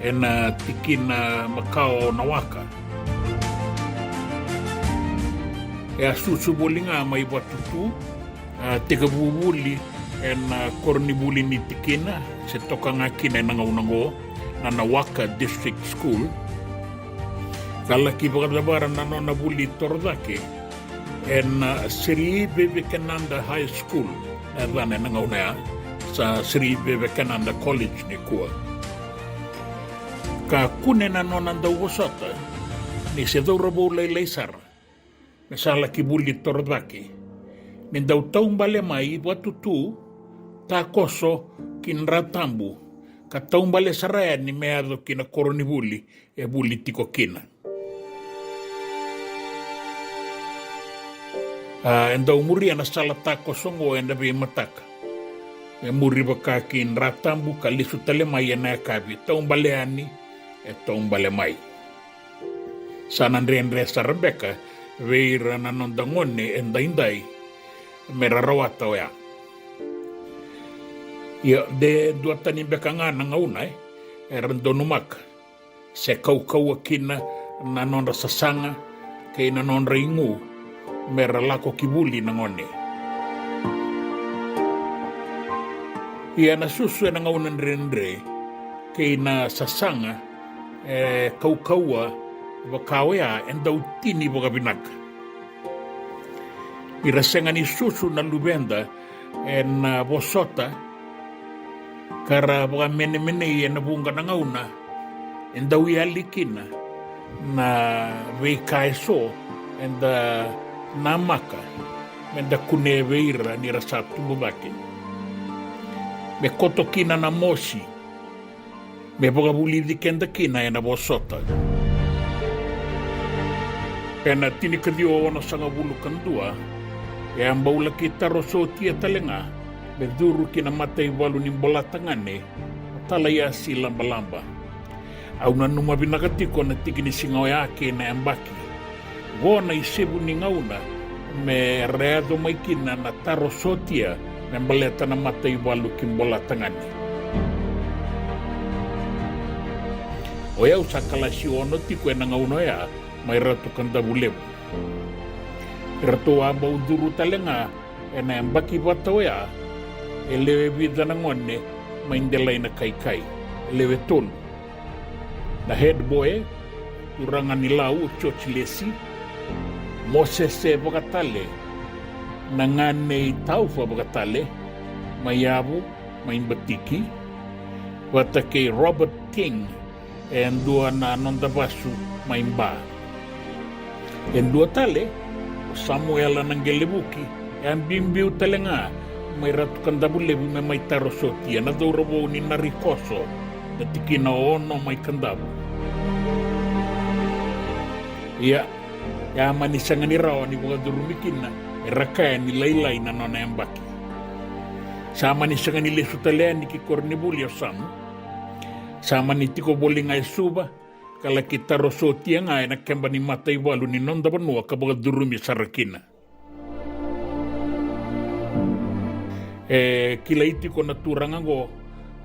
E na tikina makao na waka. E asusu bolinga mai watutu teka bubuli e na kornibuli ni tikina se toka nga kina na ngaunango na Nawaka District School. Kala ki bakadabara na nona buli tordake e na Sri Vivekananda High School e dane na ngaunaya sa Sri Vivekananda College ni kua. Ka kune na nona ndau wasata ni se dhaurabo leisara na sala ki buli tordake ni ndau taumbale mai watutu ta koso kin ratambu ka taumbale saraya ni meado kina koroni buli e buli tiko kina. Ndau muri ana sala ta kosongo enda be mataka. E muri baka kin ratambu ka lisu tale mai na kabi taumbale ani e taumbale mai. Sanandre Rebecca veira na nondangone endai mera rawata oya. Ia de duatani bekanga na ngauna e randonumaka. Se kau akina na nonda sasanga ke na nonda ingu mera lako kibuli na ngone. Ia na susu e na ngauna ndre ke na sasanga kau wakawea endau tini wakabinaka. Irasenga ni susu na lubenda en bosota kara waka mene i na bunga na ngauna endau ialikina na veikaeso enda namaka menda kune veira ni rasa tububaki me kotokina na mosi me waka buli dikenda kina na bosota. Pena tini kadio ona sanga bulu kandua e ambaula ki taro so tia talenga me duru kina matai walu ni bola tangane talaya si lamba au na numa binakatiko na tiki ni singa yake na ambaki gona isebu ni ngauna me reado maikina na taro so tia me mbaleta na matai walu ki bola tangane o ya usakala si ono tiko na ngauna ya mai ratu kandabulebu. Ratu abau duru talenga ena mbaki batoya elewe vida na ngone maindelay na kai elewe tolu. Na head boy urangan nilau chochilesi mosese bakatale nangane taufa bakatale mayabu main batiki watake Robert King and dua na nondabasu main ba. En dua tale, Samuel ang gelebuki, ang bimbiw talenga, may ratukan dabulebu na may tarosoti, na daurabo ni narikoso, na tikinaono may kandabu. Ya manisangan ni rawa ni mga durumikin na, irakaya ni laylay na nonayambaki. Sama ni sangan ni lesutalean ni kikornibulyo samu, sama ni tiko boling ay suba, kala kita rosoti ang ay nakemba ni matay walu ni nonda banua kabaga durumi sarakina. Kilaiti ko naturang ako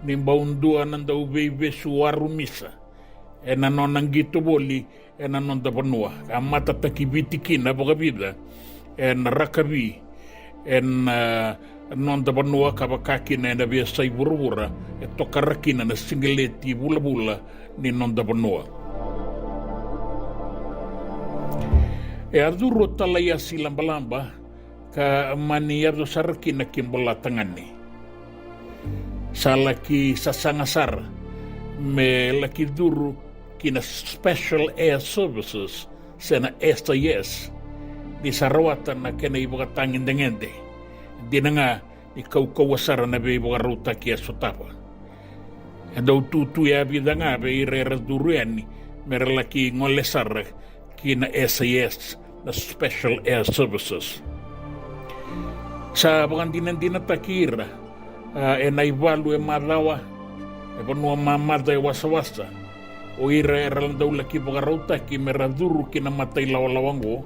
ni baundua nanda ubebe suwaru misa. e na non ngito boli e na non da banua a mata taki vitikina boga vida e na rakabi e na non da banua ka bakakina e na via sai burubura e toka rakina na singeleti bula ni non da banua e aduro talaya si lamba ka mani ado sarakina kimbola tangani sa laki sasangasar me laki duru kina Special Air Services sena STS di sarawatan na kena ibaga tangin dengende di na nga ikaw kawasara na be ibaga ruta kia sotapa e daw tutu ya bida nga be irera duru yani mera laki ngolesar kina SAS na Special Air Services sa bagan dinan takira e naivalu e malawa e panua mamada e wasa o ira e ralandau laki pagarauta ki meraduru ki na matai lawango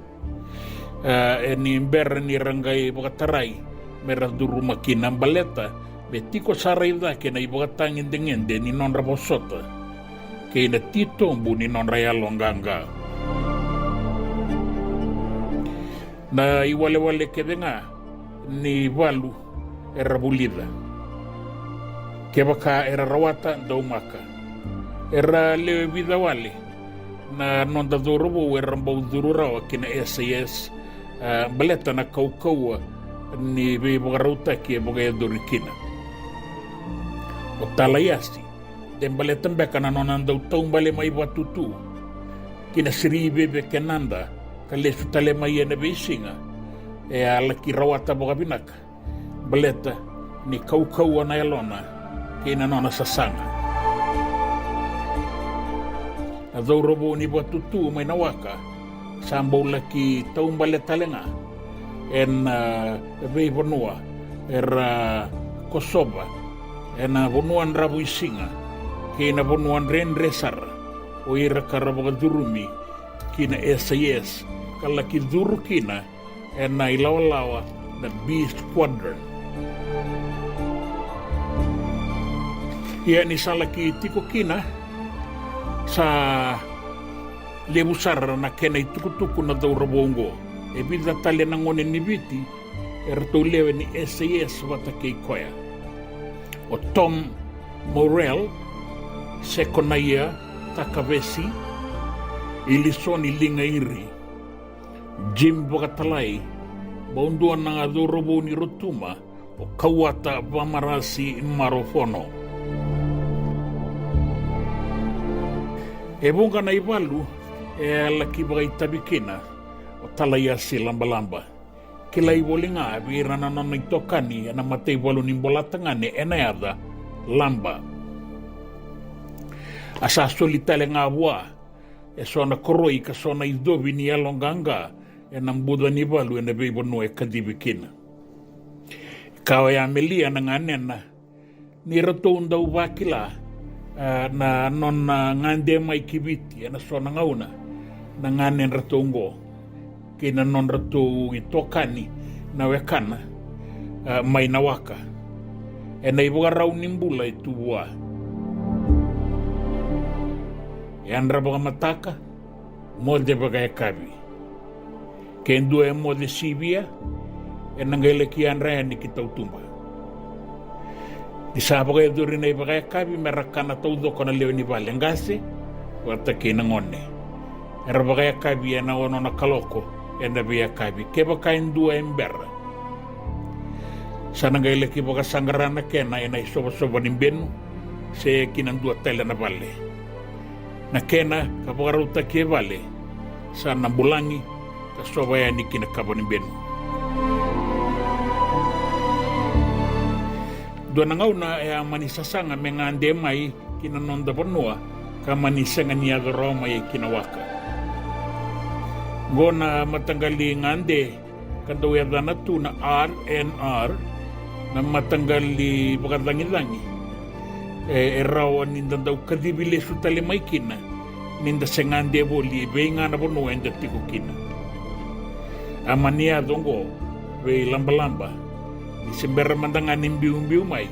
e ni imbera ni rangai pagatarai meraduru makina baleta be tiko saraida ki na ibagatangin dengende ni non rabosota ki na titombu ni non rayalonganga na iwale kedenga ni valu e rabulida ke baka era rawata do maka era le vida wale na non da dorobo era mbau durura kina SAS baleta na kaukaua ni be bogarauta ki boga dorikina o talayasi den baleta mbeka na non anda utau bale mai watutu kina siribe be kenanda kale sutale mai na besinga e ala ki rawata boga binaka baleta ni kaukaua na elona kina nona sasanga na dorobo ni watutu mai nawaka sambau laki taumbale talenga en vei bonua era Kosoba ena bonuan rabu isinga kina bonuan resar o ira karabaga durumi kina SAS kalaki duru kina ena ilawa na B Squadron ia ni salaki tiko kina sa lebusar na kena itukutuku na daw rabongo e bida tali na ngone ni biti erto lewe ni SAS wata kei koya o Tom Morell Sekonaya Takavesi Ilisoni Linga Iri Jim Bogatalai baunduan na daw rabo ni Rotuma o Kawata Vamarasi Marofono e bunga na iwalu e laki baga itabikina o talaya si lamba kila iwolinga vira na nana itokani na matei walu nimbolatangane enayada lamba asa solitale nga wa e sona koroi ka sona idobi ni alonganga e nambuda ni walu e nebeibo no e kadibikina kawa ya melia na nganena ni ratunda uwakila na non ngande mai kibiti na sona ngauna na nganen ratongo kina non ratu itokani na wekana mai nawaka e na ibuga rau nimbula ituwa e andra baga mataka mode baga ekabi kendo e mode sibia e nangele ki andra ni kitautumba di sabaga e dorina i baga kabi merakana todo kona leo ni vale ngase wata kina ngone era baga kabi na ono na kaloko enda bia kabi ke baka indua embera sana gaile ki baga sangarana kena ena isoba nimbenu se kina dua tele na vale na kena ka baga ruta ke vale sana bulangi ka soba ya ni kina kabo nimbenu Dona ngauna e a manisasanga mengande mai kina nonda bonua ka manisanga ni agaro mai kina waka. Gona matanggali ngande kando ya dana tu na RNR na matanggali bakadangi-dangi. E rawa ninda daw kadibile sutale mai kina ninda sengande boli benga na bonua enda tiku kina. Amania dongo be lamba-lamba. Sembera mandangan imbiu-imbiu mai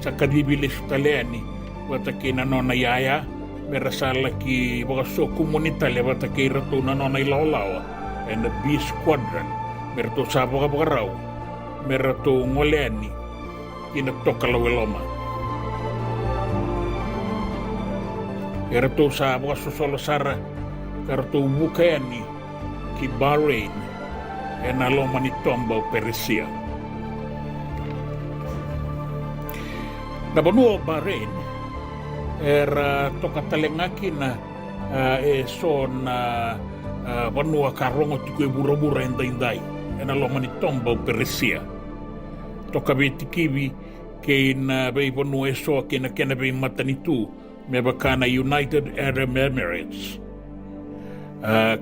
sa kadibile sutaleani wata kina nona yaya merasala ki wakaso komunitalia wata kei rato nanona ilaolawa and the B Squadron merato sa wakapakarau merato ngoleani kina toka laweloma erato sa wakasosolo sara karato wukayani ki Bahrain and aloma ni tomba Persia na banua Bahrain era toka talengaki na so na banua karongo tiko e bura-bura indai ena lo mani tomba Persia toka be tikiwi ke na be banua so ke na kena be matanitu me bakana United Arab Emirates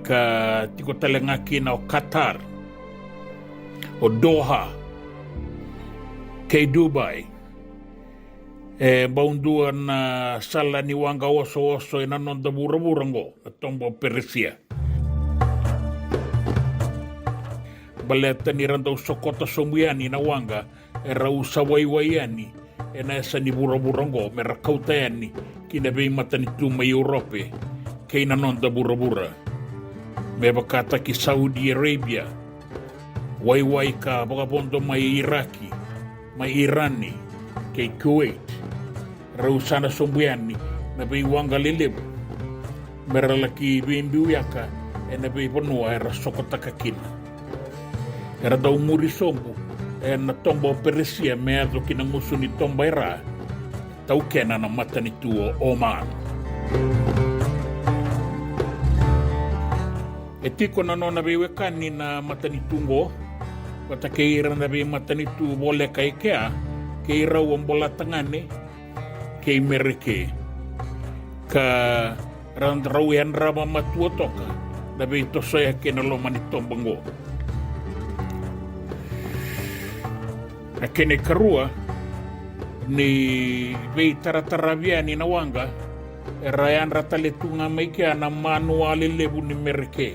ka tiko talengaki na o Qatar o Doha ke Dubai baundua na sala ni wanga oso ina nonda bura-burango na tombo Persia. Baleta ni randau sokota sombiani na wanga era usa waiwaiani ena esa ni bura-burango mera kautayani kina bei matani tuma Europe ke ina nonda bura-bura. Me bakata ki Saudi Arabia waiwai ka bakabondo mai Iraki mai Irani ke Kuwait rausana sombiani na bei wanga lelebu meralaki bimbiuyaka na bei ponua era sokotaka kina era dau muri sombu na tombo Persia me ato kina musuni tomba era tau kena na matani tuo Oman tiko na nona bei wekani na matani tungo wata keira na bei matani tu bole kaikea keira wambola tangane kei mereke ka randrawian rama matua toka na bei tosoya kena lo manitombongo na kene karua ni bei tarataraviani na wanga rayan rataletunga maikia na manuale lebu ni mereke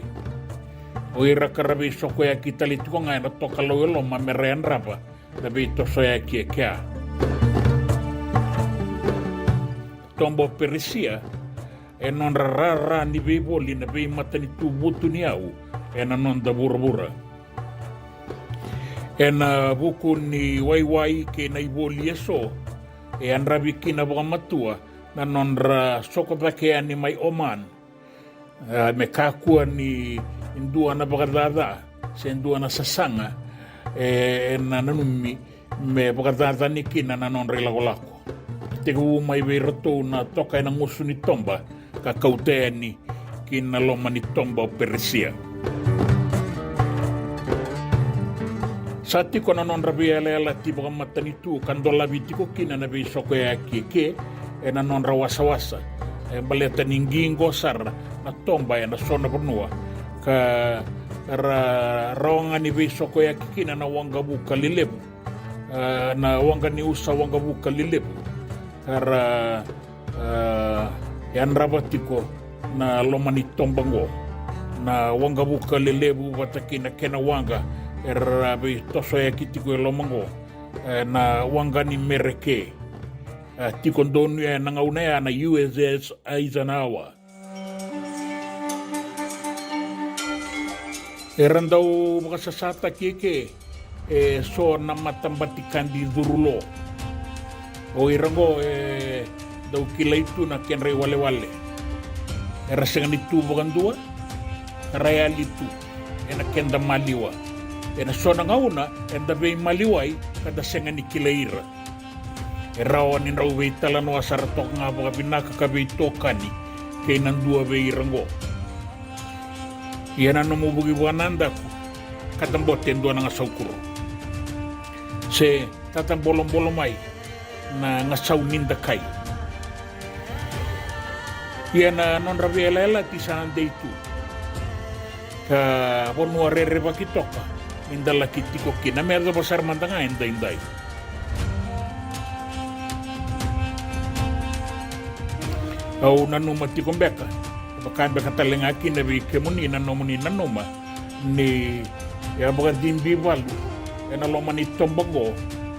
o ira karabe sokoya kitalitunga na toka lo ma merayan rapa na bei tosoya kia tombo Persia non rara ni bei boli na bei matani tu butu ni au non da bura-bura buku ni waiwai ke na iboli eso rabi kina baka matua na non ra sokopakea ni mai Oman me kakua ni indua na baka dada se indua na sasanga na nanumi me baka dada ni kina na non relagolako tegu mai be rato na toka na ngusu ni tomba ka kautea ni kina loma ni tomba Persia. Sati kona non rabia lela tiba matani tu kandola bitiko kina na be soko ya keke na non rawasa-wasa baleta ningingo sar na tomba na sona bernua ka rawangan ni be soko ya kina na wanga buka lilebu na wanga ni usa wanga buka lilebu kara yan rabatiko na lomani tombango na wanga buka lelebu wataki na kena wanga rabi toso ya kitiko lomango na wanga ni mereke tiko ndonu ya nangaunea na USS Eisenhower randau makasasata keke so na matambatikan di durulo o irango dau kila itu na kenre wale-wale rasengan itu bukan dua raya itu ena kenda maliwa ena sona ngauna enda bei maliwai kada sengan ikilaira rawan in rawe talan wasar tok nga baka binaka kabei tokani kay nandua bei irango yana nomu bugi wananda ku katamboten dua nga saukuro se tatang bolong-bolong na ngasaw ninda kay yana non ravelela ti sanande itu ka bonua rere bakitoka indala kitiko kina merda basar mantanga indai au nanu mati kombeka bakan beka talengaki na bi kemuni nanoma ni ya bakan dimbi balu ena lomani tombago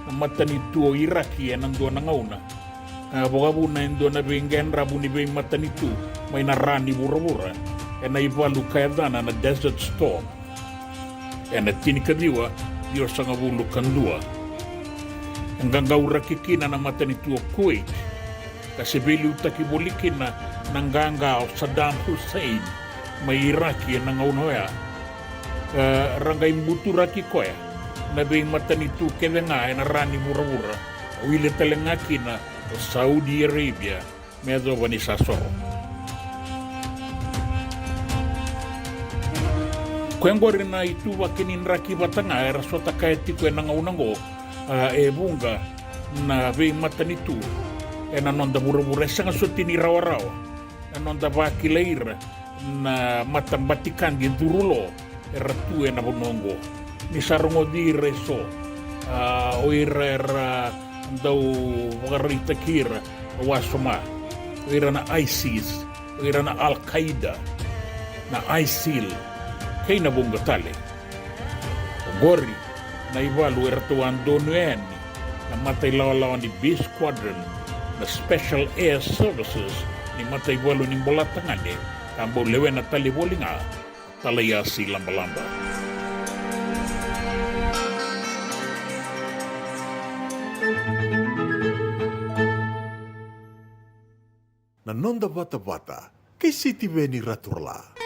matani tuo Iraki enandua nangauna Bogabu na indo na bingen rabu ni bing matanitu may narani bura-bura na ivalu kayadana na desert storm na tinikadiwa diyo sa ngabulu kandua hanggang gaura kikina na matanitu o Kuwait kasi bili utakibolikin na nanggangao Saddam Hussein may Iraki na ngaunoya rangay muturaki koya na bing matanitu kede nga na rani bura-bura wili talengaki na Saudi Arabia medyo banisasoro. Kwengo rin na itu wakinin raki batanga era sota kaiti kwe nangaunango bunga na vei matanitu nanonda bura-bura sanga sotini rawa-rawa nanonda bakilaira na matambatikan ginturulo era tue na bonongo ni sarungo di reso oira daw magarita kira wasoma oira na ISIS oira na Al-Qaeda na ISIL kay na bungatale gori na ivalu ertuan donueni na matay lawan ni B Squadron na Special Air Services ni matay ivalu ni bolatangane tambo lewen na talibolinga talayasi lamba-lamba. Nanonda bata-bata kay City Benny Raturla.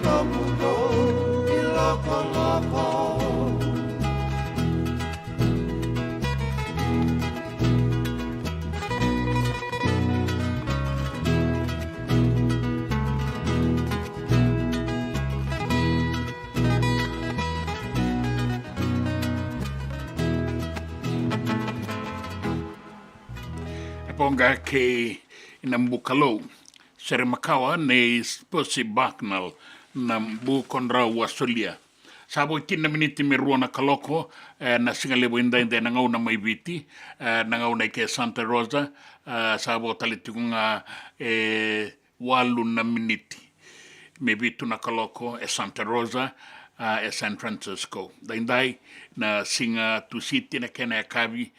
mundo y loco, loco. Ponga ke ina mbukalo sere makawa ne sposi baknal na mbu konra wasolia sabo tina miniti me ruona kaloko na singalebo inda na ngauna mai viti na ngauna ke Santa Rosa sabo talitikunga walu na miniti me vitu na kaloko Santa Rosa San Francisco daindai na singa tu city na kena kavi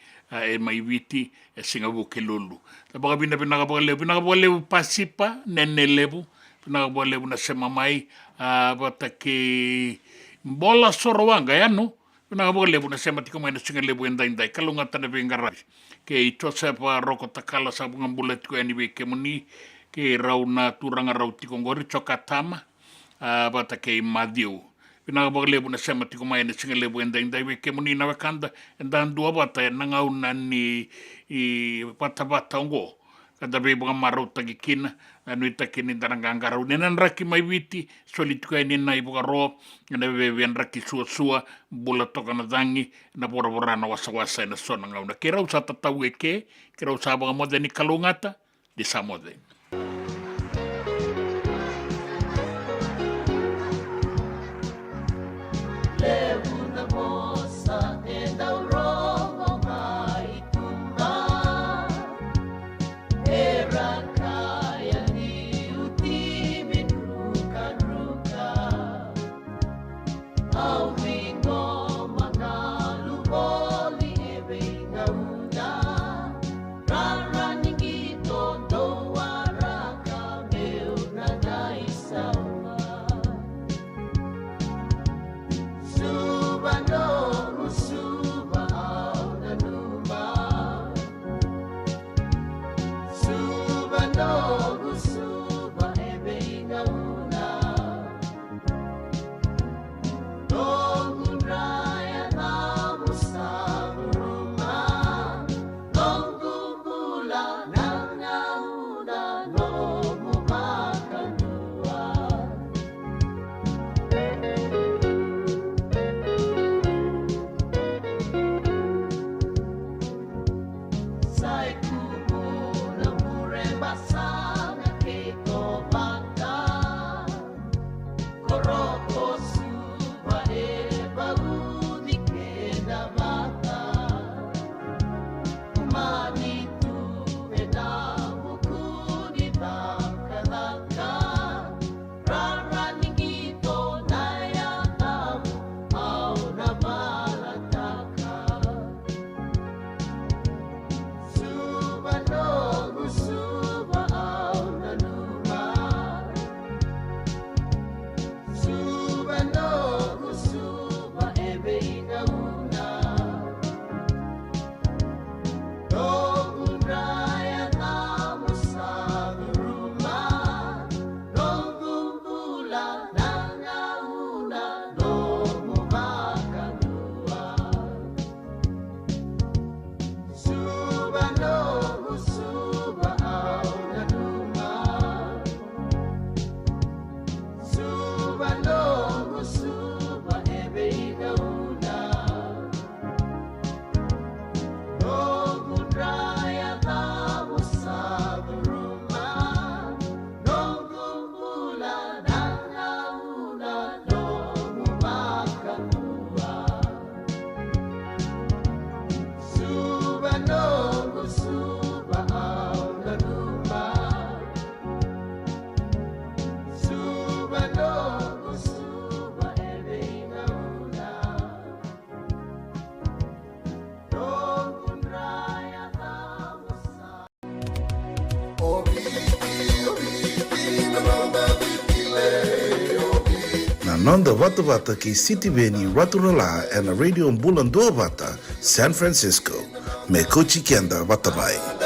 mai viti singa buke lulu tabaga bina lebu pasipa nene lebu lebu na sema mai bata ke bola sorowanga ya no lebu na sema tiko mai na singa lebu indai kalunga tana bengara ke ito sepa roko takala sabunga bullet ko ani ke muni ke rauna turanga rauti kongori chokatama bata ke madiu lebu na sema tiko mai na singa lebu indai ke muni na wakanda dan dua bata na ngauna ni i bata ngo kada be bunga marauta ki kina anu ita kini darangangara nenan raki mai viti solitu ni na ibuka ro na be raki sua bula toka na dangi na bora na wasa na sona ngauna kera usata tau ke kera usaba mo ni kalungata di samode Nanda Vata ki City Veni Raturala and Radio Mbulan Dua Vata, San Francisco. Me Kochi Kenda Vatabai.